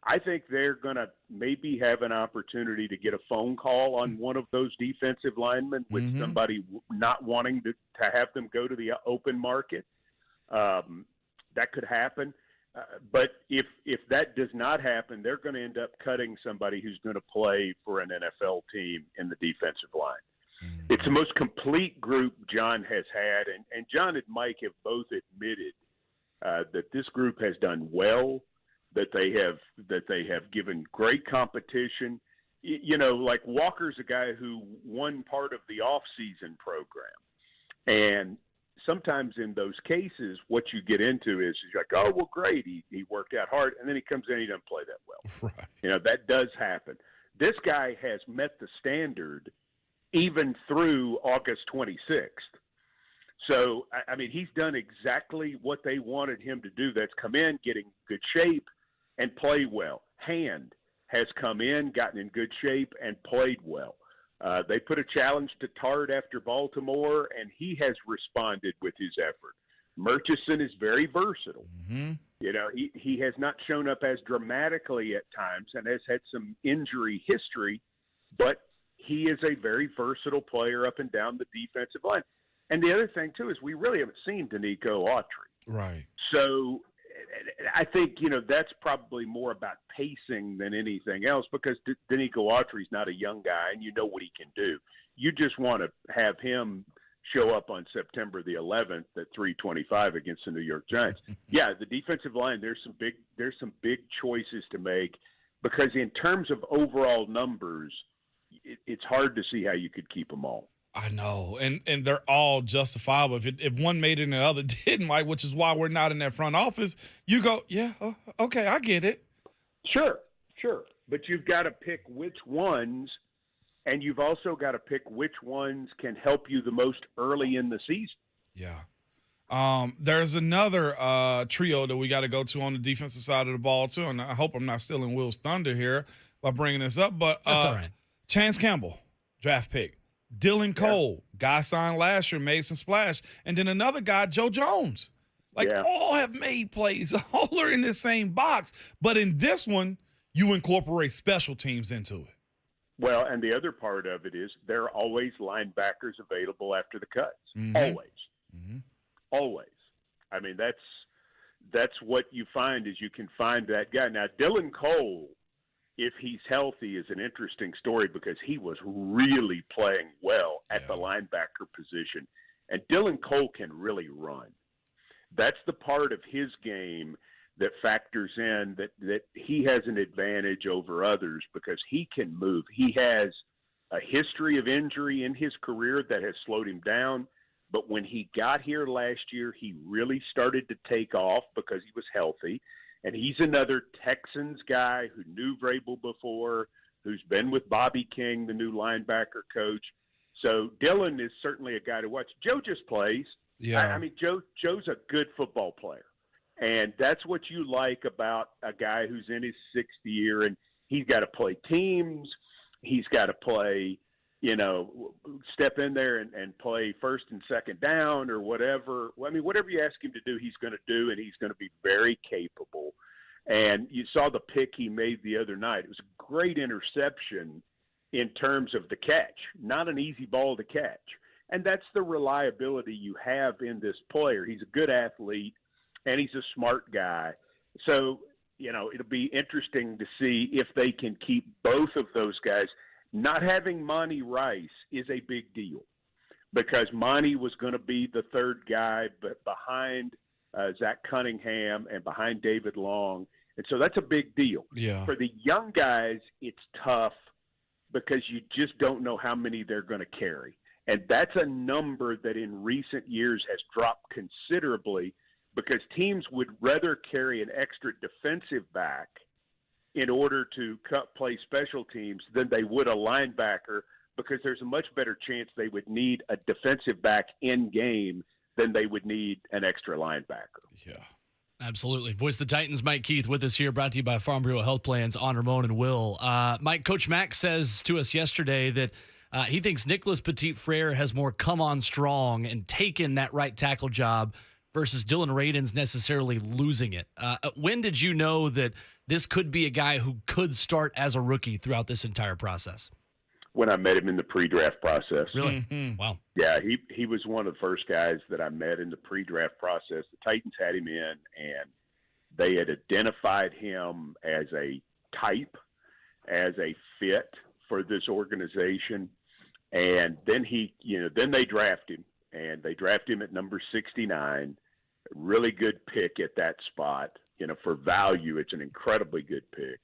I think they're going to maybe have an opportunity to get a phone call on one of those defensive linemen with somebody not wanting to have them go to the open market. That could happen. But if that does not happen, they're going to end up cutting somebody who's going to play for an NFL team in the defensive line. It's the most complete group John has had, and John and Mike have both admitted that this group has done well, that they have given great competition. Like Walker's a guy who won part of the off-season program, and sometimes in those cases, what you get into is you're like, oh, well, great, he worked out hard, and then he comes in and he doesn't play that well. Right. That does happen. This guy has met the standard even through August 26th. So, I mean, he's done exactly what they wanted him to do. That's come in, get in good shape, and play well. Hand has come in, gotten in good shape, and played well. They put a challenge to Tart after Baltimore, and he has responded with his effort. Murchison is very versatile. He has not shown up as dramatically at times and has had some injury history, but he is a very versatile player up and down the defensive line. And the other thing, too, is we really haven't seen Danico Autry. Right. So I think, that's probably more about pacing than anything else because Danico Autry's not a young guy and you know what he can do. You just want to have him show up on September the 11th at 3:25 against the New York Giants. Yeah, the defensive line, there's some big choices to make because in terms of overall numbers, it's hard to see how you could keep them all. I know, and they're all justifiable. If one made it and the other didn't, Mike, which is why we're not in that front office, you go, yeah, okay, I get it. Sure. But you've got to pick which ones, and you've also got to pick which ones can help you the most early in the season. Yeah. There's another trio that we got to go to on the defensive side of the ball, too, and I hope I'm not stealing Will's thunder here by bringing this up, but that's all right. Chance Campbell, draft pick. Dylan Cole, guy signed last year, made some splash. And then another guy, Joe Jones. All have made plays. All are in the same box. But in this one, you incorporate special teams into it. Well, and the other part of it is there are always linebackers available after the cuts. Always. I mean, that's what you find is you can find that guy. Now, Dylan Cole, if he's healthy, is an interesting story because he was really playing well at the linebacker position. And Dylan Cole can really run. That's the part of his game that factors in that he has an advantage over others because he can move. He has a history of injury in his career that has slowed him down. But when he got here last year, he really started to take off because he was healthy. And he's another Texans guy who knew Vrabel before, who's been with Bobby King, the new linebacker coach. So Dylan is certainly a guy to watch. Joe just plays. Yeah. I mean, Joe's a good football player. And that's what you like about a guy who's in his sixth year. And he's got to play teams. He's got to play, step in there and play first and second down or whatever. I mean, whatever you ask him to do, he's going to do, and he's going to be very capable. And you saw the pick he made the other night. It was a great interception in terms of the catch, not an easy ball to catch. And that's the reliability you have in this player. He's a good athlete, and he's a smart guy. So, it'll be interesting to see if they can keep both of those guys. not having Monty Rice is a big deal because Monty was going to be the third guy but behind Zach Cunningham and behind David Long. And so that's a big deal. Yeah. For the young guys, it's tough because you just don't know how many they're going to carry. And that's a number that in recent years has dropped considerably because teams would rather carry an extra defensive back in order to play special teams than they would a linebacker because there's a much better chance they would need a defensive back in game than they would need an extra linebacker. Yeah. Absolutely. Voice of the Titans, Mike Keith, with us here, brought to you by Farm Bureau Health Plans on Ramon and Will. Mike, Coach Mack says to us yesterday that he thinks Nicholas Petit-Frere has more come on strong and taken that right tackle job versus Dylan Radins necessarily losing it. When did you know that this could be a guy who could start as a rookie throughout this entire process? When I met him in the pre-draft process. Really? Wow. Yeah, he was one of the first guys that I met in the pre-draft process. The Titans had him in, and they had identified him as a type, as a fit for this organization. And then then they draft him, and they draft him at number 69. Really good pick at that spot. For value, it's an incredibly good pick.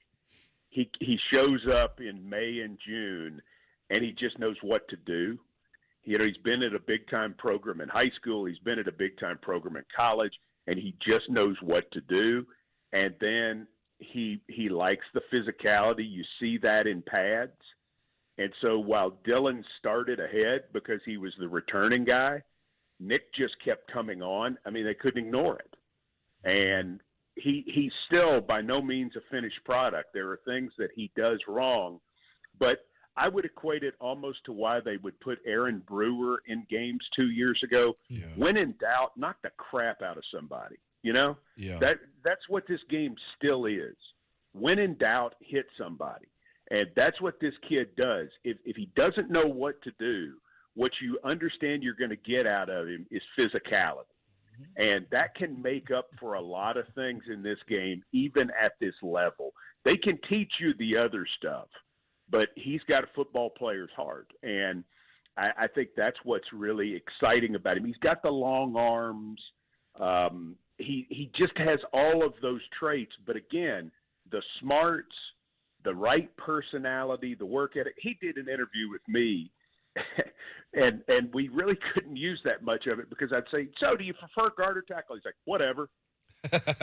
He shows up in May and June, and he just knows what to do. He's been at a big-time program in high school. He's been at a big-time program in college, and he just knows what to do. And then he likes the physicality. You see that in pads. And so while Dylan started ahead because he was the returning guy, Nick just kept coming on. I mean, they couldn't ignore it. And he's still by no means a finished product. There are things that he does wrong, but I would equate it almost to why they would put Aaron Brewer in games 2 years ago. Yeah. When in doubt, knock the crap out of somebody. Yeah. That's what this game still is. When in doubt, hit somebody. And that's what this kid does. If he doesn't know what to do, what you understand you're going to get out of him is physicality. And that can make up for a lot of things in this game, even at this level. They can teach you the other stuff, but he's got a football player's heart. And I think that's what's really exciting about him. He's got the long arms. He just has all of those traits. But again, the smarts, the right personality, the work ethic. He did an interview with me, and we really couldn't use that much of it because I'd say, so do you prefer guard or tackle? He's like, whatever.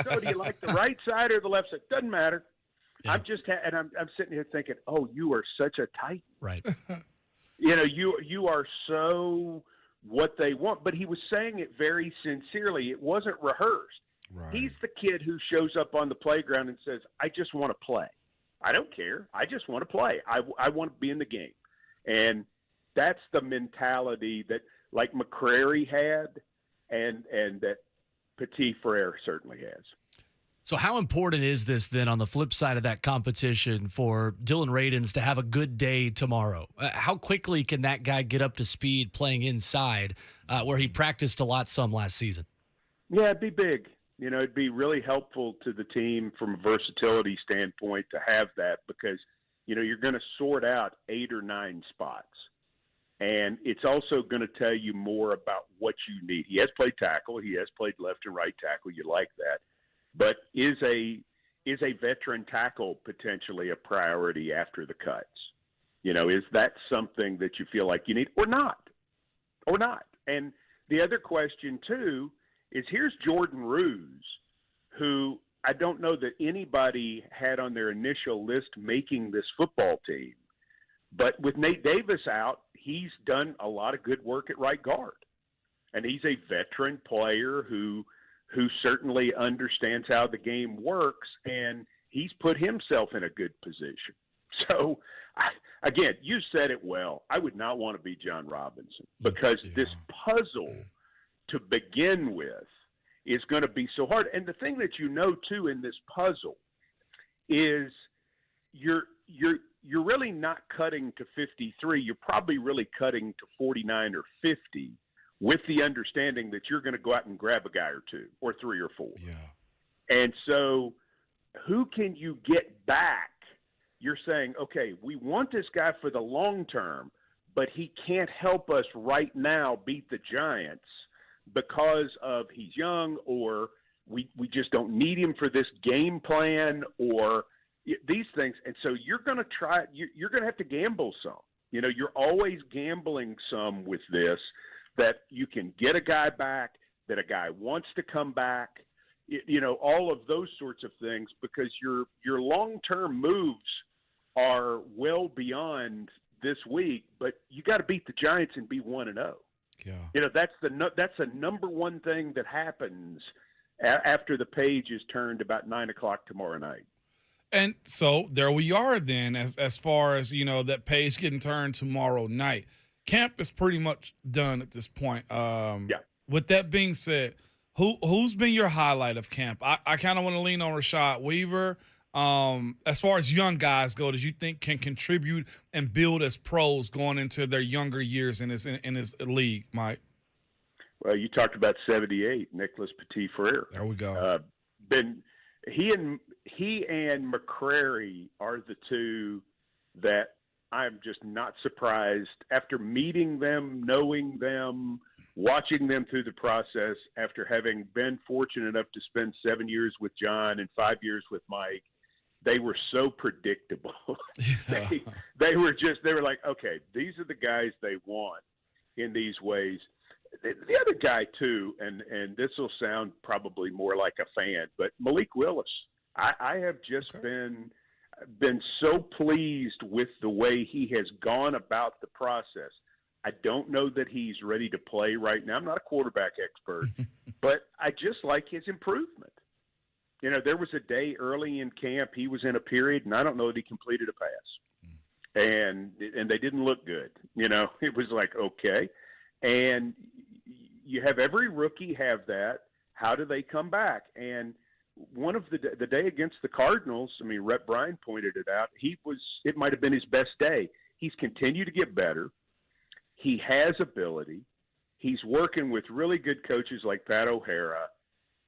So do you like the right side or the left side? Doesn't matter. Yeah. I'm sitting here thinking, oh, you are such a Titan. Right. You are so what they want. But he was saying it very sincerely. It wasn't rehearsed. Right. He's the kid who shows up on the playground and says, I just want to play. I don't care. I just want to play. I want to be in the game. And that's the mentality that like McCrary had and that Petit-Frere certainly has. So how important is this then on the flip side of that competition for Dylan Radins to have a good day tomorrow? How quickly can that guy get up to speed playing inside where he practiced a lot some last season? Yeah, it'd be big. It'd be really helpful to the team from a versatility standpoint to have that because, you're going to sort out 8 or 9 spots. And it's also going to tell you more about what you need. He has played tackle. He has played left and right tackle. You like that. But is a veteran tackle potentially a priority after the cuts? Is that something that you feel like you need or not? And the other question, too, is here's Jordan Ruse, who I don't know that anybody had on their initial list making this football team. But with Nate Davis out, he's done a lot of good work at right guard. And he's a veteran player who certainly understands how the game works, and he's put himself in a good position. So, again, you said it well. I would not want to be John Robinson because this puzzle to begin with is going to be so hard. And the thing that too, in this puzzle is you're really not cutting to 53. You're probably really cutting to 49 or 50 with the understanding that you're going to go out and grab a guy or 2 or 3 or 4. Yeah. And so who can you get back you're saying, okay, we want this guy for the long term, but he can't help us right now beat the Giants because of he's young, or we just don't need him for this game plan, or these things. And so you're going to try – you're going to have to gamble some. You know, you're always gambling some with this, that you can get a guy back, that a guy wants to come back, you know, all of those sorts of things, because your long-term moves are well beyond this week, but you got to beat the Giants and be 1-0. Yeah. You know, that's the number one thing that happens after the page is turned about 9:00 tomorrow night. And so there we are then, as far as, you know, that page getting turned tomorrow night. Camp is pretty much done at this point. Yeah. With that being said, who's been your highlight of camp? I kind of want to lean on Rashad Weaver. As far as young guys go, that you think can contribute and build as pros going into their younger years in his league, Mike? Well, you talked about 78, Nicholas Petit-Frere. There we go. He and McCrary are the two that I'm just not surprised after meeting them, knowing them, watching them through the process, after having been fortunate enough to spend 7 years with John and 5 years with Mike. They were so predictable. They were like, okay, these are the guys they want in these ways. The other guy too, and this will sound probably more like a fan, but Malik Willis. I have just been so pleased with the way he has gone about the process. I don't know that he's ready to play right now. I'm not a quarterback expert, but I just like his improvement. You know, there was a day early in camp he was in a period, and I don't know that he completed a pass. And they didn't look good. You know, it was like, okay. And you have every rookie have that. How do they come back? And one of the day against the Cardinals, I mean, Rhett Bryan pointed it out. It might have been his best day. He's continued to get better. He has ability. He's working with really good coaches like Pat O'Hara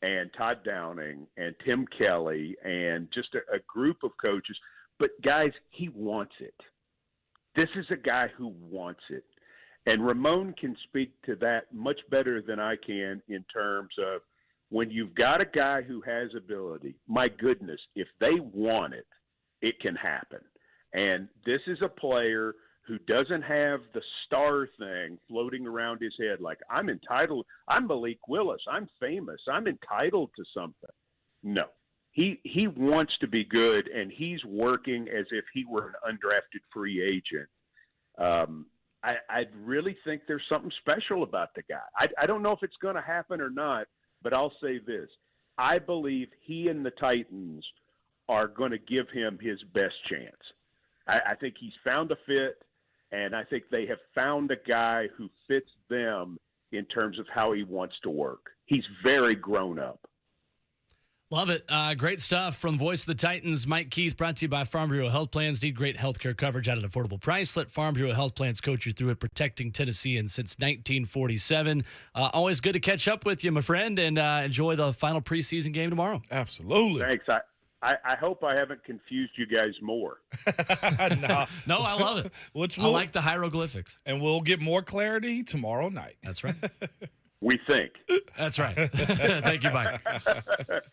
and Todd Downing and Tim Kelly and just a group of coaches. But, guys, he wants it. This is a guy who wants it. And Ramon can speak to that much better than I can in terms of when you've got a guy who has ability, my goodness, if they want it, it can happen. And this is a player who doesn't have the star thing floating around his head like, I'm entitled, I'm Malik Willis, I'm famous, I'm entitled to something. No. He wants to be good, and he's working as if he were an undrafted free agent. I really think there's something special about the guy. I don't know if it's going to happen or not, but I'll say this. I believe he and the Titans are going to give him his best chance. I think he's found a fit, and I think they have found a guy who fits them in terms of how he wants to work. He's very grown up. Love it. Great stuff from Voice of the Titans, Mike Keith, brought to you by Farm Bureau Health Plans. Need great health care coverage at an affordable price. Let Farm Bureau Health Plans coach you through it, protecting Tennesseans since 1947. Always good to catch up with you, my friend, and enjoy the final preseason game tomorrow. Absolutely. Thanks. I hope I haven't confused you guys more. No, I love it. I like the hieroglyphics. And we'll get more clarity tomorrow night. That's right. We think. That's right. Thank you, Mike.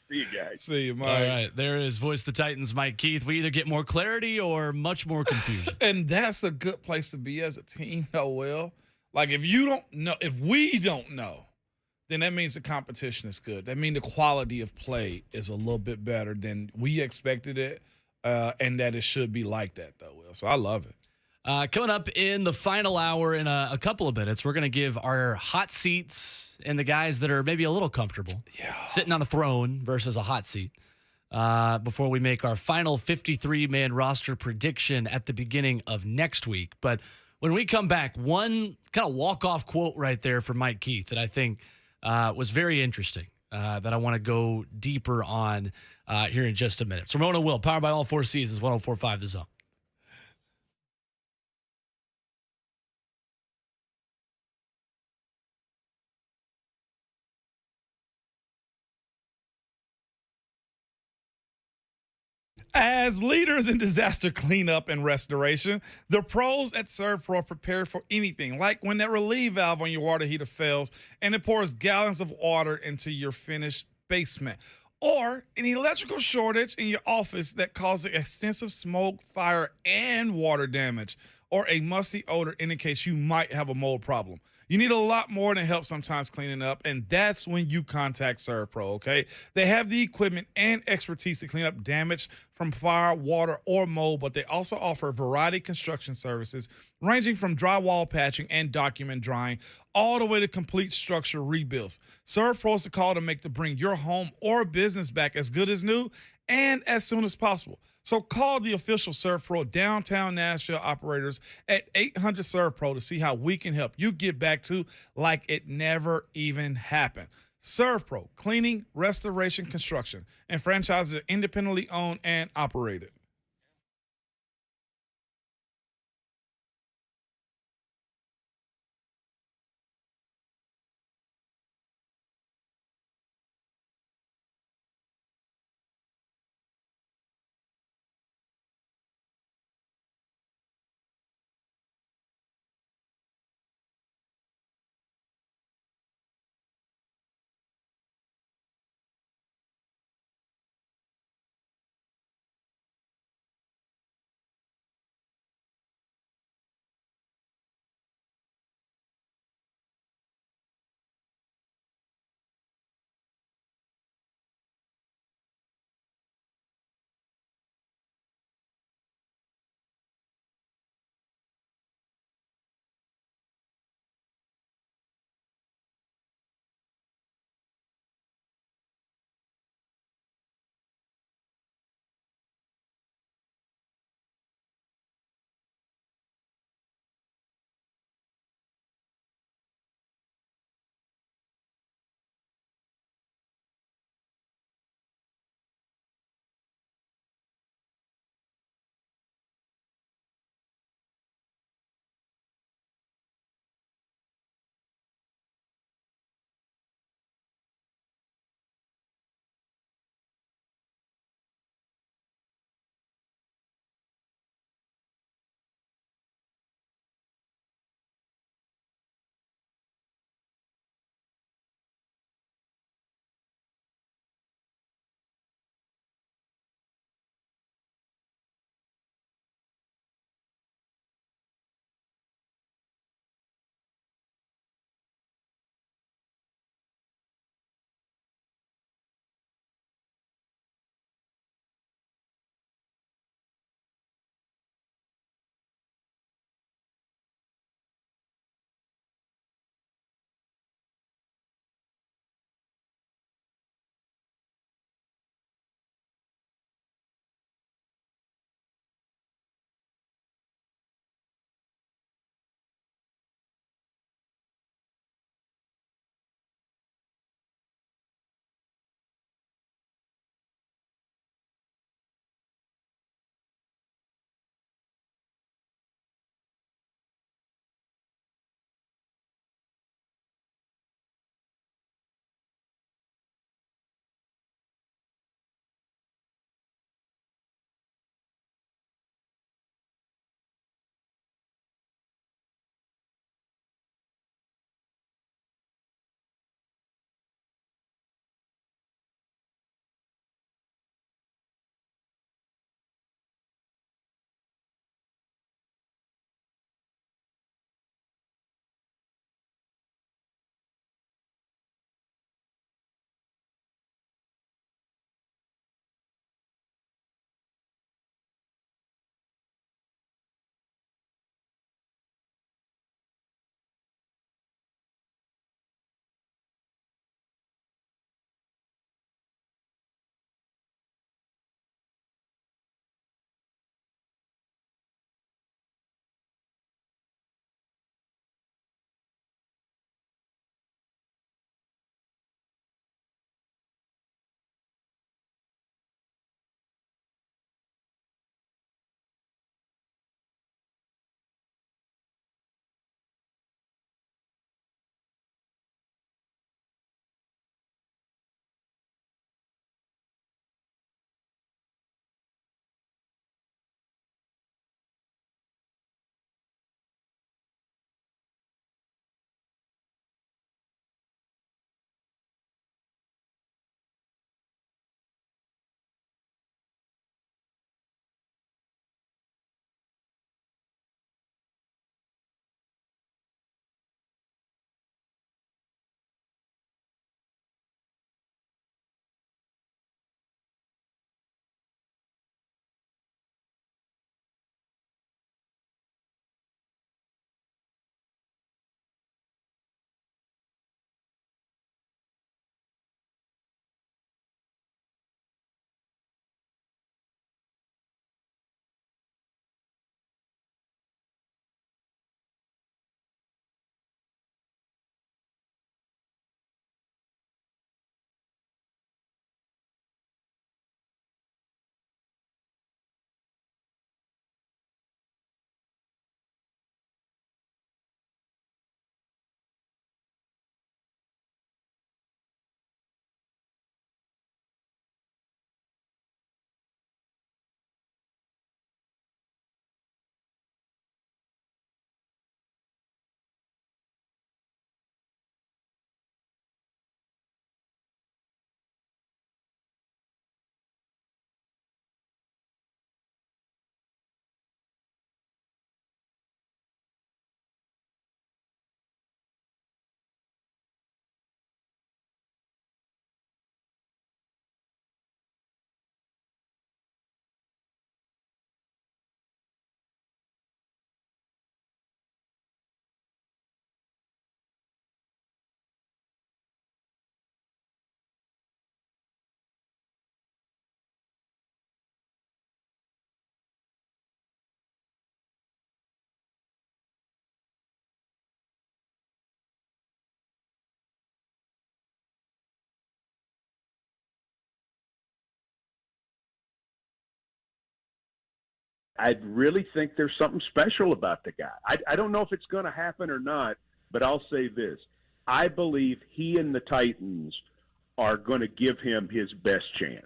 See you guys. See you, Mike. All right. There is Voice of the Titans, Mike Keith. We either get more clarity or much more confusion. And that's a good place to be as a team, Will. Like, if you don't know, if we don't know, then that means the competition is good. That means the quality of play is a little bit better than we expected it, and that it should be like that, though, Will. So I love it. Coming up in the final hour in a couple of minutes, we're going to give our hot seats and the guys that are maybe a little comfortable sitting on a throne versus a hot seat before we make our final 53-man roster prediction at the beginning of next week. But when we come back, one kind of walk-off quote right there from Mike Keith that I think was very interesting that I want to go deeper on here in just a minute. So Ramona Will, powered by all four seasons, 104.5 The Zone. As leaders in disaster cleanup and restoration, the pros at ServPro are prepared for anything, like when that relief valve on your water heater fails and it pours gallons of water into your finished basement, or an electrical shortage in your office that causes extensive smoke, fire, and water damage, or a musty odor indicates you might have a mold problem. You need a lot more than help sometimes cleaning up, and that's when you contact ServPro, okay? They have the equipment and expertise to clean up damage from fire, water, or mold, but they also offer a variety of construction services ranging from drywall patching and document drying all the way to complete structure rebuilds. ServPro is the call to bring your home or business back as good as new and as soon as possible. So call the official ServPro downtown Nashville operators at 800 ServPro to see how we can help you get back to like it never even happened. ServPro, cleaning, restoration, construction, and franchises are independently owned and operated. I really think there's something special about the guy. I don't know if it's going to happen or not, but I'll say this. I believe he and the Titans are going to give him his best chance.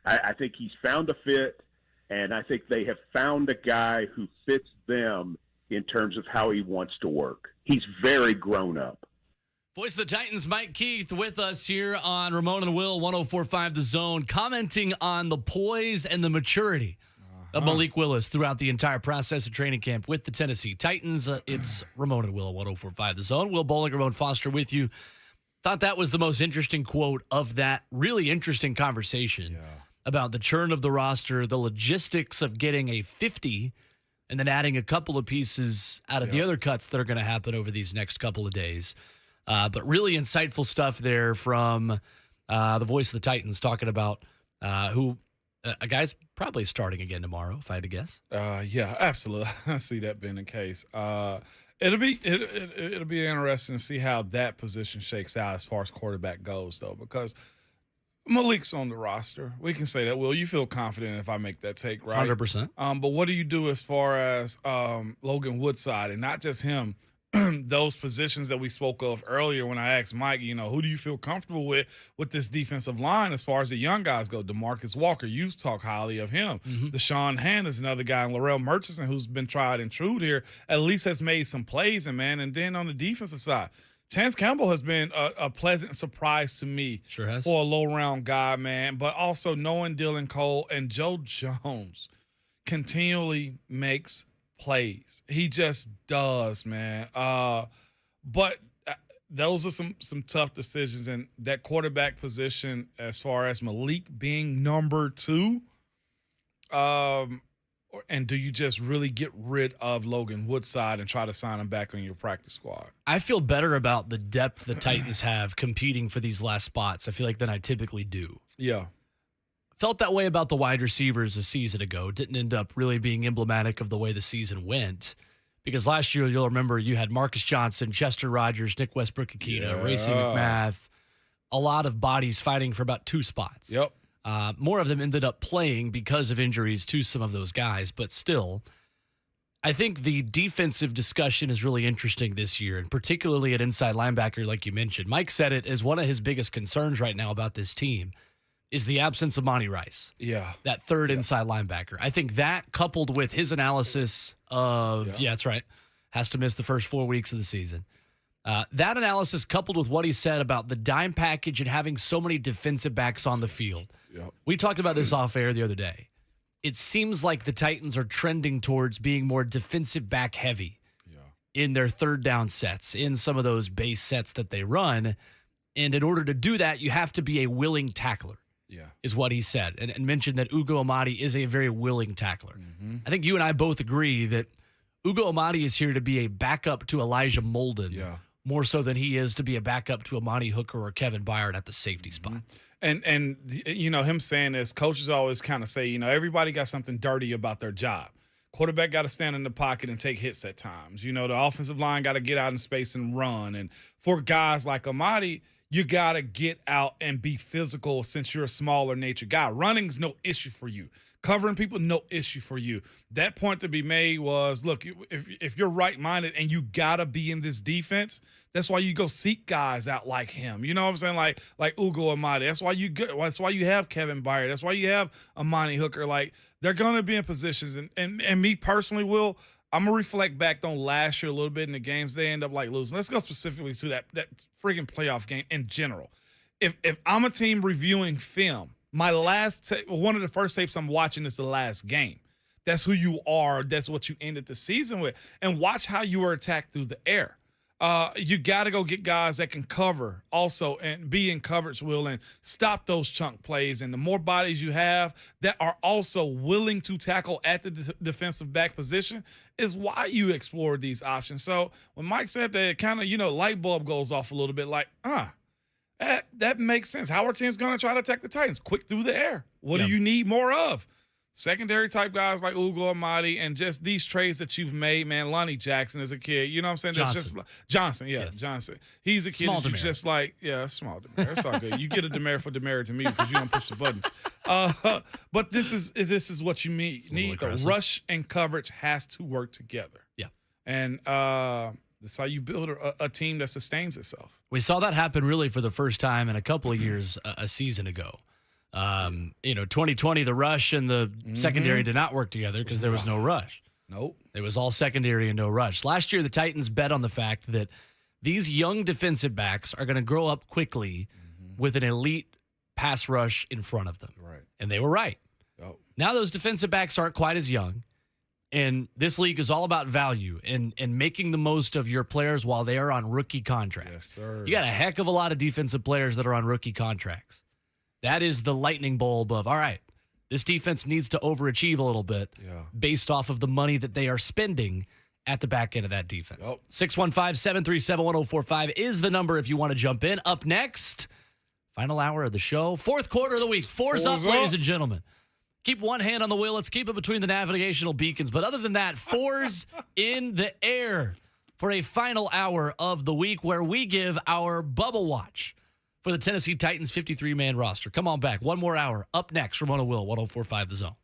I think he's found a fit, and I think they have found a guy who fits them in terms of how he wants to work. He's very grown up. Voice of the Titans, Mike Keith, with us here on Ramon and Will, 104.5 The Zone, commenting on the poise and the maturity of Malik Willis throughout the entire process of training camp with the Tennessee Titans. It's Ramon and Will, 104.5 The Zone. Will Bowling, Ramon Foster with you. Thought that was the most interesting quote of that really interesting conversation about the churn of the roster, the logistics of getting a 50 and then adding a couple of pieces out of the other cuts that are going to happen over these next couple of days. But really insightful stuff there from the voice of the Titans talking about who a guy's probably starting again tomorrow, if I had to guess. Yeah, absolutely. I see that being the case. It'll be interesting to see how that position shakes out as far as quarterback goes, though, because Malik's on the roster. We can say that. Will, you feel confident if I make that take, right? 100%. But what do you do as far as Logan Woodside, and not just him? Those positions that we spoke of earlier when I asked Mike, who do you feel comfortable with this defensive line as far as the young guys go? DeMarcus Walker, you talk highly of him. Deshaun Hand is another guy, and Laurel Murchison, who's been tried and true here, at least has made some plays. And then on the defensive side, Chance Campbell has been a pleasant surprise to me. Sure has. For a low-round guy, man. But also knowing Dylan Cole and Joe Jones continually makes plays. He just does, man. But those are some tough decisions. And that quarterback position, as far as Malik being number 2, and do you just really get rid of Logan Woodside and try to sign him back on your practice squad? I feel better about the depth the Titans have competing for these last spots, I feel like, than I typically do. Yeah. Felt that way about the wide receivers a season ago. Didn't end up really being emblematic of the way the season went. Because last year, you'll remember, you had Marcus Johnson, Chester Rogers, Nick Westbrook-Akina, Racey McMath, a lot of bodies fighting for about 2 spots. Yep. More of them ended up playing because of injuries to some of those guys. But still, I think the defensive discussion is really interesting this year, and particularly at inside linebacker, like you mentioned. Mike said it as one of his biggest concerns right now about this team is the absence of Monty Rice. Yeah. That third inside linebacker. I think that, coupled with his analysis of, that's right, has to miss the first 4 weeks of the season. That analysis, coupled with what he said about the dime package and having so many defensive backs on the field. Yep. We talked about this off air the other day. It seems like the Titans are trending towards being more defensive back heavy in their third down sets, in some of those base sets that they run. And in order to do that, you have to be a willing tackler. Is what he said, and mentioned that Ugo Amadi is a very willing tackler. I think you and I both agree that Ugo Amadi is here to be a backup to Elijah Molden, more so than he is to be a backup to Amani Hooker or Kevin Byard at the safety spot. And him saying this, coaches always kind of say, everybody got something dirty about their job. Quarterback got to stand in the pocket and take hits at times. The offensive line got to get out in space and run. And for guys like Amadi, you got to get out and be physical since you're a smaller nature guy. Running's no issue for you. Covering people, no issue for you. That point to be made was, look, if you're right-minded and you got to be in this defense, that's why you go seek guys out like him. You know what I'm saying? Like Ugo Amadi. That's why you have Kevin Byard. That's why you have Amani Hooker. Like, they're going to be in positions. And me personally, Will, I'm going to reflect back on last year a little bit in the games they end up losing. Let's go specifically to that friggin' playoff game in general. If I'm a team reviewing film, my one of the first tapes I'm watching is the last game. That's who you are. That's what you ended the season with. And watch how you were attacked through the air. You got to go get guys that can cover also and be in coverage, Will, and stop those chunk plays. And the more bodies you have that are also willing to tackle at the defensive back position is why you explore these options. So when Mike said that, it kind of, light bulb goes off a little bit like, that makes sense. How are teams going to try to attack the Titans? Quick through the air. What do you need more of? secondary type guys like Ugo Amadi and just these trades that you've made, man. Lonnie Jackson as a kid, you know what I'm saying? That's just Johnson, yeah, yes. Johnson. He's a kid Small that you Demare. just like, yeah, small Demare. It's all good. You get a Demare for Demare to me because you don't push the buttons. But this is what you need. The rush and coverage has to work together. Yeah, and that's how you build a team that sustains itself. We saw that happen really for the first time in a couple of years a season ago. 2020, the rush and the secondary did not work together because there was no rush. Nope. It was all secondary and no rush. Last year, the Titans bet on the fact that these young defensive backs are going to grow up quickly with an elite pass rush in front of them. Right. And they were right. Oh. Now those defensive backs aren't quite as young. And this league is all about value and making the most of your players while they are on rookie contracts. Yes, sir. You got a heck of a lot of defensive players that are on rookie contracts. That is the lightning bulb of, all right, this defense needs to overachieve a little bit based off of the money that they are spending at the back end of that defense. 615-737-1045 is the number if you want to jump in. Up next, final hour of the show, fourth quarter of the week. Four's up, ladies and gentlemen. Keep one hand on the wheel. Let's keep it between the navigational beacons. But other than that, fours in the air for a final hour of the week where we give our bubble watch for the Tennessee Titans 53-man roster. Come on back. One more hour. Up next, Ramona Will, 104.5 The Zone.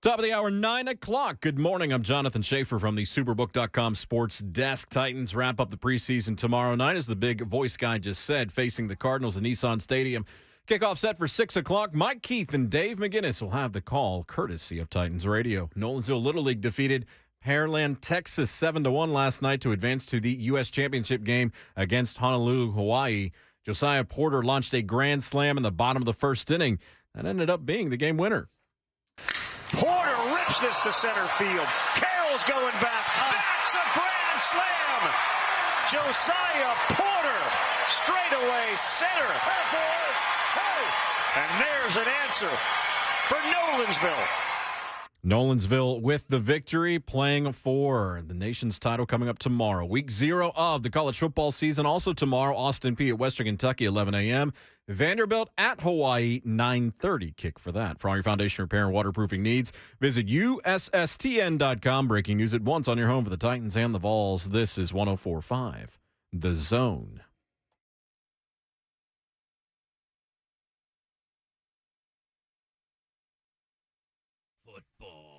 Top of the hour, 9 o'clock. Good morning. I'm Jonathan Schaefer from the Superbook.com Sports Desk. Titans wrap up the preseason tomorrow night, as the big voice guy just said, facing the Cardinals at Nissan Stadium. Kickoff set for 6 o'clock. Mike Keith and Dave McGinnis will have the call, courtesy of Titans Radio. Nolensville Little League defeated Pearland, Texas 7-1 last night to advance to the U.S. Championship game against Honolulu, Hawaii. Josiah Porter launched a grand slam in the bottom of the first inning. That ended up being the game winner. Porter rips this to center field. Carroll's going back. That's a grand slam. Josiah Porter straightaway center. And there's an answer for Nolensville. Nolensville with the victory, playing for the nation's title coming up tomorrow. Week 0 of the college football season. Also tomorrow, Austin Peay at Western Kentucky, 11 a.m. Vanderbilt at Hawaii, 9:30 kick for that. For all your foundation repair and waterproofing needs, visit USSTN.com. Breaking news at once on your home for the Titans and the Vols. This is 104.5, The Zone.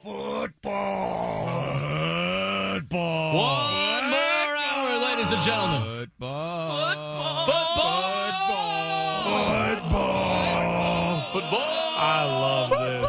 Football. One more hour, ladies and gentlemen. Football. I love this.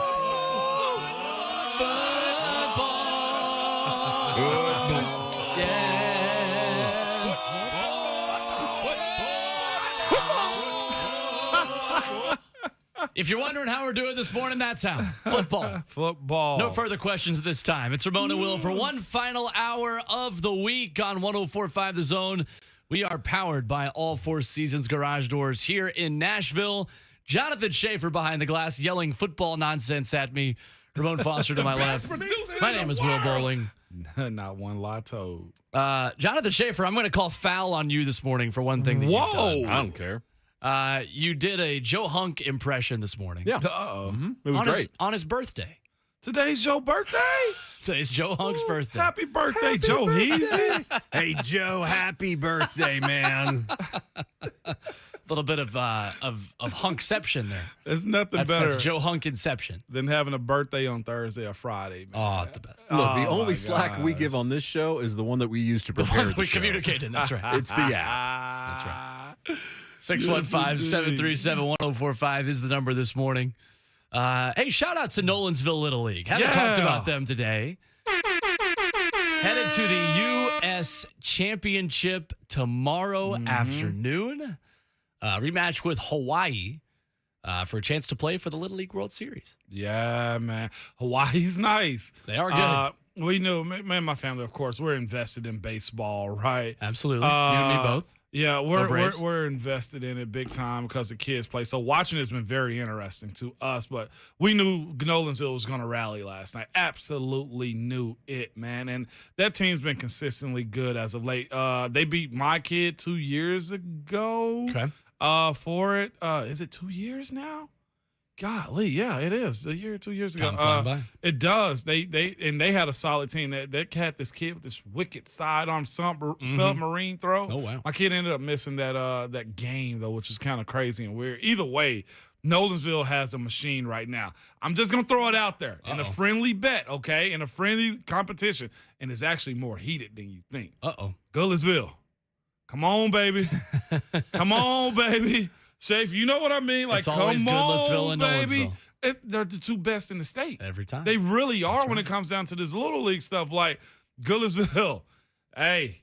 If you're wondering how we're doing this morning, that's how. Football. Football. No further questions this time. It's Ramon and Will for one final hour of the week on 104.5 The Zone. We are powered by All Four Seasons Garage Doors here in Nashville. Jonathan Schaefer behind the glass yelling football nonsense at me. Ramon Foster to my left. My name is Will Bowling. Not one lie told. Jonathan Schaefer, I'm going to call foul on you this morning for one thing that you've done. I don't care. You did a Joe Hunk impression this morning. Yeah. Uh-oh. Mm-hmm. It was great. On his birthday. Today's Joe's birthday? Today's Joe Hunk's birthday. Happy birthday, Joe Heasy. Hey, Joe, happy birthday, man. A little bit of Hunkception there. There's nothing better. That's Joe Hunk Inception. Than having a birthday on Thursday or Friday, man. Oh, the best. Look, the Oh, only my slack we gosh. give on this show is the one that we use to prepare the We show. communicated. That's right. It's the app. That's right. 615-737-1045 is the number this morning. Hey, shout out to Nolensville Little League. Haven't talked about them today. Headed to the U.S. Championship tomorrow afternoon. Rematch with Hawaii for a chance to play for the Little League World Series. Yeah, man. Hawaii's nice. They are good. We know, me and my family, of course, we're invested in baseball, right? Absolutely. You and me both. Yeah, Go Braves. we're invested in it big time because the kids play. So watching it has been very interesting to us. But we knew Nolensville was going to rally last night. Absolutely knew it, man. And that team's been consistently good as of late. They beat my kid 2 years ago. Okay. For it. Is it 2 years now? Golly, yeah, it is. 2 years ago. Time flying by. It does. They had a solid team. They had this kid with this wicked sidearm submarine throw. Oh, wow. My kid ended up missing that game though, which is kind of crazy and weird. Either way, Nolensville has a machine right now. I'm just gonna throw it out there in a friendly bet, okay, in a friendly competition, and it's actually more heated than you think. Goodlettsville, come on, baby, come on, baby. Shafe, you know what I mean? Like, it's always come Goodlettsville on, and baby. Nolensville. They're the two best in the state. Every time. They really are That's when right. it comes down to this little league stuff. Like Goodlettsville, hey,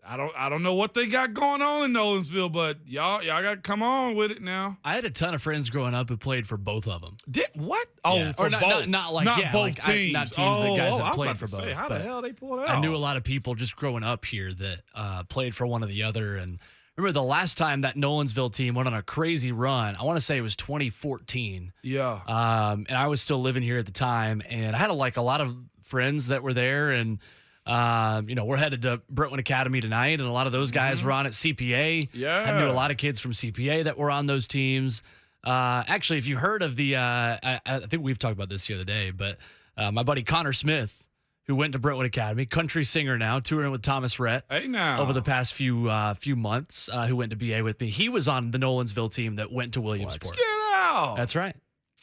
I don't know what they got going on in Nolensville, but y'all got to come on with it now. I had a ton of friends growing up who played for both of them. Did what? Oh, Yeah. for Or not, both. not like not yeah, both like teams. not teams that guys I that was played about for to both. say, how the but hell they pulled it out? I knew a lot of people just growing up here that played for one or the other. And remember the last time that Nolensville team went on a crazy run, I want to say it was 2014. Yeah. And I was still living here at the time, and I had a lot of friends that were there, and we're headed to Brentwood Academy tonight, and a lot of those guys were on at CPA. Yeah. I knew a lot of kids from CPA that were on those teams. Actually, if you heard of the, I think we've talked about this the other day, but my buddy Connor Smith, who went to Brentwood Academy, country singer now, touring with Thomas Rhett Hey now. over the past few months, who went to BA with me. He was on the Nolensville team that went to Williamsport. Get out. That's right.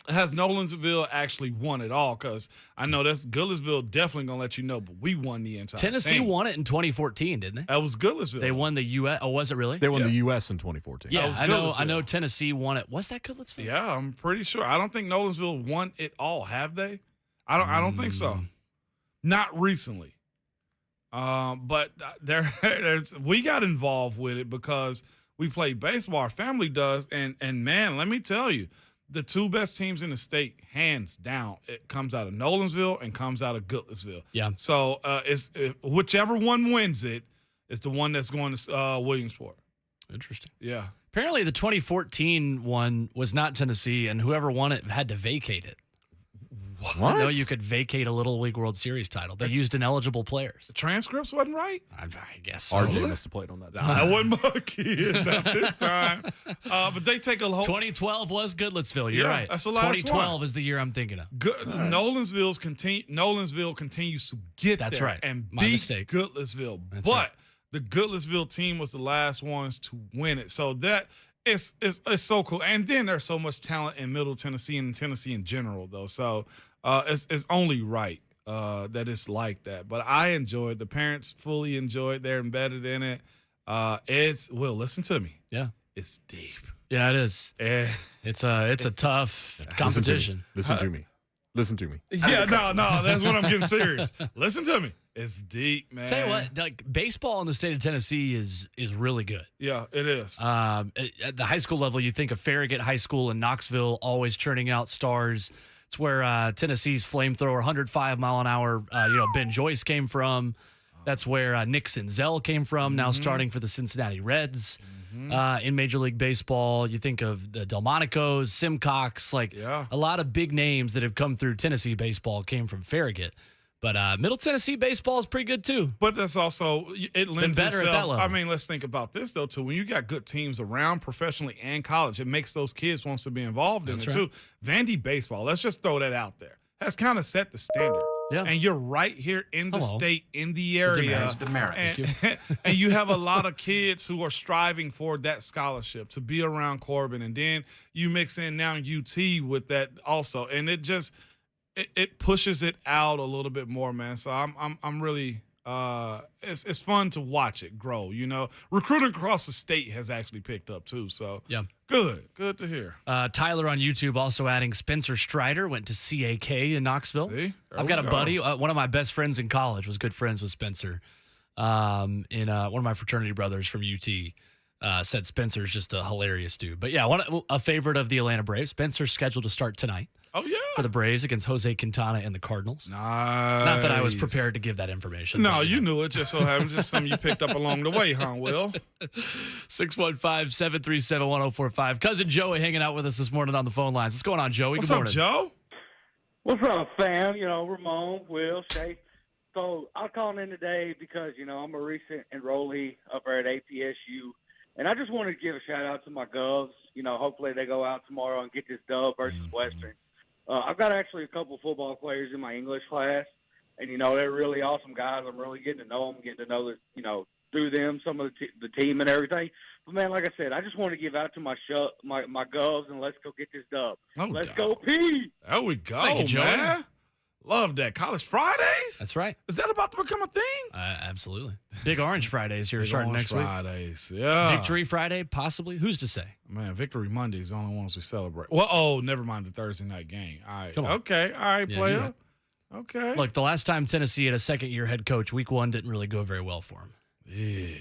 Has Nolensville actually won it all? Because I know that's Goodlettsville definitely going to let you know, but we won the entire Tennessee thing. won it in 2014, didn't they? That was Goodlettsville. They won the U.S. Oh, was it really? They won the U.S. in 2014. Yeah, I know Goodlettsville. Tennessee won it. Was that Goodlettsville? Yeah, I'm pretty sure. I don't think Nolensville won it all, have they? I don't think so. Not recently. But we got involved with it because we play baseball. Our family does, and man, let me tell you, the two best teams in the state, hands down, it comes out of Nolensville and comes out of Goodlettsville. Yeah. So it's whichever one wins it is the one that's going to Williamsport. Interesting. Yeah. Apparently, the 2014 one was not Tennessee, and whoever won it had to vacate it. What? I know you could vacate a Little League World Series title. They used ineligible players. The transcripts wasn't right? I guess so. RJ must have played on that. I wasn't my kid at this time. But they take a whole. 2012 was Goodlettsville. You're right. That's the last 2012 one. is the year I'm thinking of. Nolensville continues to get That's there right. and My beat mistake. Goodlettsville. That's but right. the Goodlettsville team was the last ones to win it. So that it's so cool. And then there's so much talent in Middle Tennessee and Tennessee in general, though. So it's only right that it's like that. But I enjoyed. The parents fully enjoyed. They're embedded in it. Listen to me. Yeah. It's deep. Yeah, it is. It's a tough competition. Listen to me. Yeah, no, that's what I'm getting serious. Listen to me. It's deep, man. Tell you what, like baseball in the state of Tennessee is really good. Yeah, it is. At the high school level, you think of Farragut High School in Knoxville, always churning out stars. It's where Tennessee's flamethrower, 105 mile an hour, Ben Joyce came from. That's where Nick Senzel came from. Now starting for the Cincinnati Reds in Major League Baseball. You think of the Delmonicos, Simcox, a lot of big names that have come through Tennessee baseball came from Farragut. But Middle Tennessee baseball is pretty good too. But that's also lends better itself. at that level. I mean, let's think about this though too. When you got good teams around professionally and college, it makes those kids wants to be involved in it too. Vandy baseball, let's just throw that out there. Has kind of set the standard. Yeah. And you're right here in the state, in the area. Demerit. And you have a lot of kids who are striving for that scholarship to be around Corbin. And then you mix in now UT with that also. And it just it pushes it out a little bit more, man. So I'm really it's fun to watch it grow. Recruiting across the state has actually picked up too. So yeah, good to hear. Tyler on YouTube also adding Spencer Strider went to CAK in Knoxville. See? I've got a buddy. One of my best friends in college was good friends with Spencer. One of my fraternity brothers from UT said Spencer's just a hilarious dude. But yeah, a favorite of the Atlanta Braves. Spencer's scheduled to start tonight. Oh, yeah. For the Braves against Jose Quintana and the Cardinals. Nice. Not that I was prepared to give that information. No, you knew it. Just so happens, just something you picked up along the way, huh, Will? 615-737-1045. Cousin Joey hanging out with us this morning on the phone lines. What's going on, Joey? What's Good up, morning. Joe? What's up, fam? Ramon, Will, Shay. So I'm calling in today because, I'm a recent enrollee up there at APSU. And I just wanted to give a shout-out to my Govs. Hopefully they go out tomorrow and get this dub versus Western. I've got actually a couple football players in my English class, and, they're really awesome guys. I'm really getting to know them, getting to know, through them, some of the team and everything. But, man, like I said, I just want to give out to my Govs, and let's go get this dub. Let's go, P. There we go, Thank you, Joey. man. Love that. College Fridays? That's right. Is that about to become a thing? Absolutely. Big Orange Fridays here starting next Fridays, yeah. Victory Friday, possibly. Who's to say? Man, Victory Monday is the only ones we celebrate. Well, never mind the Thursday night game. All right. Come on. Okay. All right, Yeah, player. you're right. Okay. Look, the last time Tennessee had a second-year head coach, week one didn't really go very well for him. Yeah.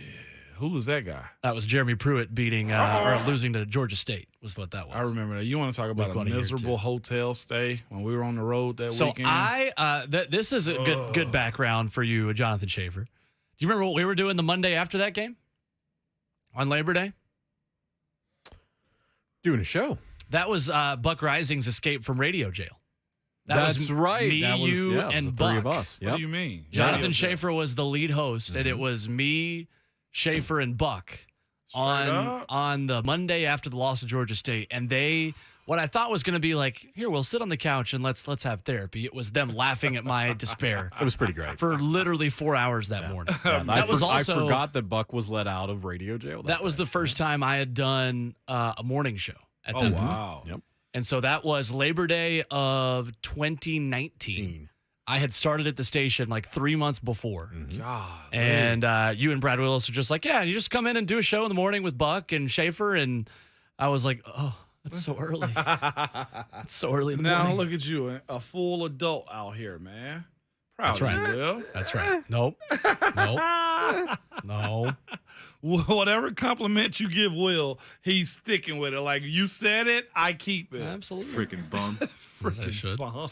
Who was that guy? That was Jeremy Pruitt beating or losing to Georgia State was what that was. I remember that. You want to talk about a miserable hotel stay when we were on the road that weekend? So this is a good background for you, Jonathan Schaefer. Do you remember what we were doing the Monday after that game? On Labor Day? Doing a show. That was Buck Rising's escape from radio jail. That's right. Me, that was, you, and and the three Buck. of us. What do you mean? Jonathan Schaefer was the lead host, and it was me, Schaefer, and Buck on the Monday after the loss of Georgia State. And what I thought was going to be like, here, we'll sit on the couch and let's have therapy. It was them laughing at my despair. It was pretty great. For literally 4 hours that morning. Yeah, I forgot that Buck was let out of radio jail. That was the first time I had done a morning show at that point. Wow. Yep. And so that was Labor Day of 2019. I had started at the station like 3 months before. God. And you and Brad Willis were just like, yeah, you just come in and do a show in the morning with Buck and Schaefer. And I was like, oh, it's so early. It's so early in the Now morning. look at you, a full adult out here, man. Proud That's of right. you, Will. That's right. Nope. No. Whatever compliment you give Will, he's sticking with it. Like you said it, I keep it. Absolutely. Freaking bum. As I should. Bum.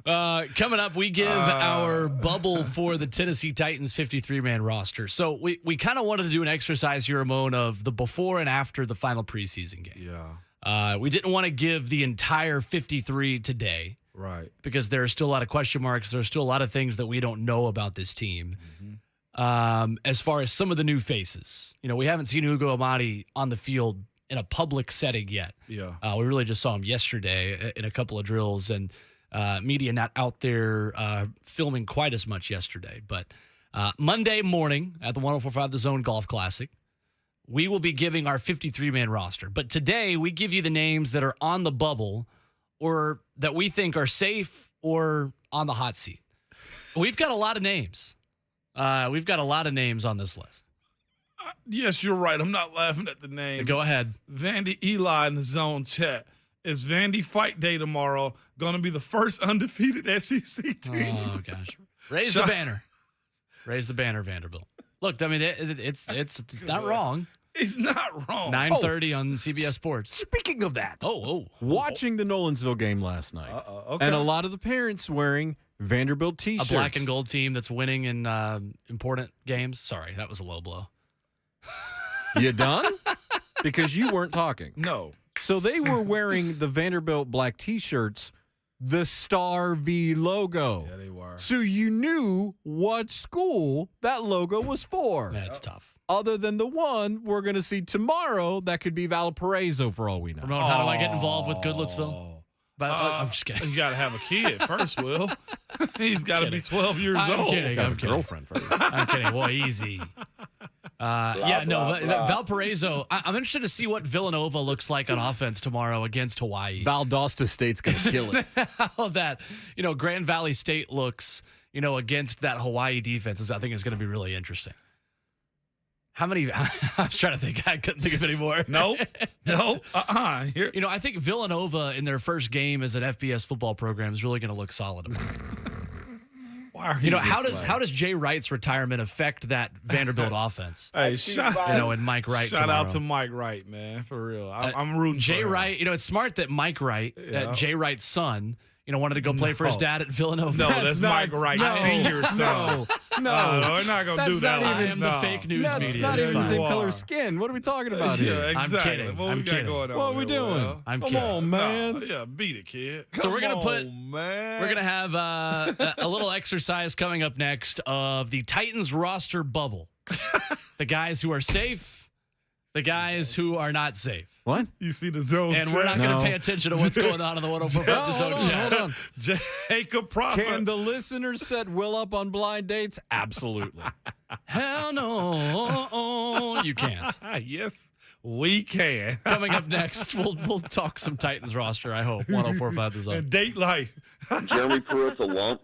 Coming up, we give our bubble for the Tennessee Titans 53-man roster. So we kind of wanted to do an exercise here, Ramon, of the before and after the final preseason game. Yeah. We didn't want to give the entire 53 today. Right. Because there are still a lot of question marks. There's still a lot of things that we don't know about this team. As far as some of the new faces, we haven't seen Ugo Amadi on the field in a public setting yet. Yeah. We really just saw him yesterday in a couple of drills, and media not out there filming quite as much yesterday. But Monday morning at the 104.5 The Zone Golf Classic, we will be giving our 53-man roster. But today we give you the names that are on the bubble or that we think are safe or on the hot seat. We've got a lot of names. We've got a lot of names on this list. Yes, you're right. I'm not laughing at the names. Go ahead. Vandy Eli in the zone chat. Is Vandy fight day tomorrow going to be the first undefeated SEC team? Oh, gosh. Raise the banner. Raise the banner, Vanderbilt. Look, I mean, it's not wrong. It's not wrong. 9:30 on CBS Sports. Speaking of that, watching the Nolensville game last night, okay. and a lot of the parents wearing Vanderbilt A T-shirts. black and gold team that's winning in important games. Sorry, that was a low blow. You done? Because you weren't talking. No. So they were wearing the Vanderbilt black T-shirts, the Star V logo. Yeah, they were. So you knew what school that logo was for. That's tough. Other than the one we're going to see tomorrow, that could be Valparaiso for all we know. Ramon, how do I get involved with Goodlettsville? But I'm just kidding. You got to have a kid first, Will. He's got to be 12 years I'm old. kidding. I'm kidding. Girlfriend first. I'm kidding. Boy, easy. Valparaiso. I'm interested to see what Villanova looks like on offense tomorrow against Hawaii. Valdosta State's going to kill it. How that, Grand Valley State looks, against that Hawaii defense, I think is going to be really interesting. How many? I was trying to think. I couldn't think of any more. No. Here. I think Villanova in their first game as an FBS football program is really going to look solid. Why are you how does Jay Wright's retirement affect that Vanderbilt offense? Hey, and Mike Wright. Shout tomorrow. out to Mike Wright, man, for real. I'm rooting Jay for him. Wright. It's smart that Mike Wright, Jay Wright's son, wanted to go play for his dad at Villanova. No, that's Mike Wright Senior son. No, we're not gonna do that. I am the fake news media. That's not even the same color skin. What are we talking about here? Yeah, exactly. I'm kidding. What we got going on? What are we doing? Will? I'm Come kidding. on, man. Yeah, beat it, kid. So we're gonna man. We're gonna have a little exercise coming up next of the Titans roster bubble. The guys who are safe, the guys who are not safe. What? You see the zone And chat? we're not going to pay attention to what's going on in the 104.5 The Zone chat. Hold on. Jacob Prophet. Can the listeners set Will up on blind dates? Absolutely. Hell no. You can't. Yes, we can. Coming up next, we'll talk some Titans roster, I hope. 104.5 The Zone. And date life. Jeremy Pruitt's a lump.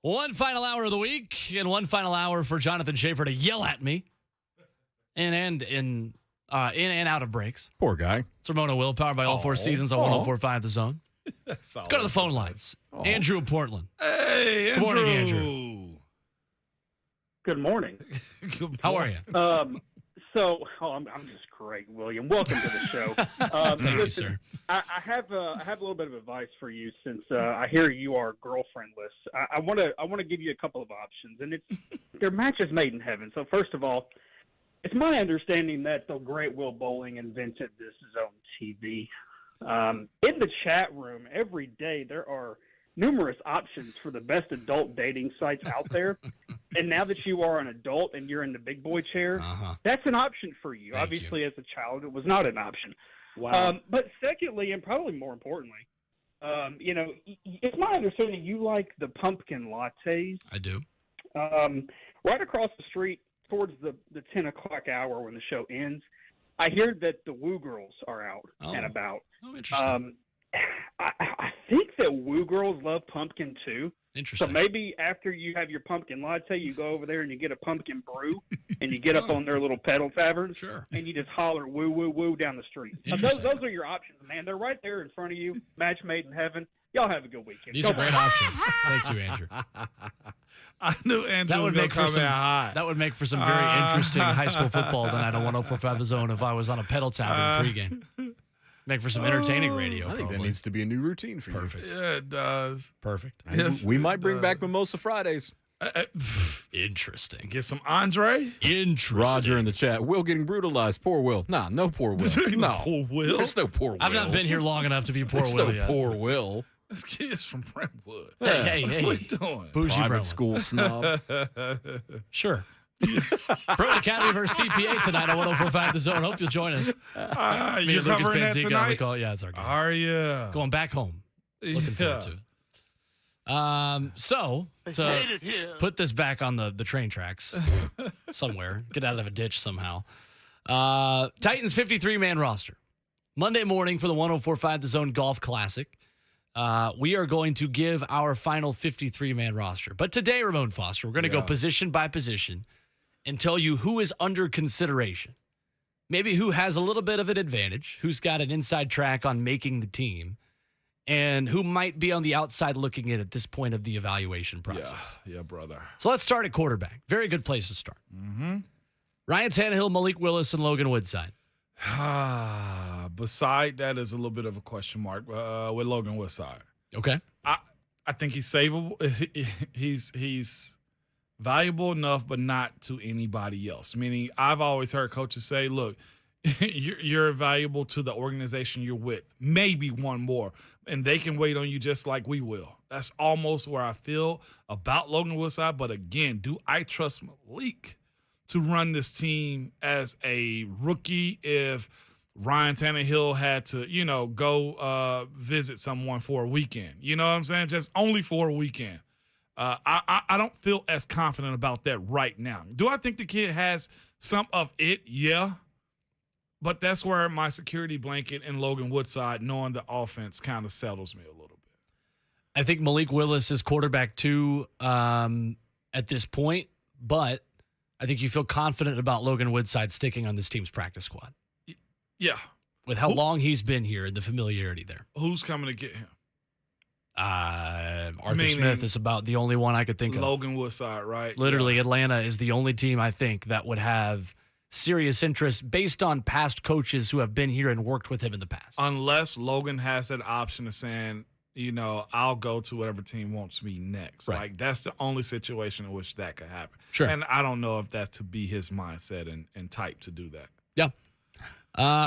One final hour of the week and one final hour for Jonathan Schaefer to yell at me in and out of breaks. Poor guy. It's Ramona Will, powered by all four seasons on 104.5 The Zone. Let's go to the phone lines. Andrew in Portland. Hey, Good morning, Andrew. Good morning. How are you? I'm just great, William. Welcome to the show. Thank you, sir. I have a little bit of advice for you since I hear you are girlfriendless. I want to give you a couple of options, and they're matches made in heaven. So first of all, it's my understanding that the great Will Bowling invented this Zone TV. In the chat room every day, there are numerous options for the best adult dating sites out there. And now that you are an adult and you're in the big boy chair, that's an option for you. Thank Obviously, as a child, it was not an option. Wow. But secondly, and probably more importantly, it's my understanding you like the pumpkin lattes. I do. Right across the street towards the 10 o'clock hour when the show ends, I hear that the Woo Girls are out and about. Oh, interesting. I think that Woo Girls love pumpkin too. Interesting. So maybe after you have your pumpkin latte, you go over there and you get a pumpkin brew, and you get up on their little pedal tavern, and you just holler "woo woo woo" down the street. Those are your options, man. They're right there in front of you. Match made in heaven. Y'all have a good weekend. These are great options. Thank you, Andrew. I knew Andrew That would was make for some. hot. That would make for some very interesting high school football tonight on 104.5 The Zone if I was on a pedal tavern pregame. Make for some entertaining radio. I think that needs to be a new routine for you. Perfect. Yeah, it does. Perfect. Yes, We might it bring does. back Mimosa Fridays. Interesting. Get some Andre. Interesting. Roger in the chat. Will getting brutalized. Poor Will. Nah, no poor Will. No. Poor Will. There's no poor Will. I've not been here long enough to be poor There's Will no yet. poor Will. This kid's from Brentwood. Hey. What you doing? Bougie Private Brentwood. school snob. Sure. Brentwood Academy versus CPA tonight on 104.5 The Zone. Hope you'll join us. You Me and Lucas covering that Benzica on the tonight? call. Yeah, it's our game. Are you? Going back home. Looking forward to it. So to put this back on the train tracks somewhere, get out of a ditch somehow. Titans 53-man roster. Monday morning for the 104.5 The Zone Golf Classic. We are going to give our final 53-man roster. But today, Ramon Foster, we're going to go position by position and tell you who is under consideration. Maybe who has a little bit of an advantage, who's got an inside track on making the team, and who might be on the outside looking in at this point of the evaluation process. Yeah, brother. So let's start at quarterback. Very good place to start. Ryan Tannehill, Malik Willis, and Logan Woodside. Beside that is a little bit of a question mark with Logan Woodside. Okay. I think he's savable. He's valuable enough, but not to anybody else. Meaning, I've always heard coaches say, "Look, you're valuable to the organization you're with. Maybe one more, and they can wait on you just like we will." That's almost where I feel about Logan Woodside. But again, do I trust Malik to run this team as a rookie if Ryan Tannehill had to, go visit someone for a weekend? You know what I'm saying? Just only for a weekend. I don't feel as confident about that right now. Do I think the kid has some of it? Yeah. But that's where my security blanket in Logan Woodside, knowing the offense, kind of settles me a little bit. I think Malik Willis is quarterback 2 at this point, but I think you feel confident about Logan Woodside sticking on this team's practice squad. Yeah. With how long he's been here and the familiarity there. Who's coming to get him? Arthur Smith is about the only one I could think of. Logan Woodside, right? Literally, Atlanta is the only team I think that would have serious interest based on past coaches who have been here and worked with him in the past. Unless Logan has that option of saying, I'll go to whatever team wants me next. Right. Like, that's the only situation in which that could happen. Sure. And I don't know if that's to be his mindset and type to do that. Yeah.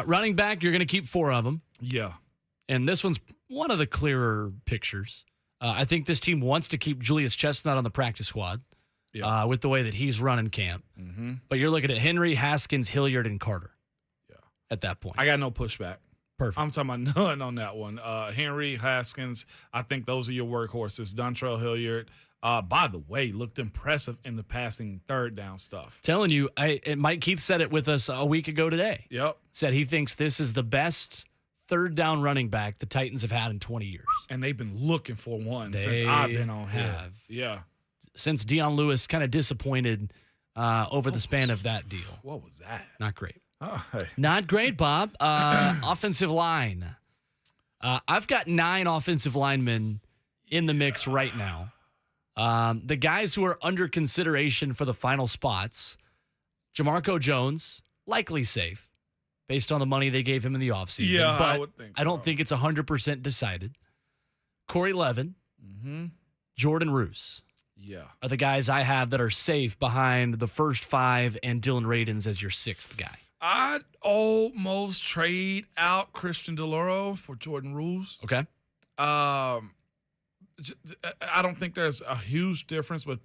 Running back, you're going to keep 4 of them. Yeah. And this one's one of the clearer pictures. I think this team wants to keep Julius Chestnut on the practice squad with the way that he's running camp. Mm-hmm. But you're looking at Henry, Haskins, Hilliard, and Carter. Yeah. At that point. I got no pushback. Perfect. I'm talking about none on that one. Henry, Haskins, I think those are your workhorses. Dontrell Hilliard, by the way, looked impressive in the passing third down stuff. Telling you, Mike Keith said it with us a week ago today. Yep. Said he thinks this is the best third down running back the Titans have had in 20 years. And they've been looking for one since I've been on here. Yeah. since Deion Lewis kind of disappointed over the span of that deal. What was that? Not great. Oh, hey. Not great, Bob. Offensive line. I've got 9 offensive linemen in the mix right now. The guys who are under consideration for the final spots, Jamarco Jones, likely safe based on the money they gave him in the offseason. Yeah, but I would think so. I don't think it's 100% decided. Corey Levin, Jordan Roos. Yeah. Are the guys I have that are safe behind the first 5 and Dylan Radins as your 6th guy. I'd almost trade out Christian DeLauro for Jordan Roos. Okay. I don't think there's a huge difference, but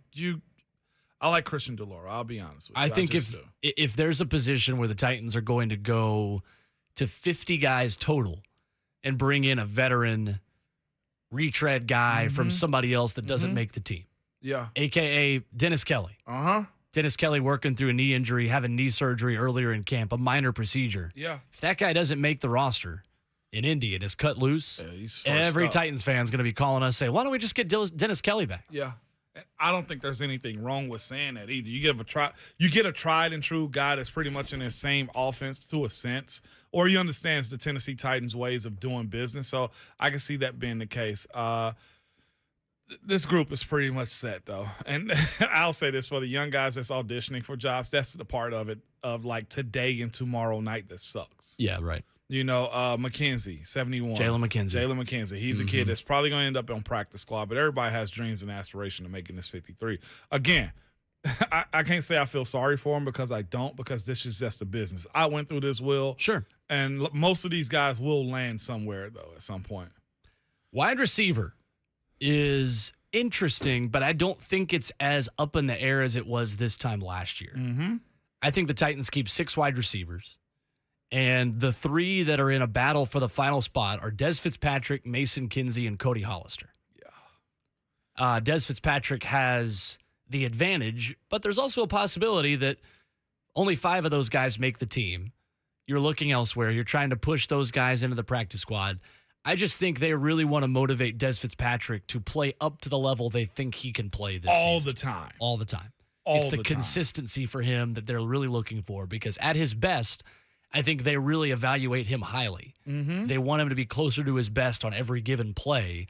I like Christian DeLauro. I'll be honest with you. I think if there's a position where the Titans are going to go to 50 guys total and bring in a veteran retread guy from somebody else that doesn't make the team. Yeah. AKA Dennis Kelly. Dennis Kelly working through a knee injury, having knee surgery earlier in camp, a minor procedure. Yeah. If that guy doesn't make the roster in Indy and is cut loose, every Titans fan's going to be calling us saying, why don't we just get Dennis Kelly back? Yeah. I don't think there's anything wrong with saying that either. You get a tried and true guy that's pretty much in his same offense to a sense, or he understands the Tennessee Titans ways of doing business. So I can see that being the case. This group is pretty much set, though. And I'll say this for the young guys that's auditioning for jobs, that's the part of it of like today and tomorrow night that sucks. Yeah, right. You know, McKenzie, 71. Jalen McKenzie. He's a kid that's probably going to end up on practice squad, but everybody has dreams and aspiration of making this 53. Again, I can't say I feel sorry for him because I don't, because this is just a business. I went through this, Will. Sure. And most of these guys will land somewhere, though, at some point. Wide receiver is interesting, but I don't think it's as up in the air as it was this time last year. I think the Titans keep 6 wide receivers, and the 3 that are in a battle for the final spot are Des Fitzpatrick, Mason Kinsey, and Cody Hollister. Yeah. Des Fitzpatrick has the advantage, but there's also a possibility that only 5 of those guys make the team. You're looking elsewhere. You're trying to push those guys into the practice squad. I just think they really want to motivate Des Fitzpatrick to play up to the level they think he can play this season. All the time. All the time. All it's the the time. consistency for him that they're really looking for, because at his best, I think they really evaluate him highly. They want him to be closer to his best on every given play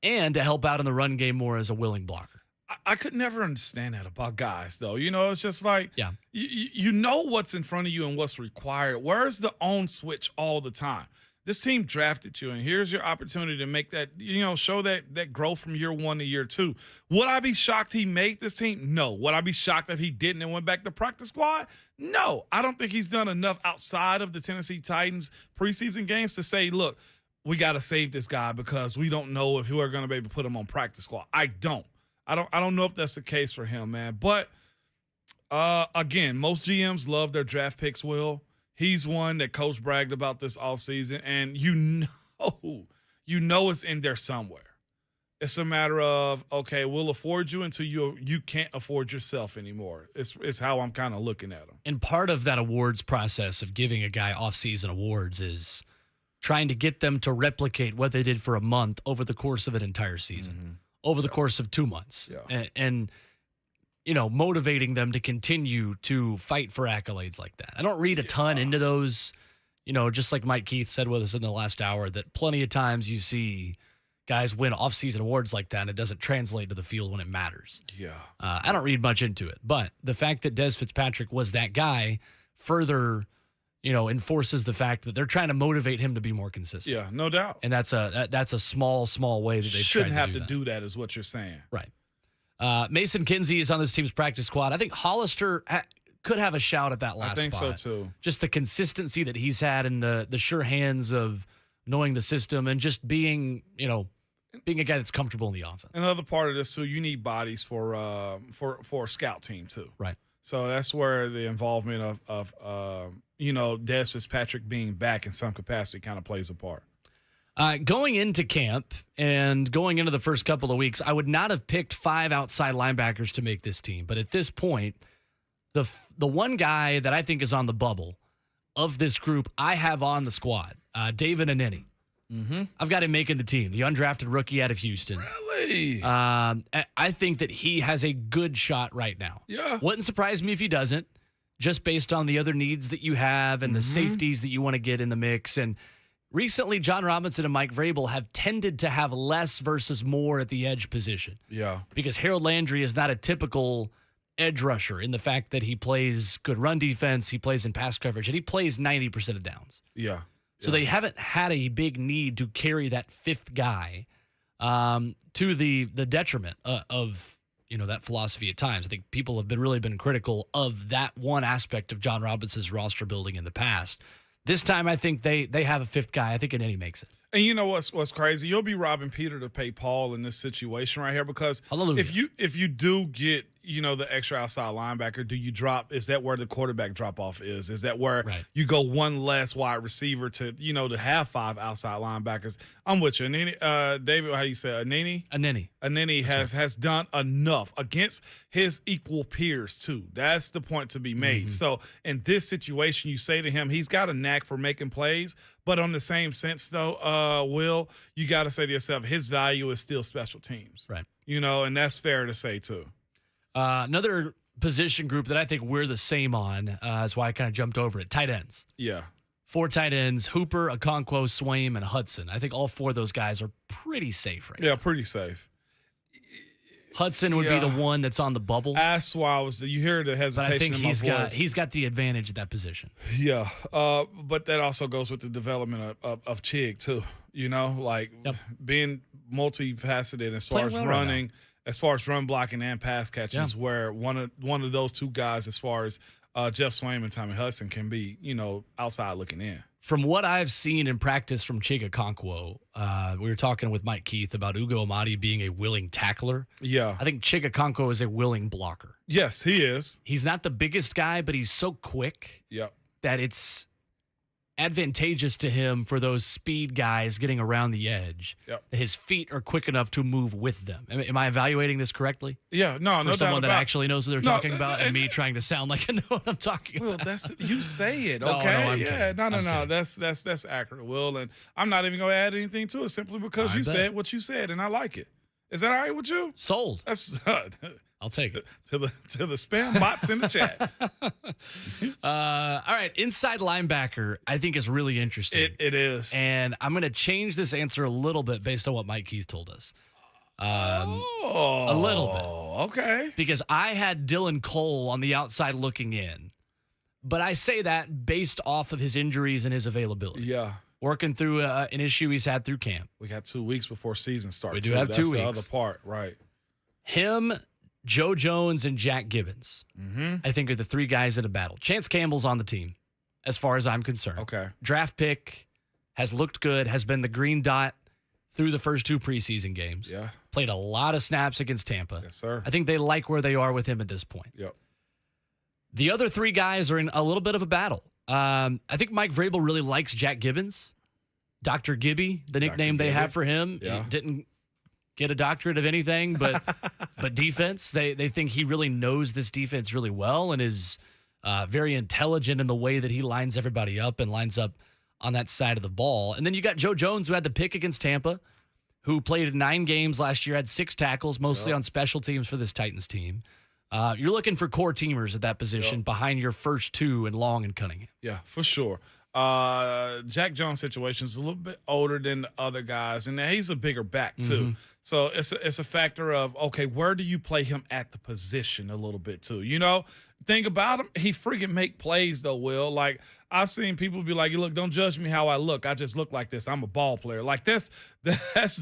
and to help out in the run game more as a willing blocker. I could never understand that about guys, though. You know, it's just like, you know what's in front of you and what's required. Where's the on switch all the time? This team drafted you, and here's your opportunity to make that, you know, show that growth from year 1 to year 2. Would I be shocked he made this team? No. Would I be shocked if he didn't and went back to practice squad? No. I don't think he's done enough outside of the Tennessee Titans preseason games to say, look, we got to save this guy because we don't know if we're going to be able to put him on practice squad. I don't know if that's the case for him, man. But, again, most GMs love their draft picks, Will. He's one that Coach bragged about this offseason, and you know it's in there somewhere. It's a matter of, okay, we'll afford you until you can't afford yourself anymore. It's how I'm kind of looking at him. And part of that awards process of giving a guy off-season awards is trying to get them to replicate what they did for a month over the course of an entire season, over the course of 2 months. And you know, motivating them to continue to fight for accolades like that. I don't read a ton into those, you know, just like Mike Keith said with us in the last hour, that plenty of times you see guys win off-season awards like that and it doesn't translate to the field when it matters. Yeah. I don't read much into it, but the fact that Des Fitzpatrick was that guy further, you know, enforces the fact that they're trying to motivate him to be more consistent. Yeah, no doubt. And that's a small way that they shouldn't have to do that is what you're saying. Right. Mason Kinsey is on this team's practice squad. I think Hollister could have a shout at that last spot. I think so, too. Just the consistency that he's had and the sure hands of knowing the system and just being, you know, being a guy that's comfortable in the offense. Another part of this, too, you need bodies for a scout team, too. Right. So that's where the involvement of you know, Des Fitzpatrick being back in some capacity kind of plays a part. Going into camp and going into the first couple of weeks, I would not have picked 5 outside linebackers to make this team. But at this point, the one guy that I think is on the bubble of this group I have on the squad, David Aneni. I've got him making the team, the undrafted rookie out of Houston. Really? I think that he has a good shot right now. Yeah. Wouldn't surprise me if he doesn't, just based on the other needs that you have and the safeties that you want to get in the mix. And recently, John Robinson and Mike Vrabel have tended to have less versus more at the edge position. Yeah. Because Harold Landry is not a typical edge rusher in the fact that he plays good run defense, he plays in pass coverage, and he plays 90% of downs. Yeah. So they haven't had a big need to carry that fifth guy to the detriment of that philosophy at times. I think people have really been critical of that one aspect of John Robinson's roster building in the past. This time, I think they have a fifth guy. I think Aneni makes it. And you know what's crazy? You'll be robbing Peter to pay Paul in this situation right here because if you do get the extra outside linebacker, do you drop? Is that where the quarterback drop off is? Is that where you go one less wide receiver to to have 5 outside linebackers? I'm with you. Aneni, David, how you say Aneni has done enough against his equal peers too. That's the point to be made. So in this situation, you say to him, he's got a knack for making plays. But on the same sense, though, Will, you got to say to yourself, his value is still special teams. Right. And that's fair to say, too. Another position group that I think we're the same on, that's why I kind of jumped over it, tight ends. Yeah. 4 tight ends, Hooper, Okonkwo, Swaim, and Hudson. I think all 4 of those guys are pretty safe right now. Yeah, pretty safe. Hudson would be the one that's on the bubble. That's why you hear the hesitation but I think in my voice. He's got the advantage at that position. Yeah, but that also goes with the development of Chig too. Being multifaceted as far as running, as far as run blocking and pass catching is where one of those 2 guys, as far as Jeff Swaim and Tommy Hudson, can be outside looking in. From what I've seen in practice from Chig Okonkwo, we were talking with Mike Keith about Ugo Amadi being a willing tackler. Yeah. I think Chig Okonkwo is a willing blocker. Yes, he is. He's not the biggest guy, but he's so quick that it's advantageous to him for those speed guys getting around the edge. Yep. That his feet are quick enough to move with them. Am I evaluating this correctly? Yeah, no, for someone that actually knows what they're talking about, and me and trying to sound like I know what I'm talking about. Well, you say it, No, okay? I'm kidding. No. That's accurate, Will, and I'm not even going to add anything to it simply because you said what you said, and I like it. Is that all right with you? Sold. That's I'll take it. To the spam bots in the chat. All right, inside linebacker, I think is really interesting. It is. And I'm going to change this answer a little bit based on what Mike Keith told us. A little bit. Okay. Because I had Dylan Cole on the outside looking in. But I say that based off of his injuries and his availability. Yeah. Working through an issue he's had through camp. We got 2 weeks before season starts. We do have 2 weeks. That's the other part, right. Him, Joe Jones, and Jack Gibbons, I think, are the 3 guys in a battle. Chance Campbell's on the team, as far as I'm concerned. Okay. Draft pick, has looked good, has been the green dot through the first 2 preseason games. Yeah. Played a lot of snaps against Tampa. Yes, sir. I think they like where they are with him at this point. Yep. The other 3 guys are in a little bit of a battle. I think Mike Vrabel really likes Jack Gibbons. Dr. Gibby, the nickname they have for him. Yeah. He didn't get a doctorate of anything, but defense. They think he really knows this defense really well and is very intelligent in the way that he lines everybody up and lines up on that side of the ball. And then you got Joe Jones, who had the pick against Tampa, who played 9 games last year, had 6 tackles, mostly on special teams for this Titans team. You're looking for core teamers at that position behind your first 2 in Long and Cunningham. Yeah, for sure. Jack Jones' situation is a little bit older than the other guys, and he's a bigger back too. So it's a factor of, okay, where do you play him at the position a little bit too? Think about him. He freaking make plays though, Will. Like, I've seen people be like, look, don't judge me how I look. I just look like this. I'm a ball player. Like, that's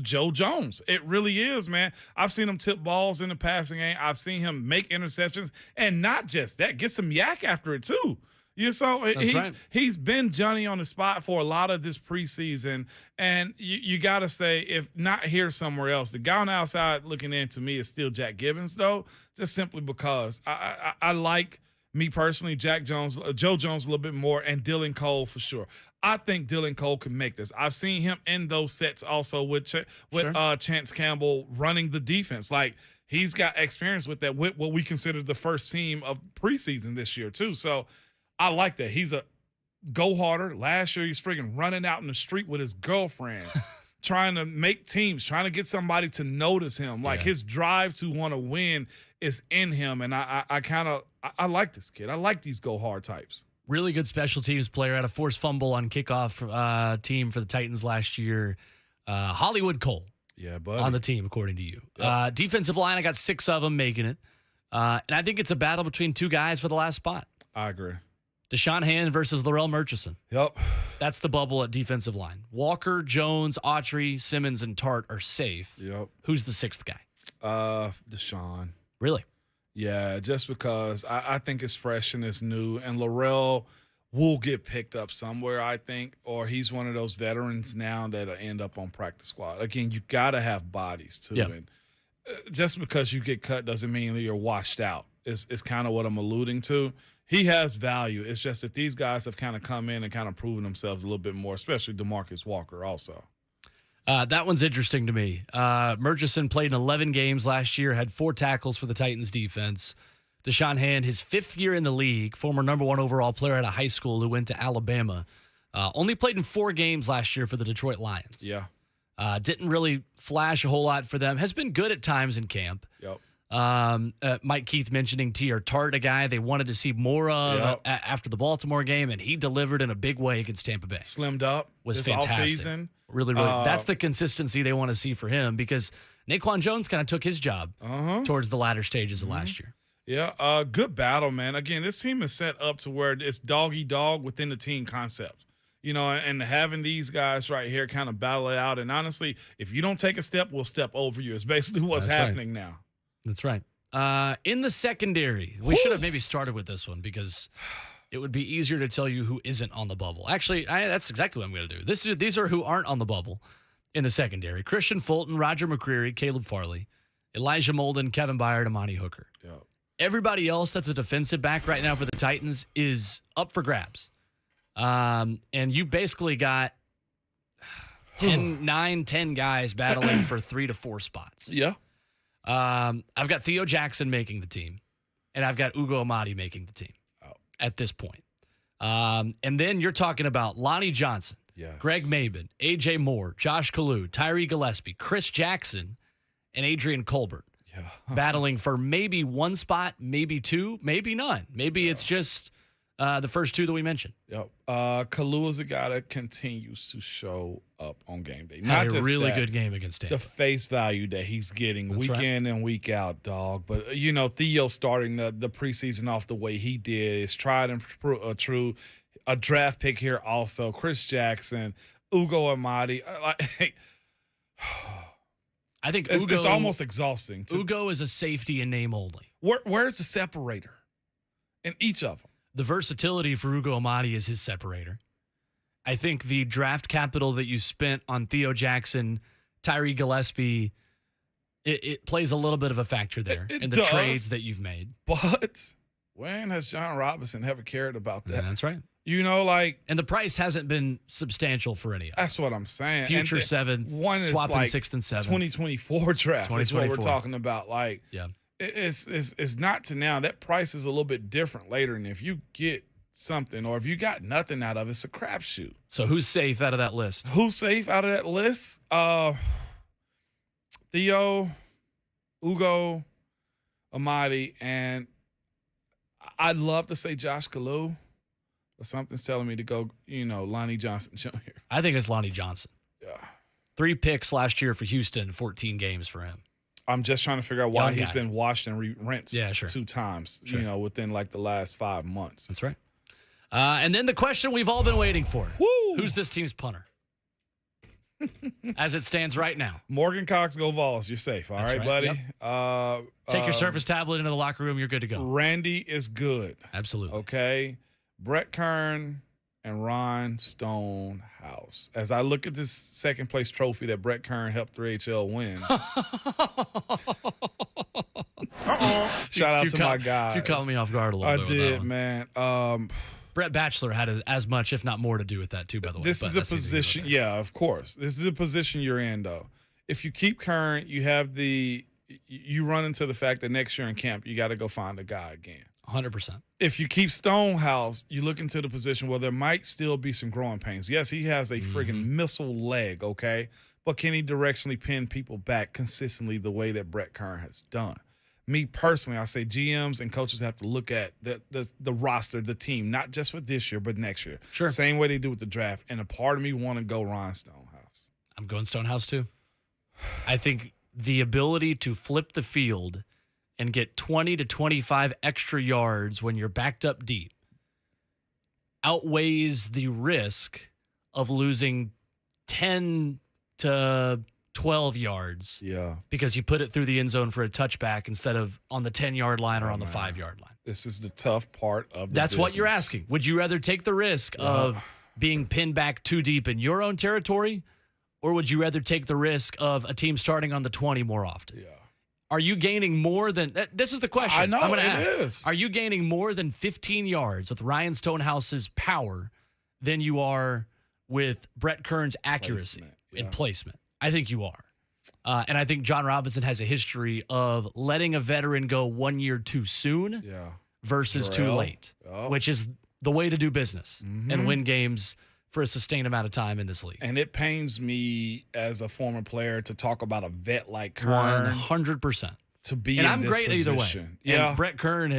Joe Jones. It really is, man. I've seen him tip balls in the passing game. I've seen him make interceptions, and not just that, get some yak after it too. He's been Johnny on the spot for a lot of this preseason, and you got to say, if not here, somewhere else. The guy on the outside looking in to me is still Jack Gibbons, though, just simply because I like, me personally, Joe Jones a little bit more, and Dylan Cole for sure. I think Dylan Cole can make this. I've seen him in those sets also with Chance Campbell running the defense. Like, he's got experience with that, with what we consider the first team of preseason this year too. So I like that. He's a go harder. Last year, he's freaking running out in the street with his girlfriend, trying to make teams, trying to get somebody to notice him. Like his drive to want to win is in him, and I like this kid. I like these go hard types. Really good special teams player. Had a forced fumble on kickoff team for the Titans last year. Hollywood Cole. Yeah, buddy. On the team, according to you. Yep. Defensive line, I got 6 of them making it. And I think it's a battle between 2 guys for the last spot. I agree. Deshaun Hand versus Laurel Murchison. Yep. That's the bubble at defensive line. Walker, Jones, Autry, Simmons, and Tart are safe. Yep. Who's the 6th guy? Deshaun. Really? Yeah, just because I think it's fresh and it's new, and Laurel will get picked up somewhere, I think, or he's one of those veterans now that'll end up on practice squad. Again, you got to have bodies, too. Yep. And just because you get cut doesn't mean that you're washed out. It's kind of what I'm alluding to. He has value. It's just that these guys have kind of come in and kind of proven themselves a little bit more, especially DeMarcus Walker also. That one's interesting to me. Murchison played in 11 games last year, had 4 tackles for the Titans defense. Deshaun Hand, his 5th year in the league, former number 1 overall player out of high school who went to Alabama, only played in 4 games last year for the Detroit Lions. Yeah. Didn't really flash a whole lot for them. Has been good at times in camp. Yep. Mike Keith mentioning T.R. Tart, a guy they wanted to see more of after the Baltimore game, and he delivered in a big way against Tampa Bay. Slimmed up. Was this fantastic. Offseason. Really. That's the consistency they want to see for him because Naquan Jones kind of took his job towards the latter stages of last year. Yeah, good battle, man. Again, this team is set up to where it's dog-eat-dog within the team concept. You know, and having these guys right here kind of battle it out. And honestly, if you don't take a step, we'll step over you. It's basically what's happening now. That's right. In the secondary, we should have maybe started with this one because it would be easier to tell you who isn't on the bubble. Actually, that's exactly what I'm going to do. These are who aren't on the bubble in the secondary. Christian Fulton, Roger McCreary, Caleb Farley, Elijah Molden, Kevin Byard, Amani Hooker. Yep. Everybody else that's a defensive back right now for the Titans is up for grabs. And you've basically got 10 guys battling for 3 to 4 spots. Yeah. I've got Theo Jackson making the team, and I've got Ugo Amadi making the team at this point. And then you're talking about Lonnie Johnson, Greg Mabin, A.J. Moore, Josh Kalu, Tyree Gillespie, Chris Jackson, and Adrian Colbert. Battling for maybe 1 spot, maybe 2, maybe none. Maybe it's just the first 2 that we mentioned. Yep. Kalu is a guy that continues to show up on game day. Not just a really good game against Tampa. The face value that he's getting week in and week out, dog. But, you know, Theo starting the preseason off the way he did is tried and true. A draft pick here also. Chris Jackson, Ugo Amadi. I think it's almost exhausting. Ugo is a safety in name only. Where's the separator in each of them? The versatility for Ugo Amadi is his separator. I think the draft capital that you spent on Theo Jackson, Tyree Gillespie, it plays a little bit of a factor there in the trades that you've made. But when has John Robinson ever cared about that? Yeah, that's right. You know, like... And the price hasn't been substantial for any of them. That's what I'm saying. Future 7th, swapping like 6th and 7th. 2024 draft is what we're talking about. Like, yeah. It's not to now. That price is a little bit different later. And if you get something or if you got nothing out of it, it's a crapshoot. So who's safe out of that list? Who's safe out of that list? Theo, Ugo, Amadi, and I'd love to say Josh Kalu, but something's telling me to go, Lonnie Johnson Jr. I think it's Lonnie Johnson. Yeah. 3 picks last year for Houston, 14 games for him. I'm just trying to figure out why he's been washed and rinsed 2 times, within like the last 5 months. That's right. And then the question we've all been waiting for. Woo! Who's this team's punter? As it stands right now. Morgan Cox, go Vols. You're safe. All right, buddy? Yep. Take your Surface tablet into the locker room. You're good to go. Randy is good. Absolutely. Okay. Brett Kern and Ron Stonehouse. As I look at this second place trophy that Brett Kern helped 3HL win. Shout out to my guys. You caught me off guard a little bit. I did, man. Brett Batchelor had as much, if not more, to do with that too, by the way. This is a position. Yeah, of course. This is a position you're in, though. If you keep Kern, you run into the fact that next year in camp, you got to go find a guy again. 100%. If you keep Stonehouse, you look into the position where there might still be some growing pains. Yes, he has a friggin' missile leg, okay? But can he directionally pin people back consistently the way that Brett Kern has done? Me personally, I say GMs and coaches have to look at the roster, the team, not just for this year, but next year. Sure. Same way they do with the draft. And a part of me want to go Ryan Stonehouse. I'm going Stonehouse too. I think the ability to flip the field and get 20 to 25 extra yards when you're backed up deep outweighs the risk of losing 10 to 12 yards. Yeah. Because you put it through the end zone for a touchback instead of on the 10-yard line or on the 5-yard line. This is the tough part of the That's business. what you're asking. Would you rather take the risk of being pinned back too deep in your own territory, or would you rather take the risk of a team starting on the 20 more often? Yeah. Are you gaining more than – this is the question. I know, I'm going to it ask. is. Are you gaining more than 15 yards with Ryan Stonehouse's power than you are with Brett Kern's accuracy and placement? I think you are. And I think John Robinson has a history of letting a veteran go 1 year too soon versus too late, which is the way to do business and win games for a sustained amount of time in this league. And it pains me as a former player to talk about a vet like Kern. 100%. To be and in I'm this great position. either way. Yeah. And Brett Kern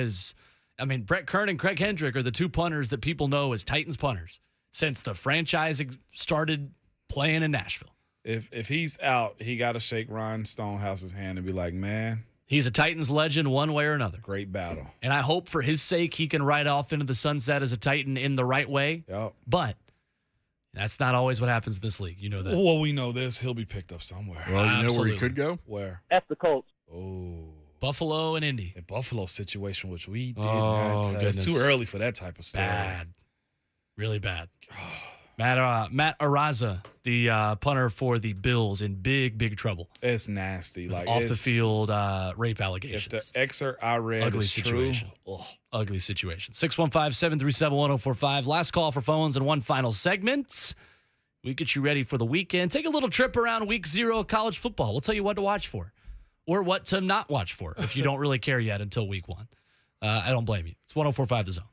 Brett Kern and Craig Hendrick are the two punters that people know as Titans punters since the franchise started playing in Nashville. If he's out, he got to shake Ryan Stonehouse's hand and be like, man. He's a Titans legend one way or another. Great battle. And I hope for his sake he can ride off into the sunset as a Titan in the right way. Yep. But that's not always what happens in this league. You know that. Well, we know this. He'll be picked up somewhere. Well, you know where he could go? Where? F the Colts. Oh. Buffalo and Indy. The Buffalo situation, which we did Oh, not. It's goodness. too early for that type of story. Bad. Really bad. Matt Araza, the punter for the Bills, in big trouble. It's nasty. With Like off the field rape allegations. If the excerpt I read Ugly is situation. true, Ugly situation. 615-737-1045. Last call for phones and one final segment. We get you ready for the weekend. Take a little trip around week 0 of college football. We'll tell you what to watch for or what to not watch for if you don't really care yet until week 1. I don't blame you. It's 104.5 The Zone.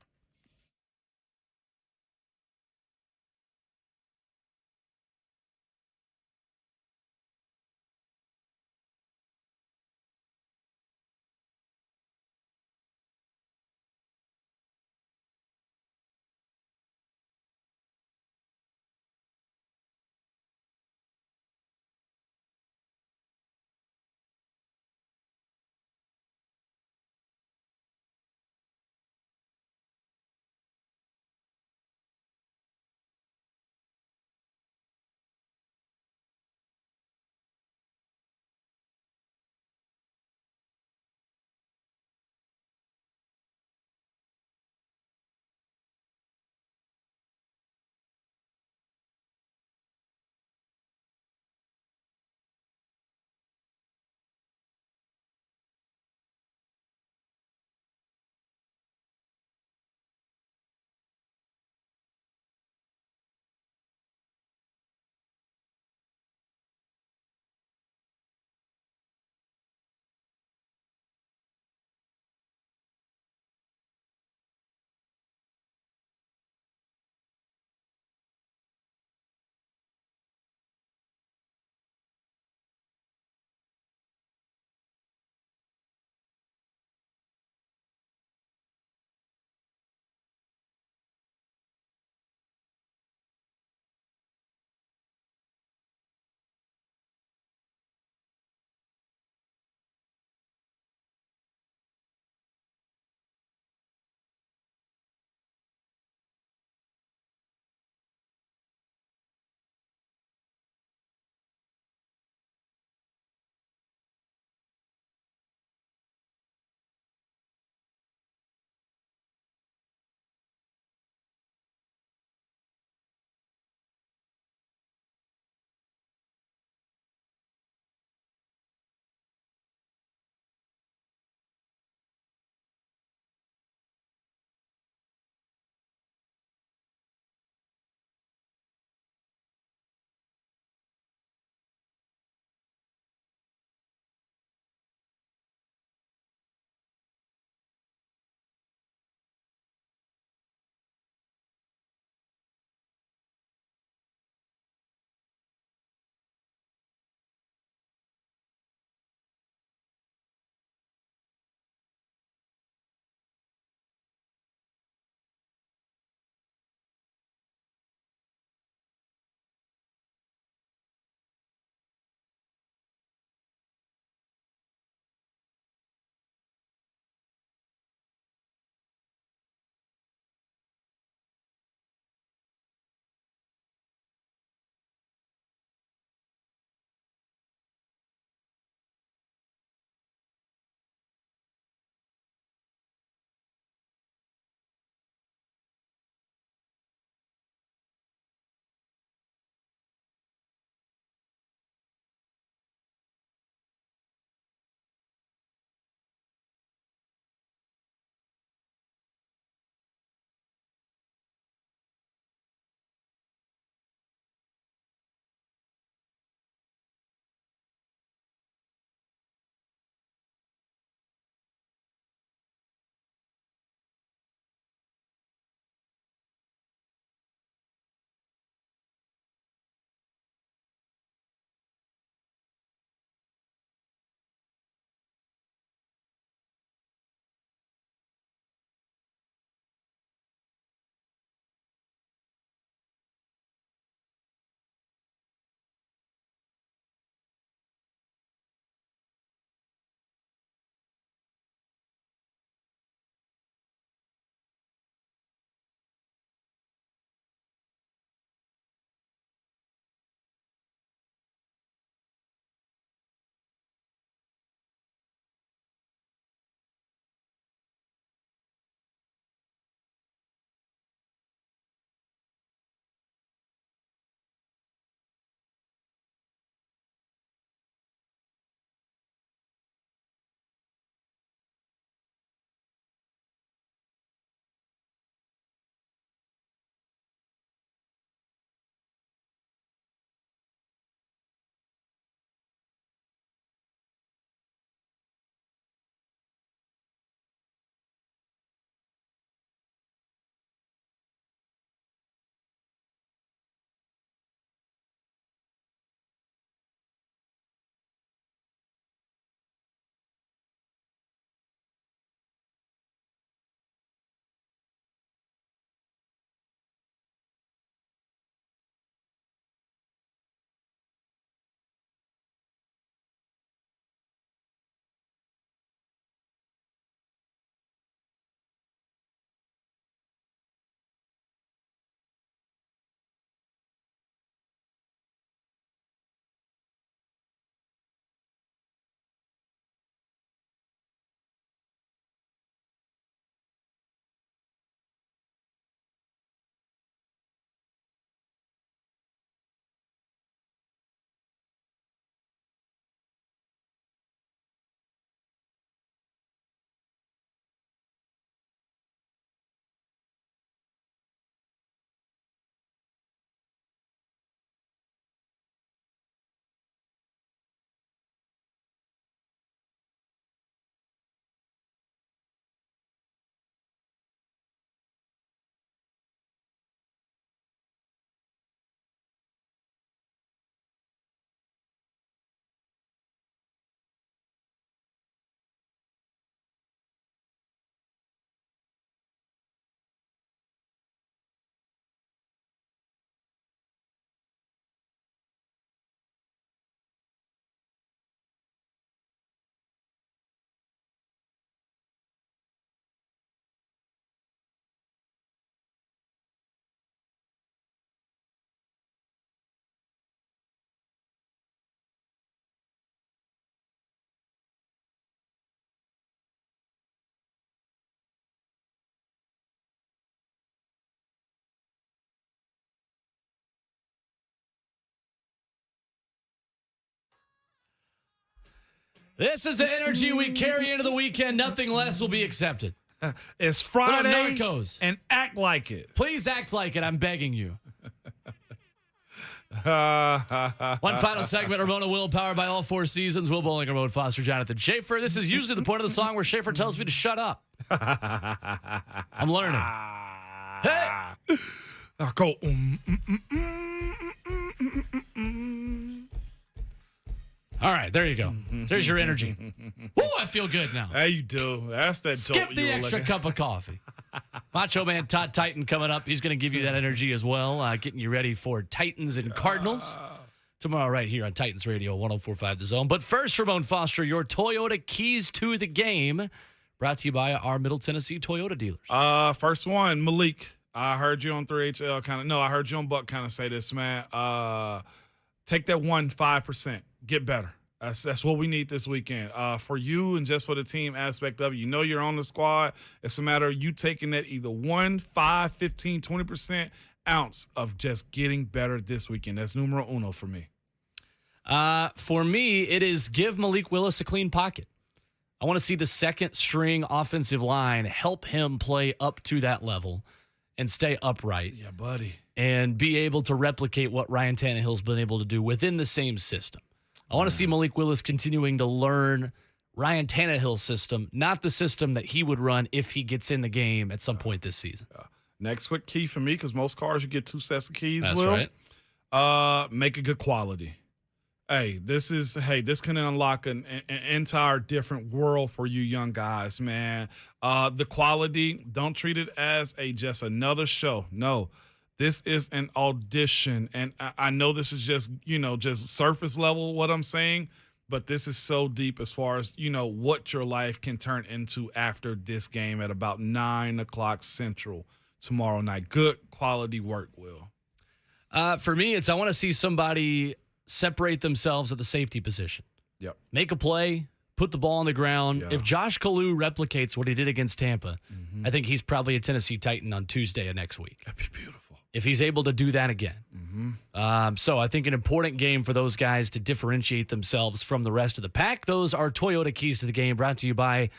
This is the energy we carry into the weekend. Nothing less will be accepted. It's Friday, Narcos. And act like it. Please act like it. I'm begging you. One final segment, Ramona Will, powered by All Four Seasons. Will Bowling, Ramon Foster, Jonathan Schaefer. This is usually the point of the song where Schaefer tells me to shut up. I'm learning. Hey! I'll go. All right, there you go. There's your energy. Ooh, I feel good now. How you do? That's that. Skip the extra cup of coffee. Macho Man Todd Titan coming up. He's going to give you that energy as well, getting you ready for Titans and Cardinals tomorrow right here on Titans Radio 104.5 The Zone. But first, Ramon Foster, your Toyota keys to the game, brought to you by our Middle Tennessee Toyota dealers. First one, Malik. I heard you on 3HL I heard you on Buck kind of say this, man. Take that 5%. Get better. That's what we need this weekend. For you and just for the team aspect of it. You know you're on the squad. It's a matter of you taking that either 1, 5, 15, 20% ounce of just getting better this weekend. That's numero uno for me. For me, it is give Malik Willis a clean pocket. I want to see the second string offensive line help him play up to that level and stay upright. Yeah, buddy. And be able to replicate what Ryan Tannehill's been able to do within the same system. I want to see Malik Willis continuing to learn Ryan Tannehill's system, not the system that he would run if he gets in the game at some point this season. Next quick key for me, because most cars you get 2 sets of keys. That's right. Make a good quality. This can unlock an entire different world for you young guys, man. The quality, don't treat it as just another show. No, this is an audition. And I know this is just surface level what I'm saying, but this is so deep as far as, what your life can turn into after this game at about 9 o'clock Central tomorrow night. Good quality work, Will. For me, I want to see somebody separate themselves at the safety position. Yep. Make a play, put the ball on the ground. Yeah. If Josh Kalu replicates what he did against Tampa, I think he's probably a Tennessee Titan on Tuesday of next week. That'd be beautiful. If he's able to do that again. So I think an important game for those guys to differentiate themselves from the rest of the pack. Those are Toyota keys to the game, brought to you by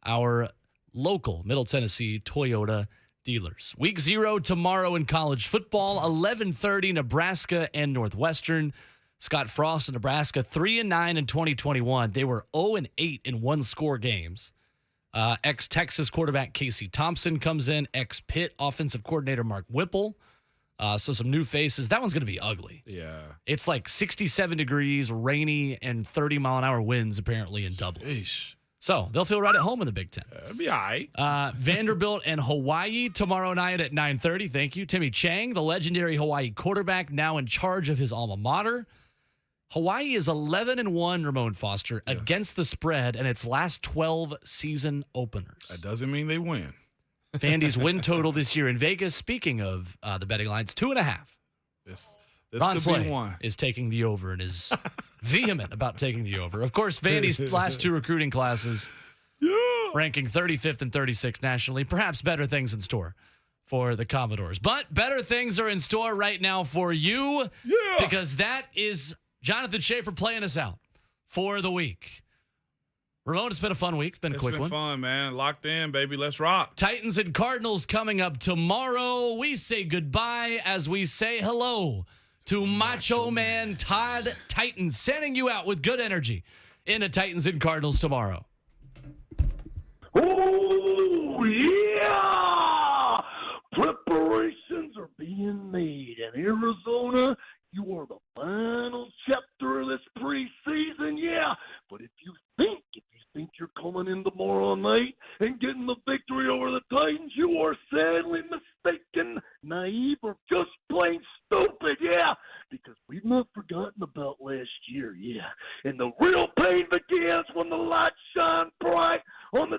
our local Middle Tennessee Toyota dealers. Week 0 tomorrow in college football, 11:30 Nebraska and Northwestern. Scott Frost in Nebraska, 3-9 in 2021. They were 0-8 in one-score games. Ex-Texas quarterback Casey Thompson comes in. Ex-Pitt offensive coordinator Mark Whipple. So some new faces. That one's going to be ugly. Yeah. It's like 67 degrees, rainy, and 30-mile-an-hour winds apparently in Dublin. Eesh. So they'll feel right at home in the Big Ten. That'd be all right. Vanderbilt and Hawaii tomorrow night at 9:30. Thank you. Timmy Chang, the legendary Hawaii quarterback, now in charge of his alma mater. Hawaii is 11-1, Ramon Foster, against the spread in its last 12 season openers. That doesn't mean they win. Vandy's win total this year in Vegas, speaking of the betting lines, 2.5. This Ron could Slay be one. is taking the over and is vehement about taking the over. Of course, Vandy's last 2 recruiting classes, ranking 35th and 36th nationally. Perhaps better things in store for the Commodores. But better things are in store right now for you because that is Jonathan Schaefer playing us out for the week. Ramon, it's been a fun week. It's been a quick one. It's been fun, man. Locked in, baby. Let's rock. Titans and Cardinals coming up tomorrow. We say goodbye as we say hello to Macho Man Todd Titan, sending you out with good energy into Titans and Cardinals tomorrow. Oh, yeah! Preparations are being made in Arizona. You are the final chapter of this preseason, yeah. But if you think you're coming in tomorrow night and getting the victory over the Titans, you are sadly mistaken, naive, or just plain stupid, yeah. Because we've not forgotten about last year, yeah. And the real pain begins when the light shines bright on the